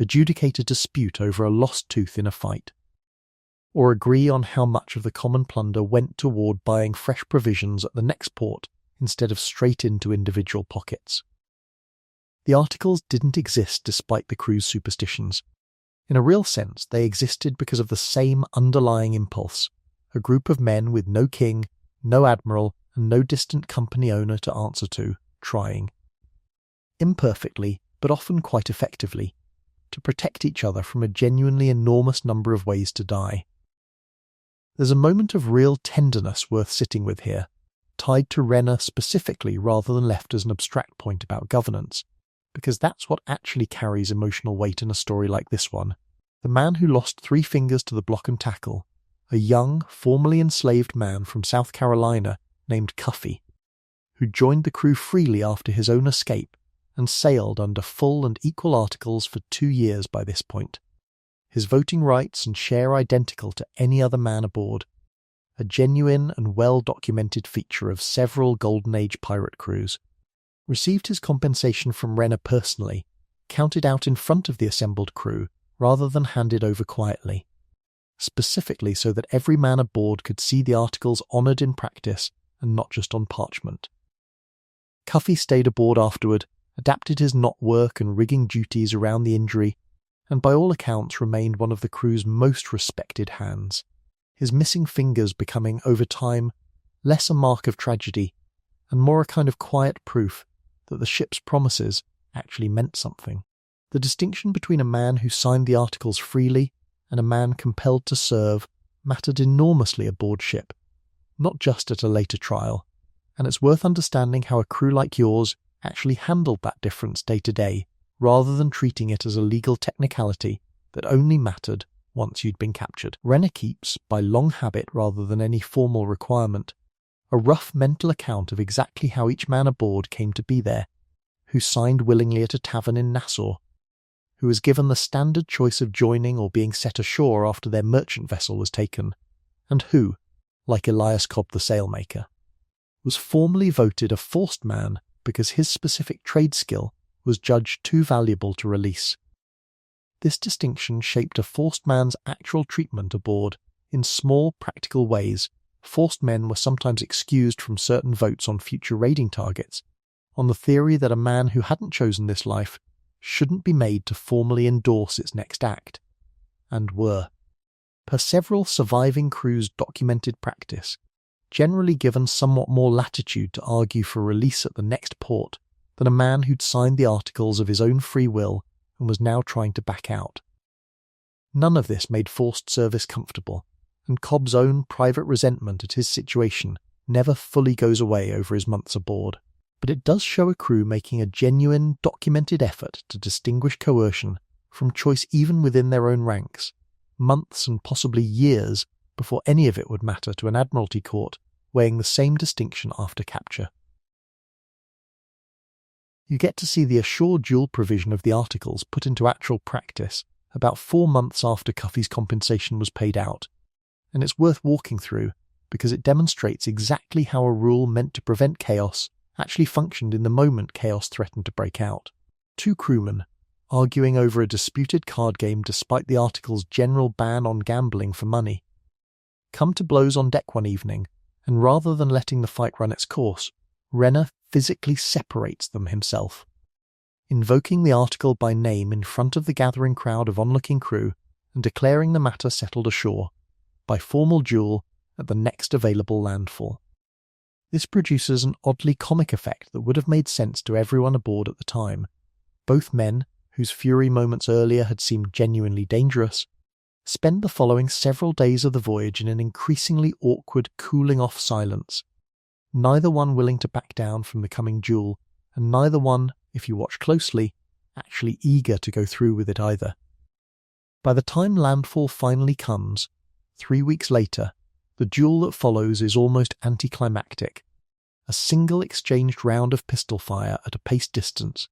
adjudicate a dispute over a lost tooth in a fight, or agree on how much of the common plunder went toward buying fresh provisions at the next port instead of straight into individual pockets. The Articles didn't exist despite the crew's superstitions. In a real sense, they existed because of the same underlying impulse, a group of men with no king, no admiral, and no distant company owner to answer to, trying, imperfectly, but often quite effectively, to protect each other from a genuinely enormous number of ways to die. There's a moment of real tenderness worth sitting with here, tied to Renner specifically rather than left as an abstract point about governance, because that's what actually carries emotional weight in a story like this one. The man who lost 3 fingers to the block and tackle, a young, formerly enslaved man from South Carolina named Cuffy, who joined the crew freely after his own escape and sailed under full and equal Articles for 2 years by this point, his voting rights and share identical to any other man aboard, a genuine and well-documented feature of several Golden Age pirate crews, received his compensation from Renner personally, counted out in front of the assembled crew rather than handed over quietly, specifically so that every man aboard could see the Articles honoured in practice and not just on parchment. Cuffy stayed aboard afterward, adapted his knot work and rigging duties around the injury, and by all accounts remained one of the crew's most respected hands, his missing fingers becoming, over time, less a mark of tragedy and more a kind of quiet proof that the ship's promises actually meant something. The distinction between a man who signed the Articles freely and a man compelled to serve mattered enormously aboard ship, not just at a later trial, and it's worth understanding how a crew like yours actually handled that difference day to day, rather than treating it as a legal technicality that only mattered once you'd been captured. Renner keeps, by long habit rather than any formal requirement, a rough mental account of exactly how each man aboard came to be there, who signed willingly at a tavern in Nassau, who was given the standard choice of joining or being set ashore after their merchant vessel was taken, and who, like Elias Cobb the sailmaker, was formally voted a forced man because his specific trade skill was judged too valuable to release. This distinction shaped a forced man's actual treatment aboard in small, practical ways. Forced men were sometimes excused from certain votes on future raiding targets, on the theory that a man who hadn't chosen this life shouldn't be made to formally endorse its next act, and were, per several surviving crews' documented practice, generally given somewhat more latitude to argue for release at the next port than a man who'd signed the Articles of his own free will and was now trying to back out. None of this made forced service comfortable, and Cobb's own private resentment at his situation never fully goes away over his months aboard. But it does show a crew making a genuine, documented effort to distinguish coercion from choice even within their own ranks, months and possibly years before any of it would matter to an Admiralty court weighing the same distinction after capture. You get to see the assured dual provision of the articles put into actual practice about 4 months after Cuffy's compensation was paid out, and it's worth walking through because it demonstrates exactly how a rule meant to prevent chaos actually functioned in the moment chaos threatened to break out. 2 crewmen, arguing over a disputed card game despite the article's general ban on gambling for money, come to blows on deck one evening, and rather than letting the fight run its course, Renner physically separates them himself. Invoking the article by name in front of the gathering crowd of onlooking crew and declaring the matter settled ashore, by formal duel at the next available landfall. This produces an oddly comic effect that would have made sense to everyone aboard at the time. Both men, whose fury moments earlier had seemed genuinely dangerous, spend the following several days of the voyage in an increasingly awkward cooling-off silence, neither one willing to back down from the coming duel, and neither one, if you watch closely, actually eager to go through with it either. By the time landfall finally comes, 3 weeks later, the duel that follows is almost anticlimactic. A single exchanged round of pistol fire at a paced distance,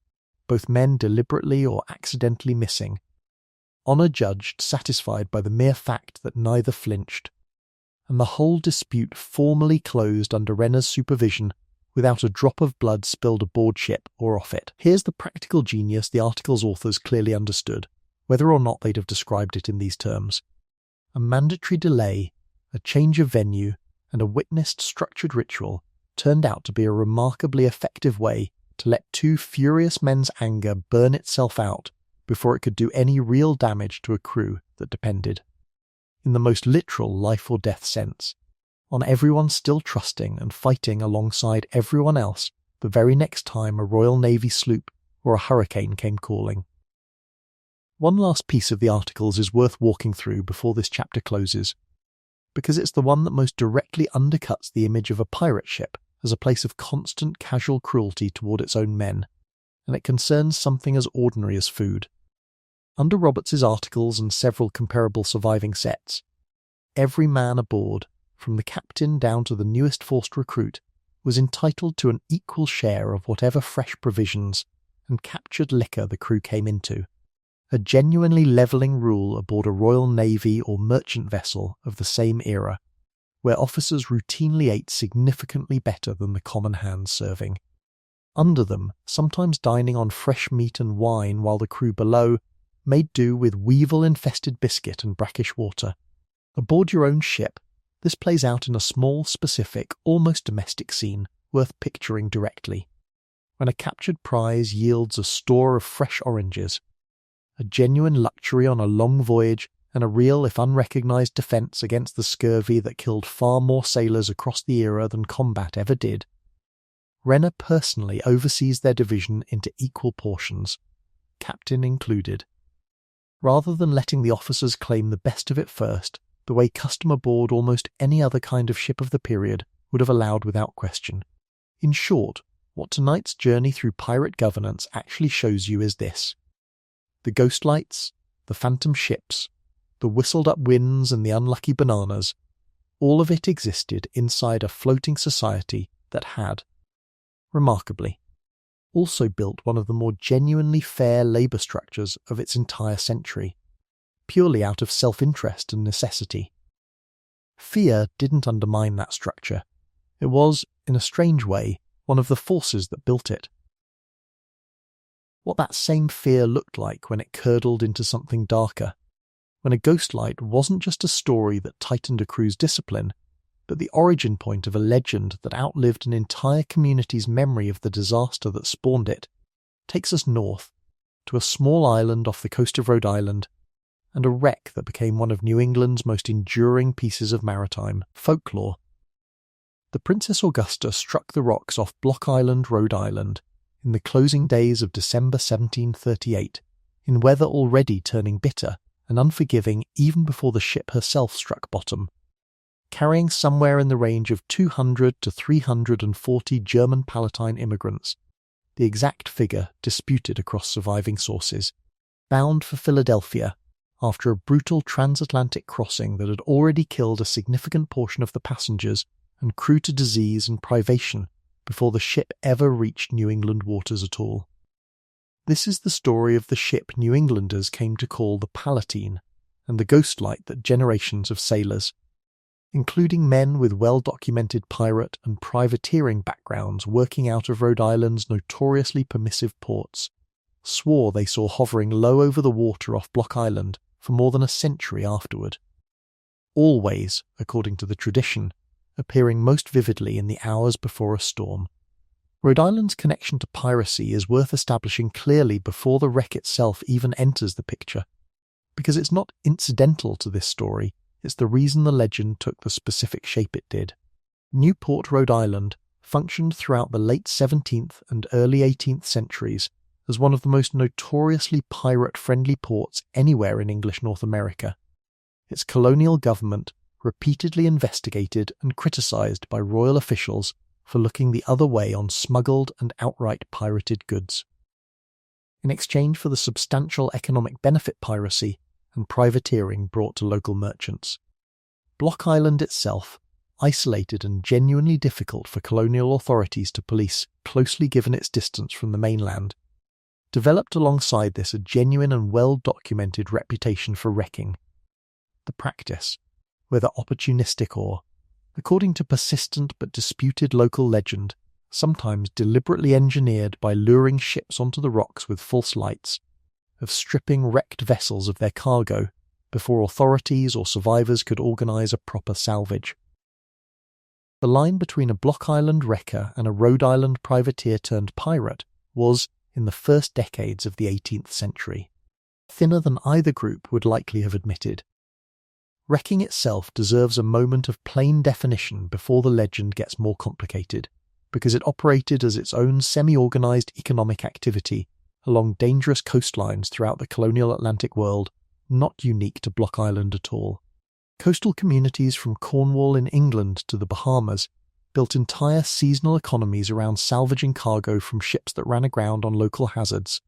both men deliberately or accidentally missing. Honour judged satisfied by the mere fact that neither flinched, and the whole dispute formally closed under Renner's supervision without a drop of blood spilled aboard ship or off it. Here's the practical genius the article's authors clearly understood, whether or not they'd have described it in these terms. A mandatory delay, a change of venue, and a witnessed structured ritual turned out to be a remarkably effective way to let 2 furious men's anger burn itself out before it could do any real damage to a crew that depended. In the most literal life or death sense, on everyone still trusting and fighting alongside everyone else the very next time a Royal Navy sloop or a hurricane came calling. One last piece of the articles is worth walking through before this chapter closes, because it's the one that most directly undercuts the image of a pirate ship as a place of constant casual cruelty toward its own men, and it concerns something as ordinary as food. Under Roberts's articles and several comparable surviving sets, every man aboard, from the captain down to the newest forced recruit, was entitled to an equal share of whatever fresh provisions and captured liquor the crew came into, a genuinely levelling rule aboard a Royal Navy or merchant vessel of the same era, where officers routinely ate significantly better than the common hands serving. Under them, sometimes dining on fresh meat and wine while the crew below made do with weevil-infested biscuit and brackish water. Aboard your own ship, this plays out in a small, specific, almost domestic scene worth picturing directly. When a captured prize yields a store of fresh oranges, a genuine luxury on a long voyage and a real, if unrecognised, defence against the scurvy that killed far more sailors across the era than combat ever did, Renner personally oversees their division into equal portions, captain included. Rather than letting the officers claim the best of it first, the way custom aboard almost any other kind of ship of the period would have allowed without question. In short, what tonight's journey through pirate governance actually shows you is this. The ghost lights, the phantom ships, the whistled-up winds and the unlucky bananas, all of it existed inside a floating society that had, remarkably, also built one of the more genuinely fair labour structures of its entire century, purely out of self-interest and necessity. Fear didn't undermine that structure. It was, in a strange way, one of the forces that built it. What that same fear looked like when it curdled into something darker, when a ghost light wasn't just a story that tightened a crew's discipline, but the origin point of a legend that outlived an entire community's memory of the disaster that spawned it, takes us north, to a small island off the coast of Rhode Island, and a wreck that became one of New England's most enduring pieces of maritime folklore. The Princess Augusta struck the rocks off Block Island, Rhode Island, in the closing days of December 1738, in weather already turning bitter and unforgiving even before the ship herself struck bottom, carrying somewhere in the range of 200 to 340 German Palatine immigrants, the exact figure disputed across surviving sources, bound for Philadelphia after a brutal transatlantic crossing that had already killed a significant portion of the passengers and crew to disease and privation before the ship ever reached New England waters at all. This is the story of the ship New Englanders came to call the Palatine, and the ghostlight that generations of sailors, including men with well-documented pirate and privateering backgrounds working out of Rhode Island's notoriously permissive ports, swore they saw hovering low over the water off Block Island for more than a century afterward. Always, according to the tradition, appearing most vividly in the hours before a storm. Rhode Island's connection to piracy is worth establishing clearly before the wreck itself even enters the picture, because it's not incidental to this story, it's the reason the legend took the specific shape it did. Newport, Rhode Island, functioned throughout the late 17th and early 18th centuries as one of the most notoriously pirate-friendly ports anywhere in English North America. Its colonial government repeatedly investigated and criticised by royal officials for looking the other way on smuggled and outright pirated goods. In exchange for the substantial economic benefit piracy and privateering brought to local merchants. Block Island itself, isolated and genuinely difficult for colonial authorities to police, closely given its distance from the mainland, developed alongside this a genuine and well-documented reputation for wrecking. The practice, whether opportunistic or, according to persistent but disputed local legend, sometimes deliberately engineered by luring ships onto the rocks with false lights, of stripping wrecked vessels of their cargo before authorities or survivors could organise a proper salvage. The line between a Block Island wrecker and a Rhode Island privateer turned pirate was, in the first decades of the 18th century, thinner than either group would likely have admitted. Wrecking itself deserves a moment of plain definition before the legend gets more complicated, because it operated as its own semi-organised economic activity along dangerous coastlines throughout the colonial Atlantic world, not unique to Block Island at all. Coastal communities from Cornwall in England to the Bahamas built entire seasonal economies around salvaging cargo from ships that ran aground on local hazards,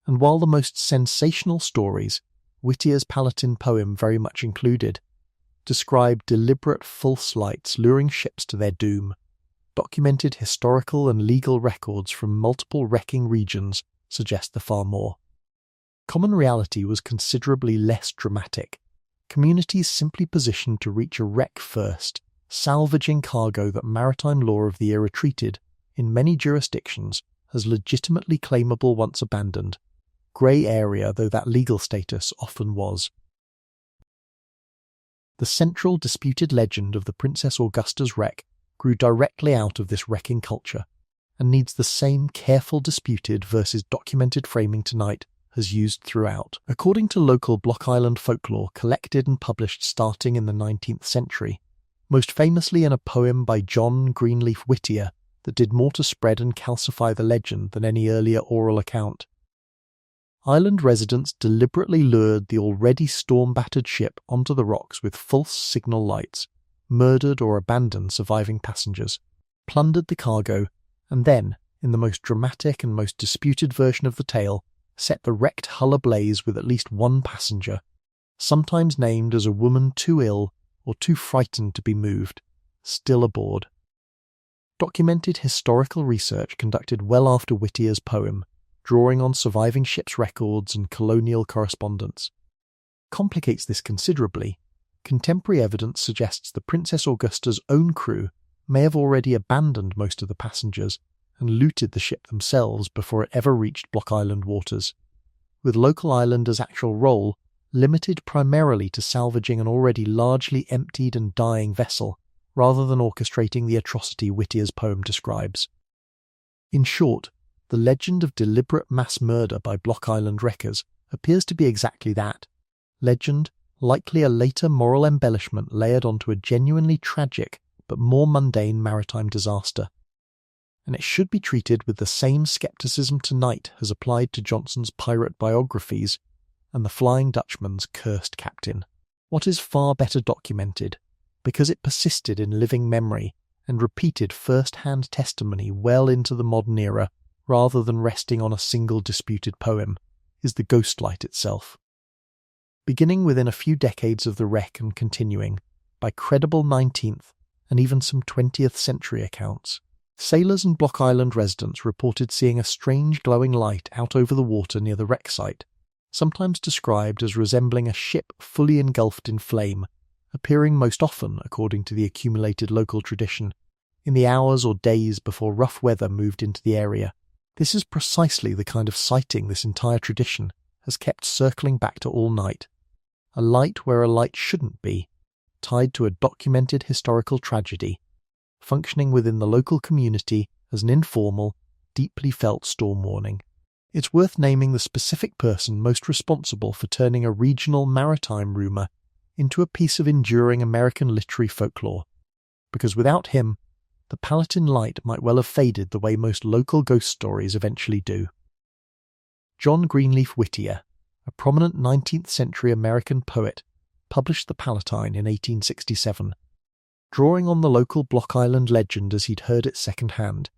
and while the most sensational stories, Whittier's Palatine poem very much included, describe deliberate false lights luring ships to their doom, documented historical and legal records from multiple wrecking regions suggest the far more. Common reality was considerably less dramatic. Communities simply positioned to reach a wreck first, salvaging cargo that maritime law of the era treated, in many jurisdictions, as legitimately claimable once abandoned, grey area though that legal status often was. The central disputed legend of the Princess Augusta's wreck grew directly out of this wrecking culture, and needs the same careful disputed versus documented framing tonight has used throughout. According to local Block Island folklore collected and published starting in the 19th century, most famously in a poem by John Greenleaf Whittier that did more to spread and calcify the legend than any earlier oral account, island residents deliberately lured the already storm-battered ship onto the rocks with false signal lights, murdered or abandoned surviving passengers, plundered the cargo, and then, in the most dramatic and most disputed version of the tale, set the wrecked hull ablaze with at least one passenger, sometimes named as a woman too ill or too frightened to be moved, still aboard. Documented historical research conducted well after Whittier's poem, drawing on surviving ships' records and colonial correspondence, complicates this considerably. Contemporary evidence suggests the Princess Augusta's own crew may have already abandoned most of the passengers and looted the ship themselves before it ever reached Block Island waters, with local islanders' actual role limited primarily to salvaging an already largely emptied and dying vessel, rather than orchestrating the atrocity Whittier's poem describes. In short, the legend of deliberate mass murder by Block Island wreckers appears to be exactly that. Legend, likely a later moral embellishment layered onto a genuinely tragic but more mundane maritime disaster. And it should be treated with the same scepticism tonight has applied to Johnson's pirate biographies and the Flying Dutchman's cursed captain. What is far better documented, because it persisted in living memory and repeated first-hand testimony well into the modern era, rather than resting on a single disputed poem, is the ghostlight itself. Beginning within a few decades of the wreck and continuing, by credible 19th and even some 20th century accounts, Sailors and Block Island residents reported seeing a strange glowing light out over the water near the wreck site, sometimes described as resembling a ship fully engulfed in flame, appearing most often, according to the accumulated local tradition, in the hours or days before rough weather moved into the area. This is precisely the kind of sighting this entire tradition has kept circling back to all night. A light where a light shouldn't be, tied to a documented historical tragedy, functioning within the local community as an informal, deeply felt storm warning. It's worth naming the specific person most responsible for turning a regional maritime rumour into a piece of enduring American literary folklore, because without him, the Palatine light might well have faded the way most local ghost stories eventually do. John Greenleaf Whittier, a prominent 19th century American poet, published The Palatine in 1867, drawing on the local Block Island legend as he'd heard it second-hand,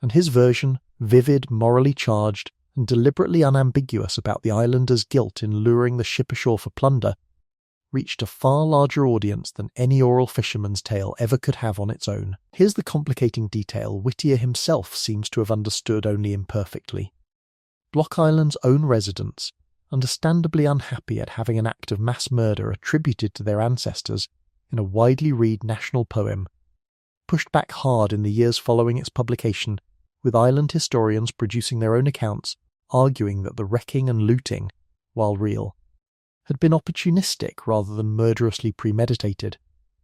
and his version, vivid, morally charged, and deliberately unambiguous about the islanders' guilt in luring the ship ashore for plunder, reached a far larger audience than any oral fisherman's tale ever could have on its own. Here's the complicating detail Whittier himself seems to have understood only imperfectly. Block Island's own residents, understandably unhappy at having an act of mass murder attributed to their ancestors in a widely read national poem, pushed back hard in the years following its publication, with island historians producing their own accounts, arguing that the wrecking and looting, while real, had been opportunistic rather than murderously premeditated,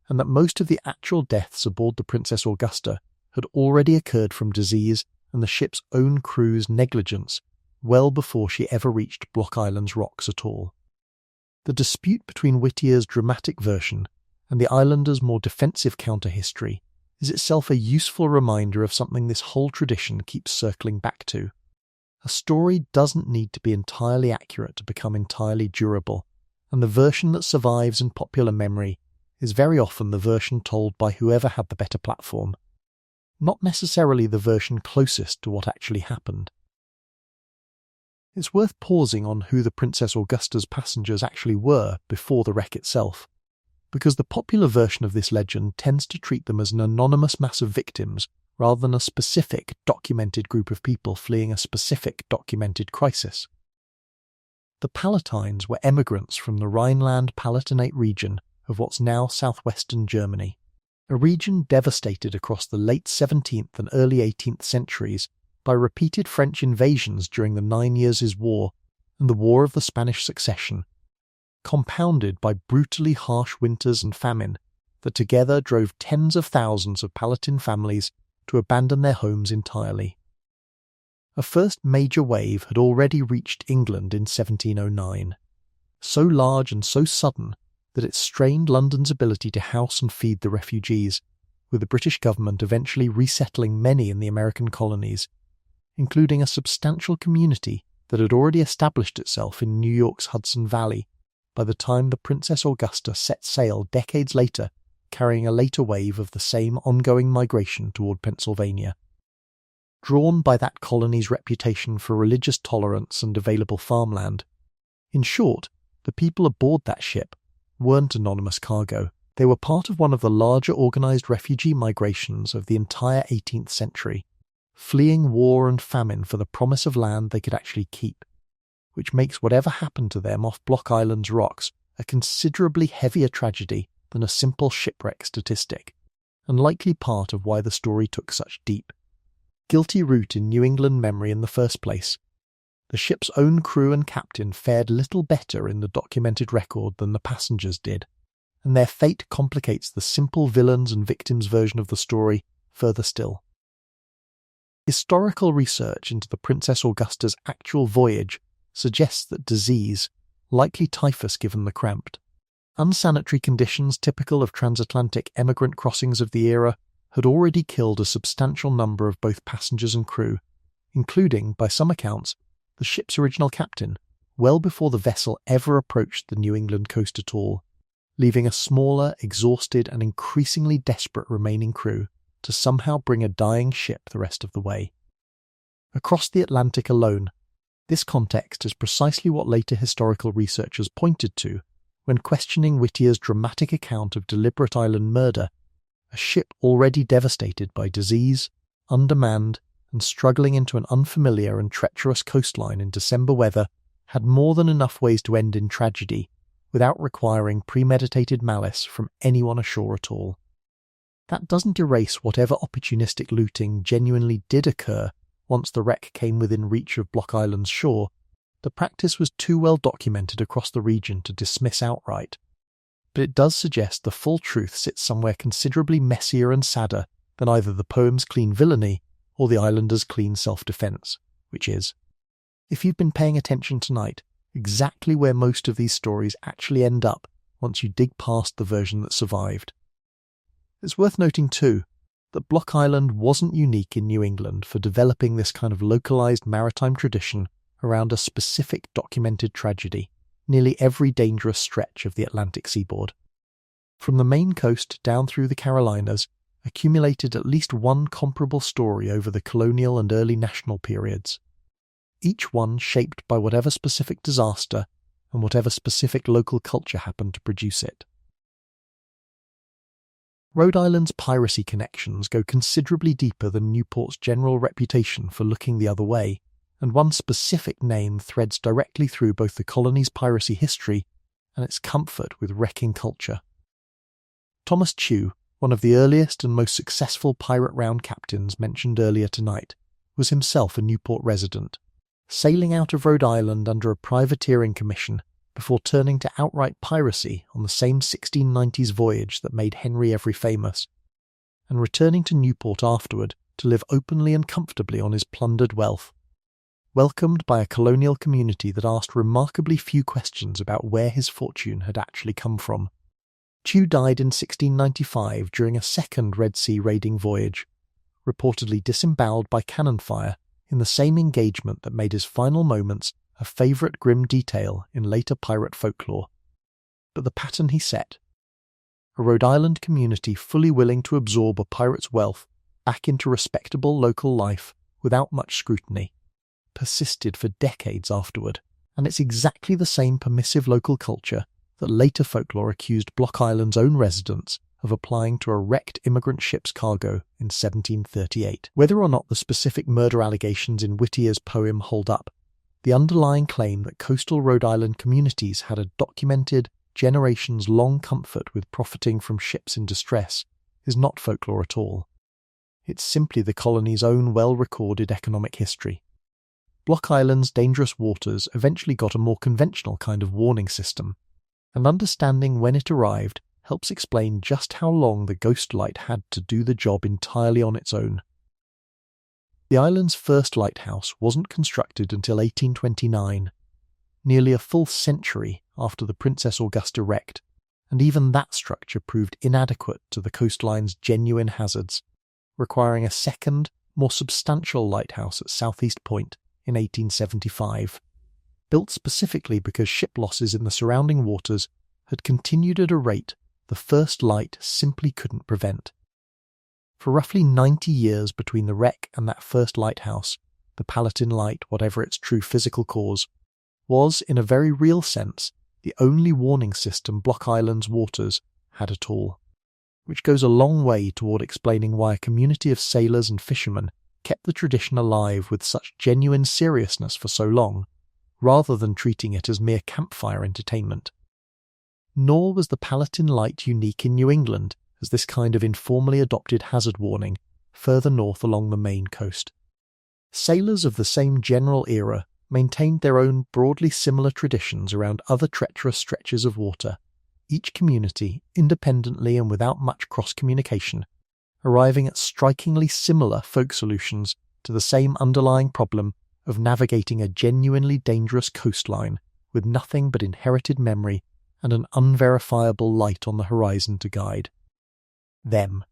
and that most of the actual deaths aboard the Princess Augusta had already occurred from disease and the ship's own crew's negligence well before she ever reached Block Island's rocks at all. The dispute between Whittier's dramatic version and the islanders' more defensive counter-history is itself a useful reminder of something this whole tradition keeps circling back to. A story doesn't need to be entirely accurate to become entirely durable, and the version that survives in popular memory is very often the version told by whoever had the better platform, not necessarily the version closest to what actually happened. It's worth pausing on who the Princess Augusta's passengers actually were before the wreck itself, because the popular version of this legend tends to treat them as an anonymous mass of victims rather than a specific, documented group of people fleeing a specific, documented crisis. The Palatines were emigrants from the Rhineland-Palatinate region of what's now southwestern Germany, a region devastated across the late 17th and early 18th centuries by repeated French invasions during the 9 Years' War and the War of the Spanish Succession, compounded by brutally harsh winters and famine that together drove tens of thousands of Palatine families to abandon their homes entirely. A first major wave had already reached England in 1709, so large and so sudden that it strained London's ability to house and feed the refugees, with the British government eventually resettling many in the American colonies, including a substantial community that had already established itself in New York's Hudson Valley by the time the Princess Augusta set sail decades later, carrying a later wave of the same ongoing migration toward Pennsylvania. Drawn by that colony's reputation for religious tolerance and available farmland. In short, the people aboard that ship weren't anonymous cargo. They were part of one of the larger organised refugee migrations of the entire 18th century, fleeing war and famine for the promise of land they could actually keep, which makes whatever happened to them off Block Island's rocks a considerably heavier tragedy than a simple shipwreck statistic, and likely part of why the story took such deep, guilty root in New England memory in the first place. The ship's own crew and captain fared little better in the documented record than the passengers did, and their fate complicates the simple villains and victims version of the story further still. Historical research into the Princess Augusta's actual voyage suggests that disease, likely typhus given the cramped, unsanitary conditions typical of transatlantic emigrant crossings of the era, had already killed a substantial number of both passengers and crew, including, by some accounts, the ship's original captain, well before the vessel ever approached the New England coast at all, leaving a smaller, exhausted and increasingly desperate remaining crew to somehow bring a dying ship the rest of the way. Across the Atlantic alone, this context is precisely what later historical researchers pointed to when questioning Whittier's dramatic account of deliberate island murder, a ship already devastated by disease, undermanned, and struggling into an unfamiliar and treacherous coastline in December weather had more than enough ways to end in tragedy without requiring premeditated malice from anyone ashore at all. That doesn't erase whatever opportunistic looting genuinely did occur once the wreck came within reach of Block Island's shore. The practice was too well documented across the region to dismiss outright, but it does suggest the full truth sits somewhere considerably messier and sadder than either the poem's clean villainy or the islanders' clean self-defence, which is, if you've been paying attention tonight, exactly where most of these stories actually end up once you dig past the version that survived. It's worth noting too that Block Island wasn't unique in New England for developing this kind of localised maritime tradition around a specific documented tragedy, nearly every dangerous stretch of the Atlantic seaboard. From the Maine coast down through the Carolinas, accumulated at least one comparable story over the colonial and early national periods, each one shaped by whatever specific disaster and whatever specific local culture happened to produce it. Rhode Island's piracy connections go considerably deeper than Newport's general reputation for looking the other way, and one specific name threads directly through both the colony's piracy history and its comfort with wrecking culture. Thomas Chew, one of the earliest and most successful pirate round captains mentioned earlier tonight, was himself a Newport resident, sailing out of Rhode Island under a privateering commission before turning to outright piracy on the same 1690s voyage that made Henry Every famous, and returning to Newport afterward to live openly and comfortably on his plundered wealth, welcomed by a colonial community that asked remarkably few questions about where his fortune had actually come from. Chew died in 1695 during a second Red Sea raiding voyage, reportedly disemboweled by cannon fire in the same engagement that made his final moments a favourite grim detail in later pirate folklore. But the pattern he set, a Rhode Island community fully willing to absorb a pirate's wealth back into respectable local life without much scrutiny, persisted for decades afterward, and it's exactly the same permissive local culture that later folklore accused Block Island's own residents of applying to a wrecked immigrant ship's cargo in 1738. Whether or not the specific murder allegations in Whittier's poem hold up, the underlying claim that coastal Rhode Island communities had a documented, generations-long comfort with profiting from ships in distress is not folklore at all. It's simply the colony's own well-recorded economic history. Block Island's dangerous waters eventually got a more conventional kind of warning system, and understanding when it arrived helps explain just how long the ghost light had to do the job entirely on its own. The island's first lighthouse wasn't constructed until 1829, nearly a full century after the Princess Augusta wrecked, and even that structure proved inadequate to the coastline's genuine hazards, requiring a second, more substantial lighthouse at Southeast Point in 1875, built specifically because ship losses in the surrounding waters had continued at a rate the first light simply couldn't prevent. For roughly 90 years between the wreck and that first lighthouse, the Palatine Light, whatever its true physical cause, was, in a very real sense, the only warning system Block Island's waters had at all, which goes a long way toward explaining why a community of sailors and fishermen kept the tradition alive with such genuine seriousness for so long, rather than treating it as mere campfire entertainment. Nor was the Palatine Light unique in New England as this kind of informally adopted hazard warning further north along the Maine coast. Sailors of the same general era maintained their own broadly similar traditions around other treacherous stretches of water, each community, independently and without much cross-communication, arriving at strikingly similar folk solutions to the same underlying problem of navigating a genuinely dangerous coastline with nothing but inherited memory and an unverifiable light on the horizon to guide. Them.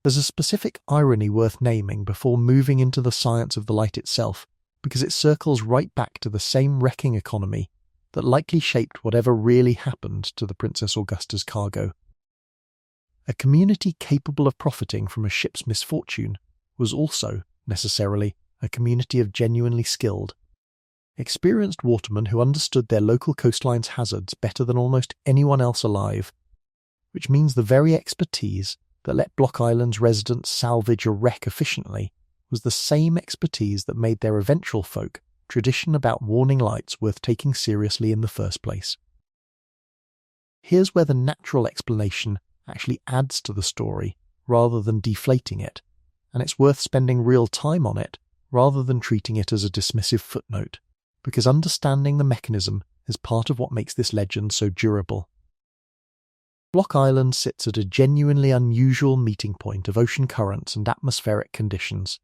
There's a specific irony worth naming before moving into the science of the light itself, because it circles right back to the same wrecking economy that likely shaped whatever really happened to the Princess Augusta's cargo. A community capable of profiting from a ship's misfortune was also, necessarily, a community of genuinely skilled, experienced watermen who understood their local coastline's hazards better than almost anyone else alive, which means the very expertise that let Block Island's residents salvage a wreck efficiently was the same expertise that made their eventual folk tradition about warning lights worth taking seriously in the first place. Here's where the natural explanation actually adds to the story rather than deflating it, and it's worth spending real time on it rather than treating it as a dismissive footnote, because understanding the mechanism is part of what makes this legend so durable. Block Island sits at a genuinely unusual meeting point of ocean currents and atmospheric conditions,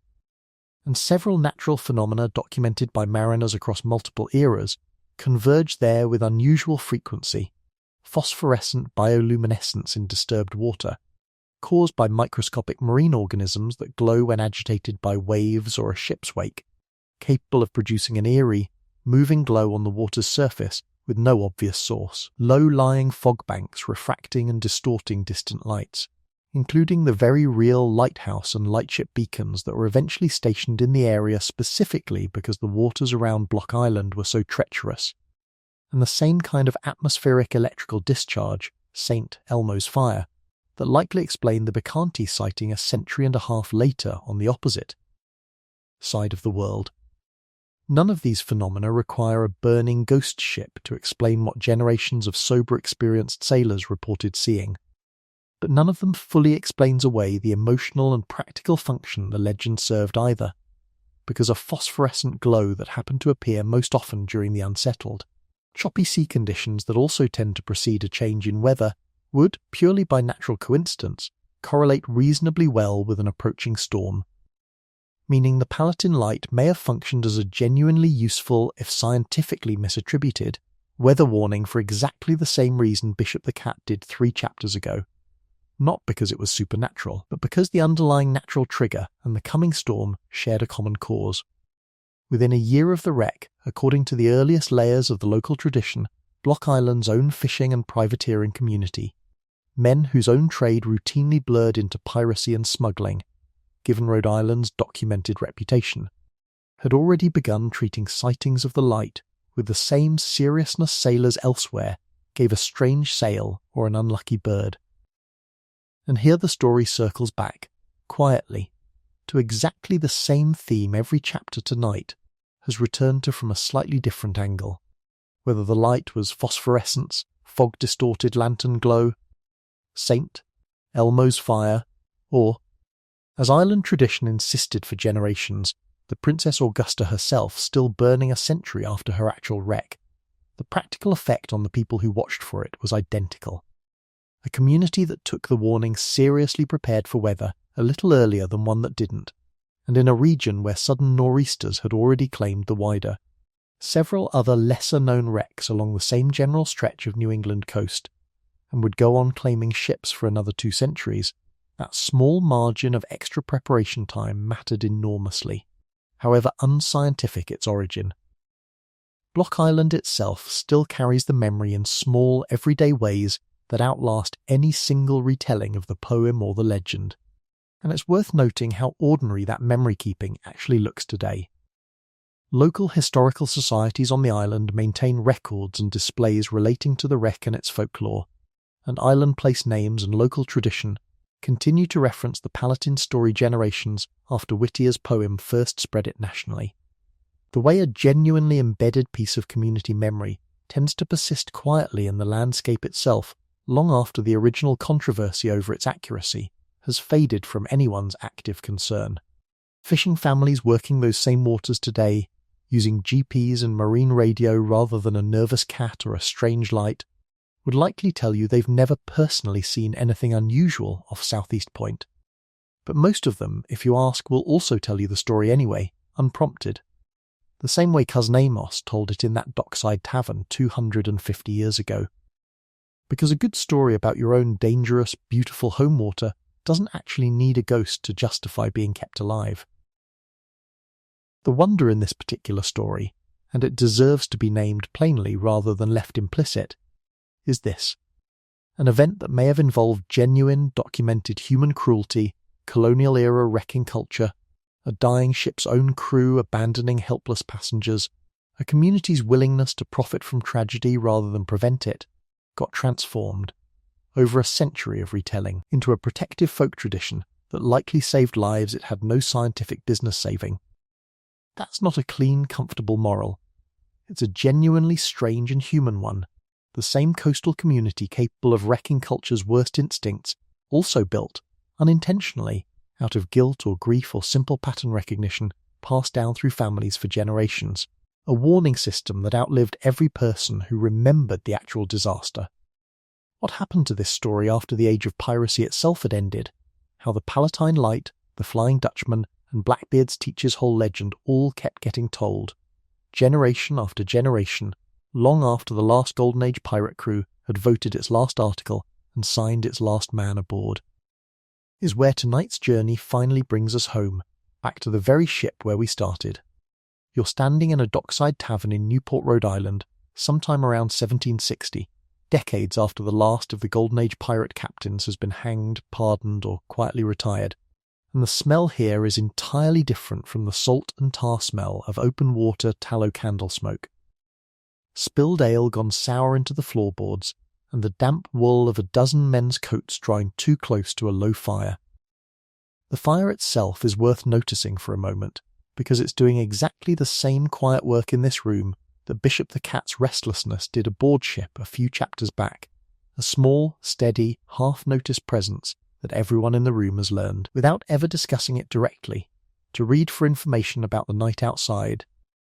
and several natural phenomena documented by mariners across multiple eras converge there with unusual frequency: phosphorescent bioluminescence in disturbed water, caused by microscopic marine organisms that glow when agitated by waves or a ship's wake, capable of producing an eerie, moving glow on the water's surface with no obvious source, low-lying fog banks refracting and distorting distant lights, including the very real lighthouse and lightship beacons that were eventually stationed in the area specifically because the waters around Block Island were so treacherous, and the same kind of atmospheric electrical discharge, St. Elmo's fire, that likely explained the Bacante sighting a century and a half later on the opposite side of the world. None of these phenomena require a burning ghost ship to explain what generations of sober-experienced sailors reported seeing, but none of them fully explains away the emotional and practical function the legend served either, because a phosphorescent glow that happened to appear most often during the unsettled, choppy sea conditions that also tend to precede a change in weather would, purely by natural coincidence, correlate reasonably well with an approaching storm, meaning the Palatine Light may have functioned as a genuinely useful, if scientifically misattributed, weather warning for exactly the same reason Bishop the Cat did 3 chapters ago. Not because it was supernatural, but because the underlying natural trigger and the coming storm shared a common cause. Within a year of the wreck, according to the earliest layers of the local tradition, Block Island's own fishing and privateering community, men whose own trade routinely blurred into piracy and smuggling, given Rhode Island's documented reputation, had already begun treating sightings of the light with the same seriousness sailors elsewhere gave a strange sail or an unlucky bird. And here the story circles back, quietly, to exactly the same theme every chapter tonight has returned to from a slightly different angle, whether the light was phosphorescence, fog-distorted lantern glow, St. Elmo's fire, or, as island tradition insisted for generations, the Princess Augusta herself still burning a century after her actual wreck, the practical effect on the people who watched for it was identical. A community that took the warning seriously prepared for weather a little earlier than one that didn't, and in a region where sudden nor'easters had already claimed the wider, several other lesser-known wrecks along the same general stretch of New England coast, and would go on claiming ships for another 2 centuries. That small margin of extra preparation time mattered enormously, however unscientific its origin. Block Island itself still carries the memory in small, everyday ways that outlast any single retelling of the poem or the legend, and it's worth noting how ordinary that memory-keeping actually looks today. Local historical societies on the island maintain records and displays relating to the wreck and its folklore, and island place names and local tradition continue to reference the Palatine story generations after Whittier's poem first spread it nationally. The way a genuinely embedded piece of community memory tends to persist quietly in the landscape itself long after the original controversy over its accuracy has faded from anyone's active concern. Fishing families working those same waters today, using GPS and marine radio rather than a nervous cat or a strange light, would likely tell you they've never personally seen anything unusual off Southeast Point. But most of them, if you ask, will also tell you the story anyway, unprompted. The same way Cousin Amos told it in that dockside tavern 250 years ago. Because a good story about your own dangerous, beautiful home water doesn't actually need a ghost to justify being kept alive. The wonder in this particular story, and it deserves to be named plainly rather than left implicit, is this: an event that may have involved genuine, documented human cruelty, colonial-era wrecking culture, a dying ship's own crew abandoning helpless passengers, a community's willingness to profit from tragedy rather than prevent it, got transformed, over a century of retelling, into a protective folk tradition that likely saved lives it had no scientific business saving. That's not a clean, comfortable moral. It's a genuinely strange and human one. The same coastal community capable of wrecking culture's worst instincts, also built, unintentionally, out of guilt or grief or simple pattern recognition passed down through families for generations. A warning system that outlived every person who remembered the actual disaster. What happened to this story after the age of piracy itself had ended? How the Palatine Light, the Flying Dutchman, and Blackbeard's teacher's whole legend all kept getting told, generation after generation, long after the last Golden Age pirate crew had voted its last article and signed its last man aboard, is where tonight's journey finally brings us home, back to the very ship where we started. You're standing in a dockside tavern in Newport, Rhode Island, sometime around 1760, decades after the last of the Golden Age pirate captains has been hanged, pardoned, or quietly retired, and the smell here is entirely different from the salt and tar smell of open water tallow candle smoke. Spilled ale gone sour into the floorboards, and the damp wool of a dozen men's coats drying too close to a low fire. The fire itself is worth noticing for a moment, because it's doing exactly the same quiet work in this room that Bishop the Cat's restlessness did aboard ship a few chapters back, a small, steady, half-noticed presence that everyone in the room has learned, without ever discussing it directly, to read for information about the night outside,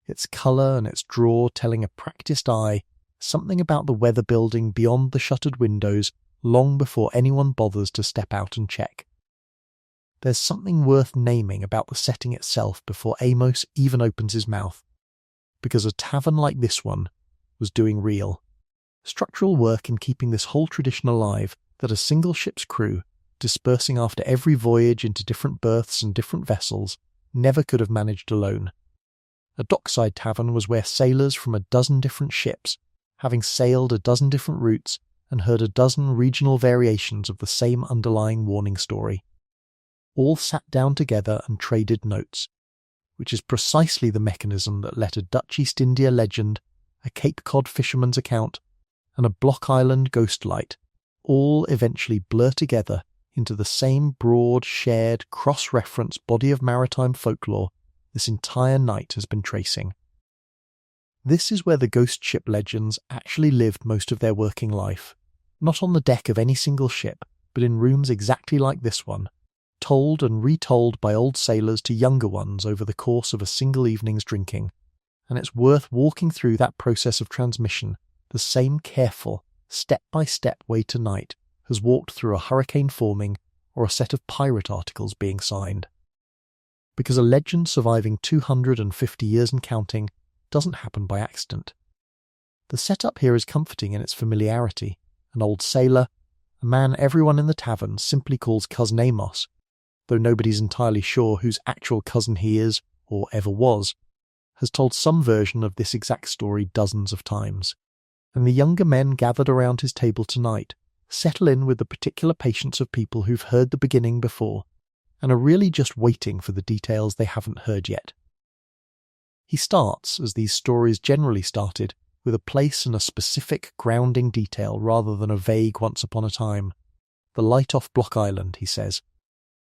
its colour and its draw telling a practised eye something about the weather building beyond the shuttered windows long before anyone bothers to step out and check. There's something worth naming about the setting itself before Amos even opens his mouth, because a tavern like this one was doing real, structural work in keeping this whole tradition alive that a single ship's crew, dispersing after every voyage into different berths and different vessels, never could have managed alone. A dockside tavern was where sailors from a dozen different ships, having sailed a dozen different routes and heard a dozen regional variations of the same underlying warning story, all sat down together and traded notes, which is precisely the mechanism that let a Dutch East India legend, a Cape Cod fisherman's account, and a Block Island ghost light all eventually blur together into the same broad, shared, cross-reference body of maritime folklore this entire night has been tracing. This is where the ghost ship legends actually lived most of their working life, not on the deck of any single ship, but in rooms exactly like this one, told and retold by old sailors to younger ones over the course of a single evening's drinking, and it's worth walking through that process of transmission the same careful, step-by-step way tonight has walked through a hurricane forming or a set of pirate articles being signed. Because a legend surviving 250 years and counting doesn't happen by accident. The setup here is comforting in its familiarity. An old sailor, a man everyone in the tavern simply calls Cousin Amos, though nobody's entirely sure whose actual cousin he is, or ever was, has told some version of this exact story dozens of times. And the younger men gathered around his table tonight settle in with the particular patience of people who've heard the beginning before, and are really just waiting for the details they haven't heard yet. He starts, as these stories generally started, with a place and a specific grounding detail rather than a vague once upon a time. The light off Block Island, he says.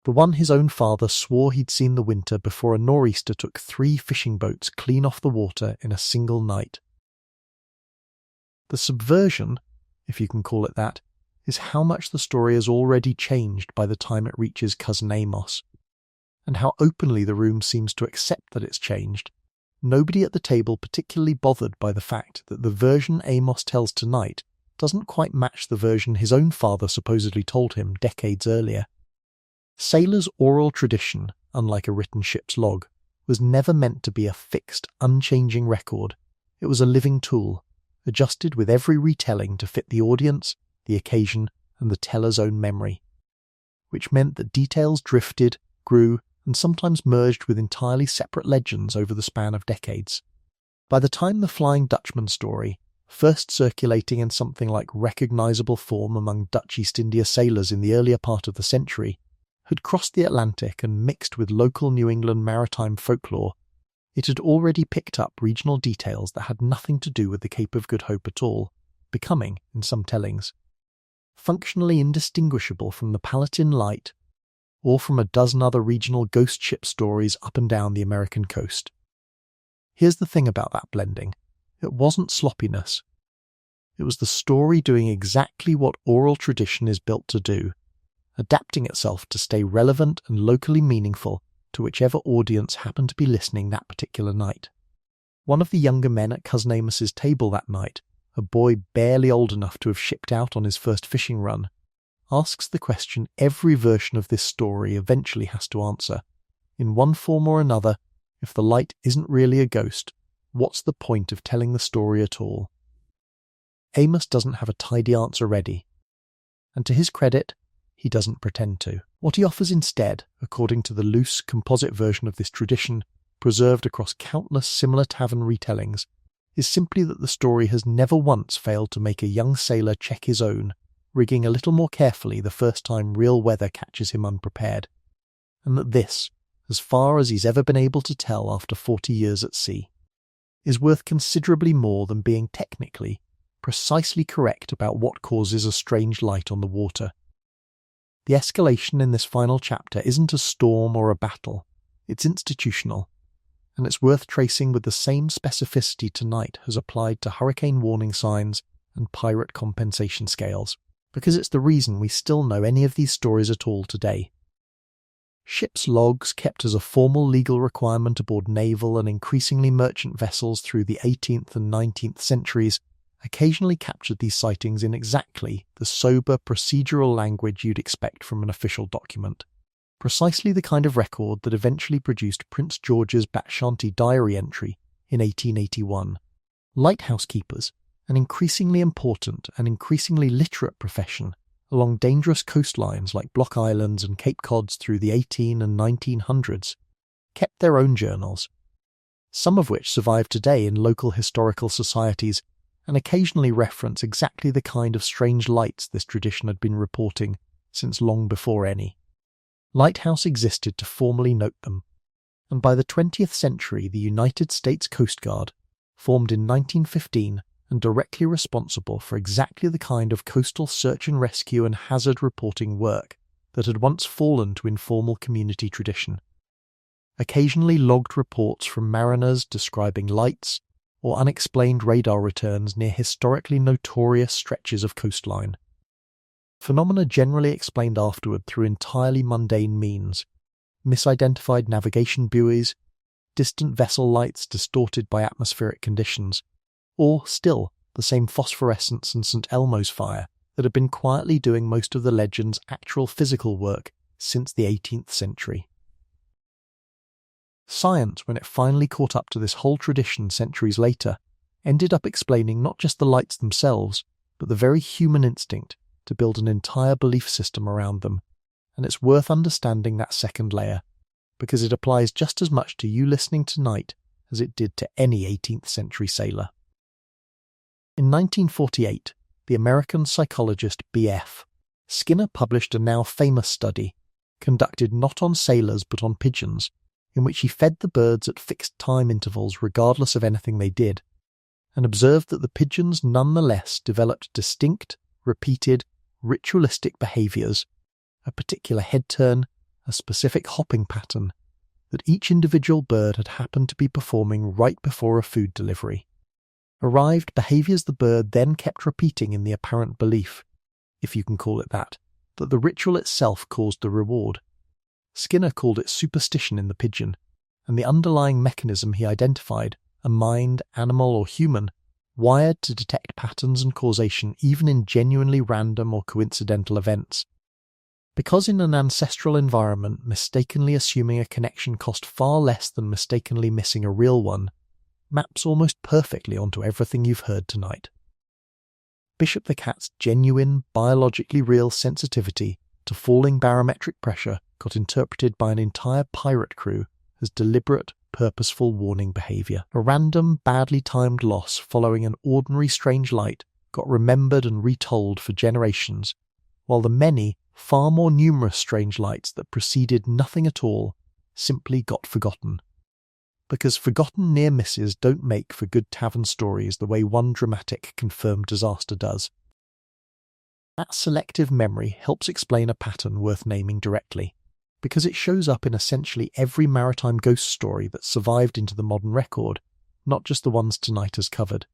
The one his own father swore he'd seen the winter before a nor'easter took 3 fishing boats clean off the water in a single night. The subversion, if you can call it that, is how much the story has already changed by the time it reaches Cousin Amos, and how openly the room seems to accept that it's changed. Nobody at the table particularly bothered by the fact that the version Amos tells tonight doesn't quite match the version his own father supposedly told him decades earlier. Sailors' oral tradition, unlike a written ship's log, was never meant to be a fixed, unchanging record. It was a living tool, adjusted with every retelling to fit the audience, the occasion, and the teller's own memory, which meant that details drifted, grew, and sometimes merged with entirely separate legends over the span of decades. By the time the Flying Dutchman story, first circulating in something like recognisable form among Dutch East India sailors in the earlier part of the century, had crossed the Atlantic and mixed with local New England maritime folklore, it had already picked up regional details that had nothing to do with the Cape of Good Hope at all, becoming, in some tellings, functionally indistinguishable from the Palatine Light or from a dozen other regional ghost ship stories up and down the American coast. Here's the thing about that blending. It wasn't sloppiness. It was the story doing exactly what oral tradition is built to do, adapting itself to stay relevant and locally meaningful to whichever audience happened to be listening that particular night. One of the younger men at Cousin Amos's table that night, a boy barely old enough to have shipped out on his first fishing run, asks the question every version of this story eventually has to answer. In one form or another, if the light isn't really a ghost, what's the point of telling the story at all? Amos doesn't have a tidy answer ready, and to his credit, he doesn't pretend to. What he offers instead, according to the loose composite version of this tradition, preserved across countless similar tavern retellings, is simply that the story has never once failed to make a young sailor check his own, rigging a little more carefully the first time real weather catches him unprepared, and that this, as far as he's ever been able to tell after 40 years at sea, is worth considerably more than being technically, precisely correct about what causes a strange light on the water. The escalation in this final chapter isn't a storm or a battle, it's institutional, and it's worth tracing with the same specificity tonight as applied to hurricane warning signs and pirate compensation scales, because it's the reason we still know any of these stories at all today. Ships' logs, kept as a formal legal requirement aboard naval and increasingly merchant vessels through the 18th and 19th centuries, occasionally captured these sightings in exactly the sober procedural language you'd expect from an official document. Precisely the kind of record that eventually produced Prince George's Batshanti diary entry in 1881. Lighthouse keepers, an increasingly important and increasingly literate profession along dangerous coastlines like Block Islands and Cape Cods through the 18 and 1900s, kept their own journals, some of which survive today in local historical societies and occasionally reference exactly the kind of strange lights this tradition had been reporting since long before any. Lighthouse existed to formally note them, and by the 20th century the United States Coast Guard, formed in 1915 and directly responsible for exactly the kind of coastal search and rescue and hazard reporting work that had once fallen to informal community tradition, occasionally logged reports from mariners describing lights or unexplained radar returns near historically notorious stretches of coastline. Phenomena generally explained afterward through entirely mundane means: misidentified navigation buoys, distant vessel lights distorted by atmospheric conditions, or, still, the same phosphorescence and St. Elmo's fire that had been quietly doing most of the legend's actual physical work since the 18th century. Science, when it finally caught up to this whole tradition centuries later, ended up explaining not just the lights themselves, but the very human instinct to build an entire belief system around them, and it's worth understanding that second layer, because it applies just as much to you listening tonight as it did to any 18th century sailor. In 1948, the American psychologist B.F. Skinner published a now famous study, conducted not on sailors but on pigeons, in which he fed the birds at fixed time intervals regardless of anything they did, and observed that the pigeons nonetheless developed distinct, repeated, ritualistic behaviours, a particular head turn, a specific hopping pattern, that each individual bird had happened to be performing right before a food delivery. Arrived behaviours the bird then kept repeating in the apparent belief, if you can call it that the ritual itself caused the reward. Skinner called it superstition in the pigeon, and the underlying mechanism he identified, a mind, animal or human, wired to detect patterns and causation even in genuinely random or coincidental events. Because in an ancestral environment mistakenly assuming a connection cost far less than mistakenly missing a real one, maps almost perfectly onto everything you've heard tonight. Bishop the Cat's genuine, biologically real sensitivity to falling barometric pressure got interpreted by an entire pirate crew as deliberate, purposeful warning behaviour. A random, badly timed loss following an ordinary strange light got remembered and retold for generations, while the many, far more numerous strange lights that preceded nothing at all simply got forgotten. Because forgotten near misses don't make for good tavern stories the way one dramatic confirmed disaster does. That selective memory helps explain a pattern worth naming directly, because it shows up in essentially every maritime ghost story that survived into the modern record, not just the ones tonight has covered.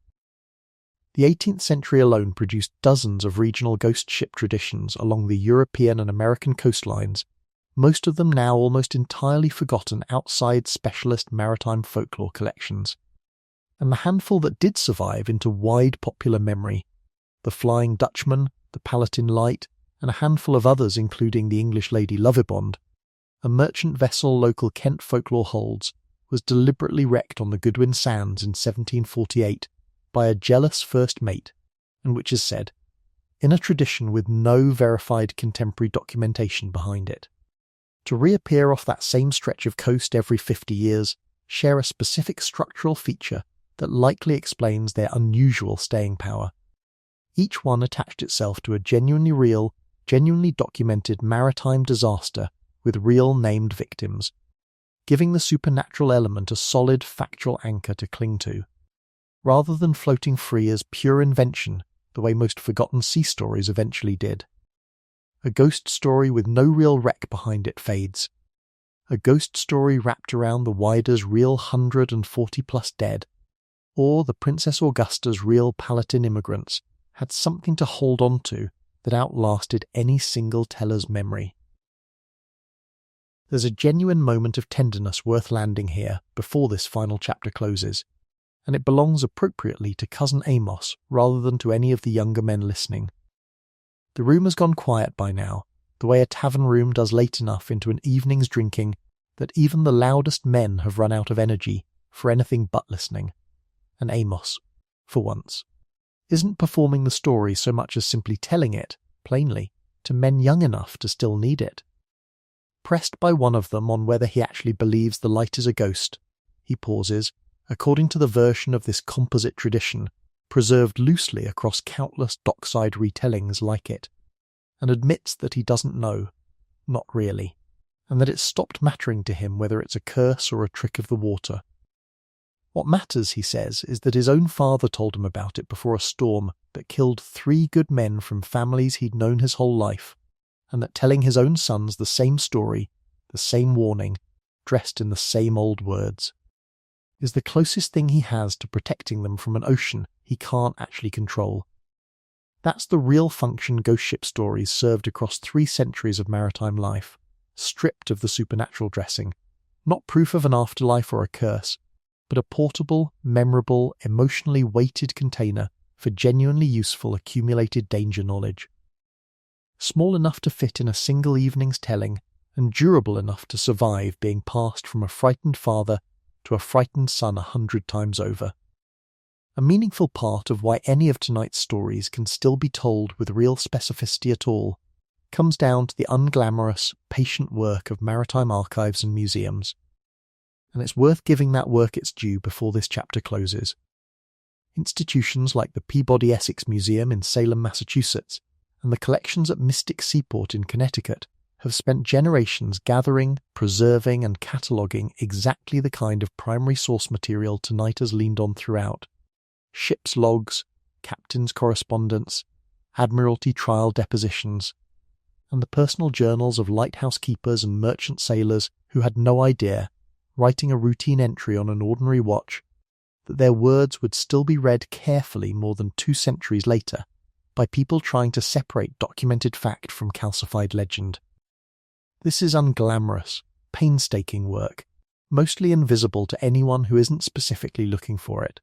The 18th century alone produced dozens of regional ghost ship traditions along the European and American coastlines, most of them now almost entirely forgotten outside specialist maritime folklore collections. And the handful that did survive into wide popular memory, the Flying Dutchman, the Palatine Light, and a handful of others including the English Lady Lovibond, a merchant vessel local Kent folklore holds, was deliberately wrecked on the Goodwin Sands in 1748 by a jealous first mate, and which is said, in a tradition with no verified contemporary documentation behind it, to reappear off that same stretch of coast every 50 years, share a specific structural feature that likely explains their unusual staying power. Each one attached itself to a genuinely real, genuinely documented maritime disaster with real named victims, giving the supernatural element a solid factual anchor to cling to, rather than floating free as pure invention the way most forgotten sea stories eventually did. A ghost story with no real wreck behind it fades. A ghost story wrapped around the Wider's real 140-plus dead, or the Princess Augusta's real Palatine immigrants, had something to hold on to that outlasted any single teller's memory. There's a genuine moment of tenderness worth landing here before this final chapter closes, and it belongs appropriately to Cousin Amos rather than to any of the younger men listening. The room has gone quiet by now, the way a tavern room does late enough into an evening's drinking that even the loudest men have run out of energy for anything but listening. And Amos, for once, isn't performing the story so much as simply telling it, plainly, to men young enough to still need it. Pressed by one of them on whether he actually believes the light is a ghost, he pauses, according to the version of this composite tradition, preserved loosely across countless dockside retellings like it, and admits that he doesn't know, not really, and that it's stopped mattering to him whether it's a curse or a trick of the water. What matters, he says, is that his own father told him about it before a storm that killed 3 good men from families he'd known his whole life, and that telling his own sons the same story, the same warning, dressed in the same old words, is the closest thing he has to protecting them from an ocean he can't actually control. That's the real function ghost ship stories served across 3 centuries of maritime life, stripped of the supernatural dressing, not proof of an afterlife or a curse, but a portable, memorable, emotionally weighted container for genuinely useful accumulated danger knowledge. Small enough to fit in a single evening's telling, and durable enough to survive being passed from a frightened father to a frightened son 100 times over. A meaningful part of why any of tonight's stories can still be told with real specificity at all comes down to the unglamorous, patient work of maritime archives and museums. And it's worth giving that work its due before this chapter closes. Institutions like the Peabody Essex Museum in Salem, Massachusetts, and the collections at Mystic Seaport in Connecticut have spent generations gathering, preserving, and cataloguing exactly the kind of primary source material tonight has leaned on throughout. Ship's logs, captain's correspondence, admiralty trial depositions, and the personal journals of lighthouse keepers and merchant sailors who had no idea, writing a routine entry on an ordinary watch, that their words would still be read carefully more than 2 centuries later by people trying to separate documented fact from calcified legend. This is unglamorous, painstaking work, mostly invisible to anyone who isn't specifically looking for it.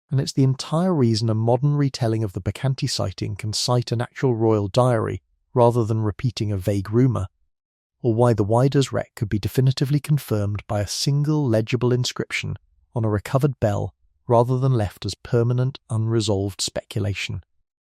And it's the entire reason a modern retelling of the Bacanti sighting can cite an actual royal diary rather than repeating a vague rumour, or why the Wider's wreck could be definitively confirmed by a single legible inscription on a recovered bell rather than left as permanent, unresolved speculation.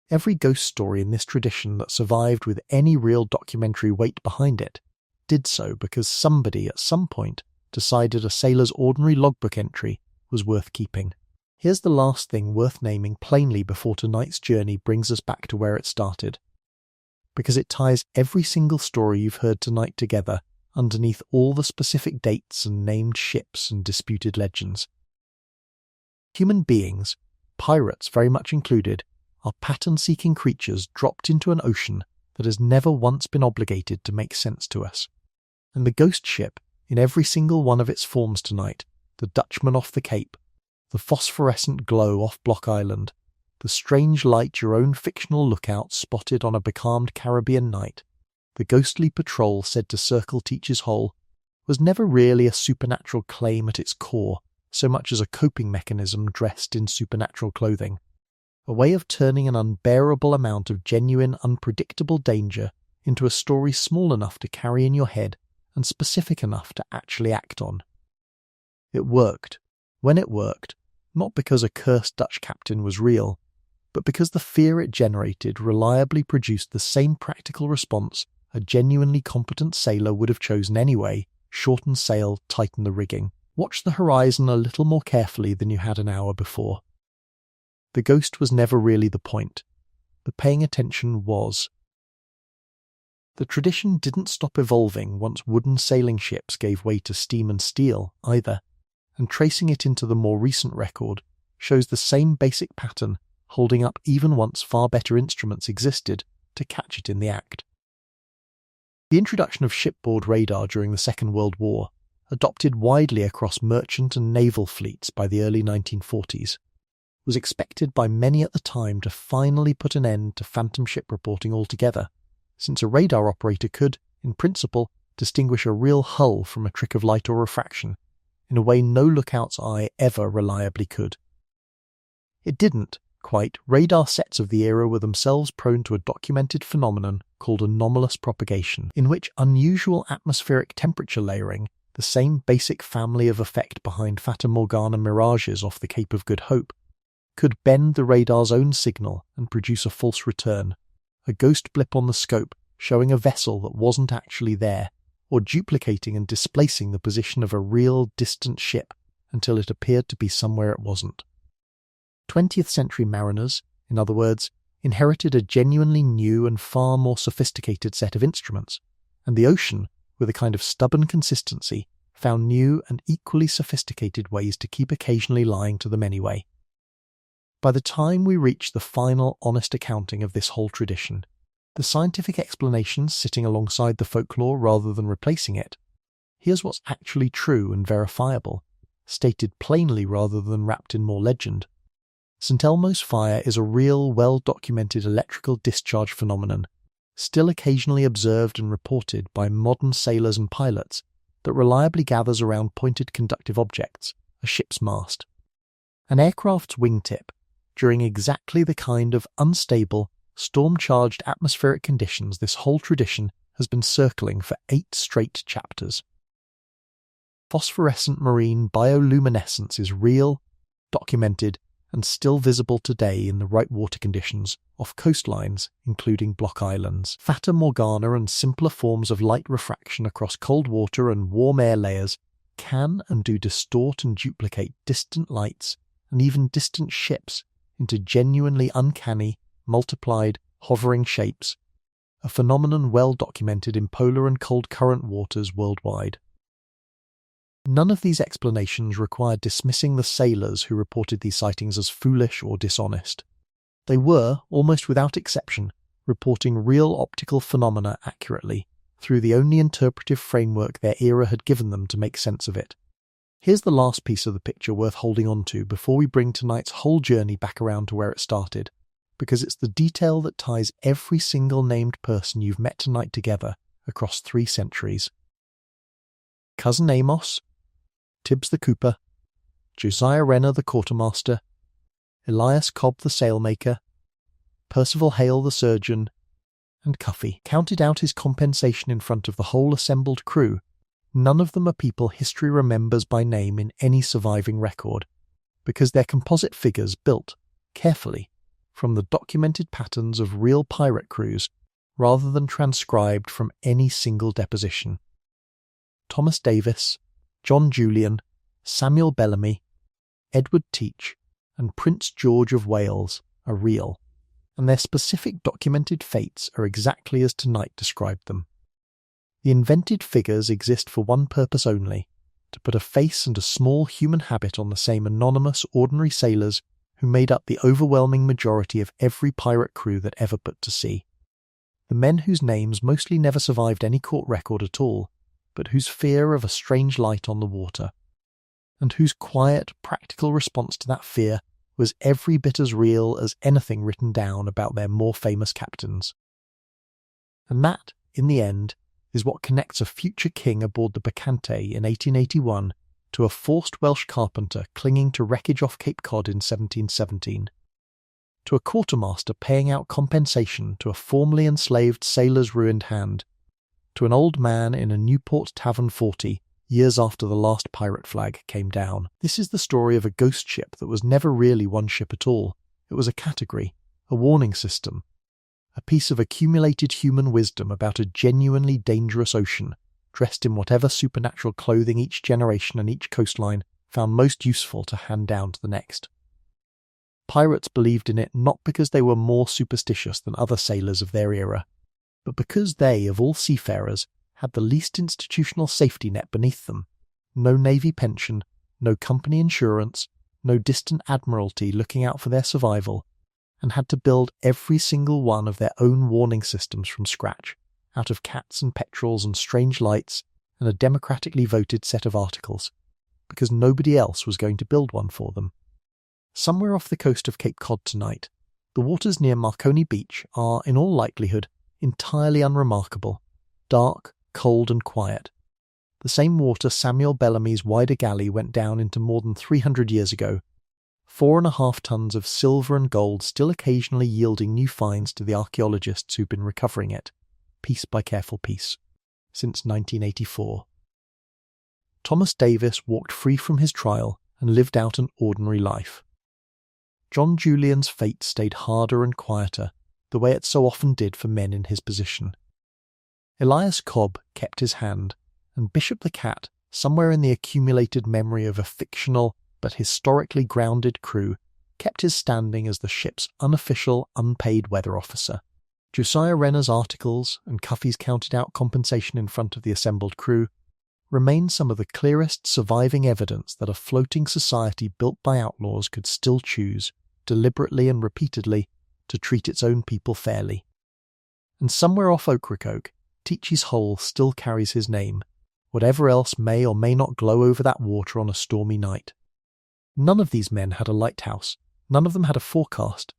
Every ghost story in this tradition that survived with any real documentary weight behind it did so because somebody at some point decided a sailor's ordinary logbook entry was worth keeping. Here's the last thing worth naming plainly before tonight's journey brings us back to where it started, because it ties every single story you've heard tonight together underneath all the specific dates and named ships and disputed legends. Human beings, pirates very much included, are pattern-seeking creatures dropped into an ocean that has never once been obligated to make sense to us. And the ghost ship, in every single one of its forms tonight, the Dutchman off the Cape, the phosphorescent glow off Block Island, the strange light your own fictional lookout spotted on a becalmed Caribbean night, the ghostly patrol said to circle Teach's Hole, was never really a supernatural claim at its core, so much as a coping mechanism dressed in supernatural clothing. A way of turning an unbearable amount of genuine, unpredictable danger into a story small enough to carry in your head and specific enough to actually act on. It worked. When it worked, not because a cursed Dutch captain was real, but because the fear it generated reliably produced the same practical response a genuinely competent sailor would have chosen anyway: shorten sail, tighten the rigging. Watch the horizon a little more carefully than you had an hour before. The ghost was never really the point, but paying attention was. The tradition didn't stop evolving once wooden sailing ships gave way to steam and steel, either, and tracing it into the more recent record shows the same basic pattern holding up even once far better instruments existed to catch it in the act. The introduction of shipboard radar during the Second World War, adopted widely across merchant and naval fleets by the early 1940s, was expected by many at the time to finally put an end to phantom ship reporting altogether, since a radar operator could, in principle, distinguish a real hull from a trick of light or refraction, in a way no lookout's eye ever reliably could. It didn't, quite. Radar sets of the era were themselves prone to a documented phenomenon called anomalous propagation, in which unusual atmospheric temperature layering, the same basic family of effect behind Fata Morgana mirages off the Cape of Good Hope, could bend the radar's own signal and produce a false return, a ghost blip on the scope showing a vessel that wasn't actually there, or duplicating and displacing the position of a real distant ship until it appeared to be somewhere it wasn't. 20th century mariners, in other words, inherited a genuinely new and far more sophisticated set of instruments, and the ocean, with a kind of stubborn consistency, found new and equally sophisticated ways to keep occasionally lying to them anyway. By the time we reach the final honest accounting of this whole tradition, the scientific explanations sitting alongside the folklore rather than replacing it, here's what's actually true and verifiable, stated plainly rather than wrapped in more legend. St. Elmo's fire is a real, well-documented electrical discharge phenomenon, still occasionally observed and reported by modern sailors and pilots, that reliably gathers around pointed conductive objects, a ship's mast. An aircraft's wingtip, during exactly the kind of unstable, storm-charged atmospheric conditions this whole tradition has been circling for 8 straight chapters. Phosphorescent marine bioluminescence is real, documented, and still visible today in the right water conditions, off coastlines, including Block Islands. Fata Morgana and simpler forms of light refraction across cold water and warm air layers can and do distort and duplicate distant lights and even distant ships into genuinely uncanny, multiplied, hovering shapes, a phenomenon well documented in polar and cold current waters worldwide. None of these explanations required dismissing the sailors who reported these sightings as foolish or dishonest. They were, almost without exception, reporting real optical phenomena accurately, through the only interpretive framework their era had given them to make sense of it. Here's the last piece of the picture worth holding on to before we bring tonight's whole journey back around to where it started, because it's the detail that ties every single named person you've met tonight together across 3 centuries. Cousin Amos, Tibbs the Cooper, Josiah Renner the Quartermaster, Elias Cobb the Sailmaker, Percival Hale the Surgeon, and Cuffy. Counted out his compensation in front of the whole assembled crew, none of them are people history remembers by name in any surviving record, because they're composite figures built, carefully, from the documented patterns of real pirate crews rather than transcribed from any single deposition. Thomas Davis, John Julian, Samuel Bellamy, Edward Teach, and Prince George of Wales are real, and their specific documented fates are exactly as tonight described them. The invented figures exist for one purpose only, to put a face and a small human habit on the same anonymous ordinary sailors who made up the overwhelming majority of every pirate crew that ever put to sea. The men whose names mostly never survived any court record at all, but whose fear of a strange light on the water, and whose quiet, practical response to that fear was every bit as real as anything written down about their more famous captains. And that, in the end, is what connects a future king aboard the Bacchante in 1881 to a forced Welsh carpenter clinging to wreckage off Cape Cod in 1717, to a quartermaster paying out compensation to a formerly enslaved sailor's ruined hand, to an old man in a Newport Tavern 40 years after the last pirate flag came down. This is the story of a ghost ship that was never really one ship at all. It was a category, a warning system, a piece of accumulated human wisdom about a genuinely dangerous ocean, dressed in whatever supernatural clothing each generation and each coastline found most useful to hand down to the next. Pirates believed in it not because they were more superstitious than other sailors of their era, but because they, of all seafarers, had the least institutional safety net beneath them. No navy pension, no company insurance, no distant admiralty looking out for their survival, and had to build every single one of their own warning systems from scratch, out of cats and petrels and strange lights and a democratically voted set of articles, because nobody else was going to build one for them. Somewhere off the coast of Cape Cod tonight, the waters near Marconi Beach are, in all likelihood, entirely unremarkable, dark, cold and quiet. The same water Samuel Bellamy's Wider Galley went down into more than 300 years ago, 4.5 tons of silver and gold still occasionally yielding new finds to the archaeologists who've been recovering it, piece by careful piece, since 1984. Thomas Davis walked free from his trial and lived out an ordinary life. John Julian's fate stayed harder and quieter, the way it so often did for men in his position. Elias Cobb kept his hand, and Bishop the Cat, somewhere in the accumulated memory of a fictional but historically grounded crew, kept his standing as the ship's unofficial, unpaid weather officer. Josiah Renner's articles and Cuffy's counted out compensation in front of the assembled crew remain some of the clearest surviving evidence that a floating society built by outlaws could still choose, deliberately and repeatedly, to treat its own people fairly. And somewhere off Ocracoke, Teachy's Hole still carries his name, whatever else may or may not glow over that water on a stormy night. None of these men had a lighthouse, none of them had a forecast.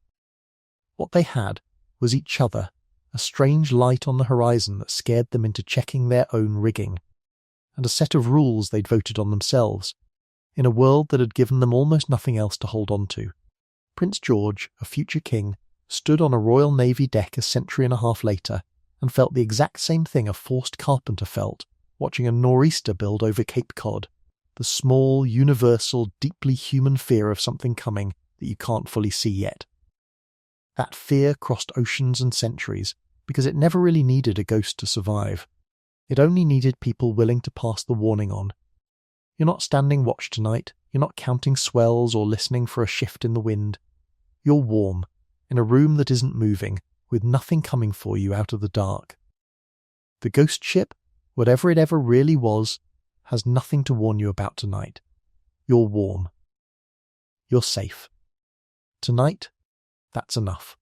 What they had was each other, a strange light on the horizon that scared them into checking their own rigging, and a set of rules they'd voted on themselves, in a world that had given them almost nothing else to hold on to. Prince George, a future king, stood on a Royal Navy deck a century and a half later and felt the exact same thing a forced carpenter felt watching a nor'easter build over Cape Cod, the small, universal, deeply human fear of something coming that you can't fully see yet. That fear crossed oceans and centuries because it never really needed a ghost to survive. It only needed people willing to pass the warning on. You're not standing watch tonight, you're not counting swells or listening for a shift in the wind. You're warm, in a room that isn't moving, with nothing coming for you out of the dark. The ghost ship, whatever it ever really was, has nothing to warn you about tonight. You're warm. You're safe. Tonight, that's enough.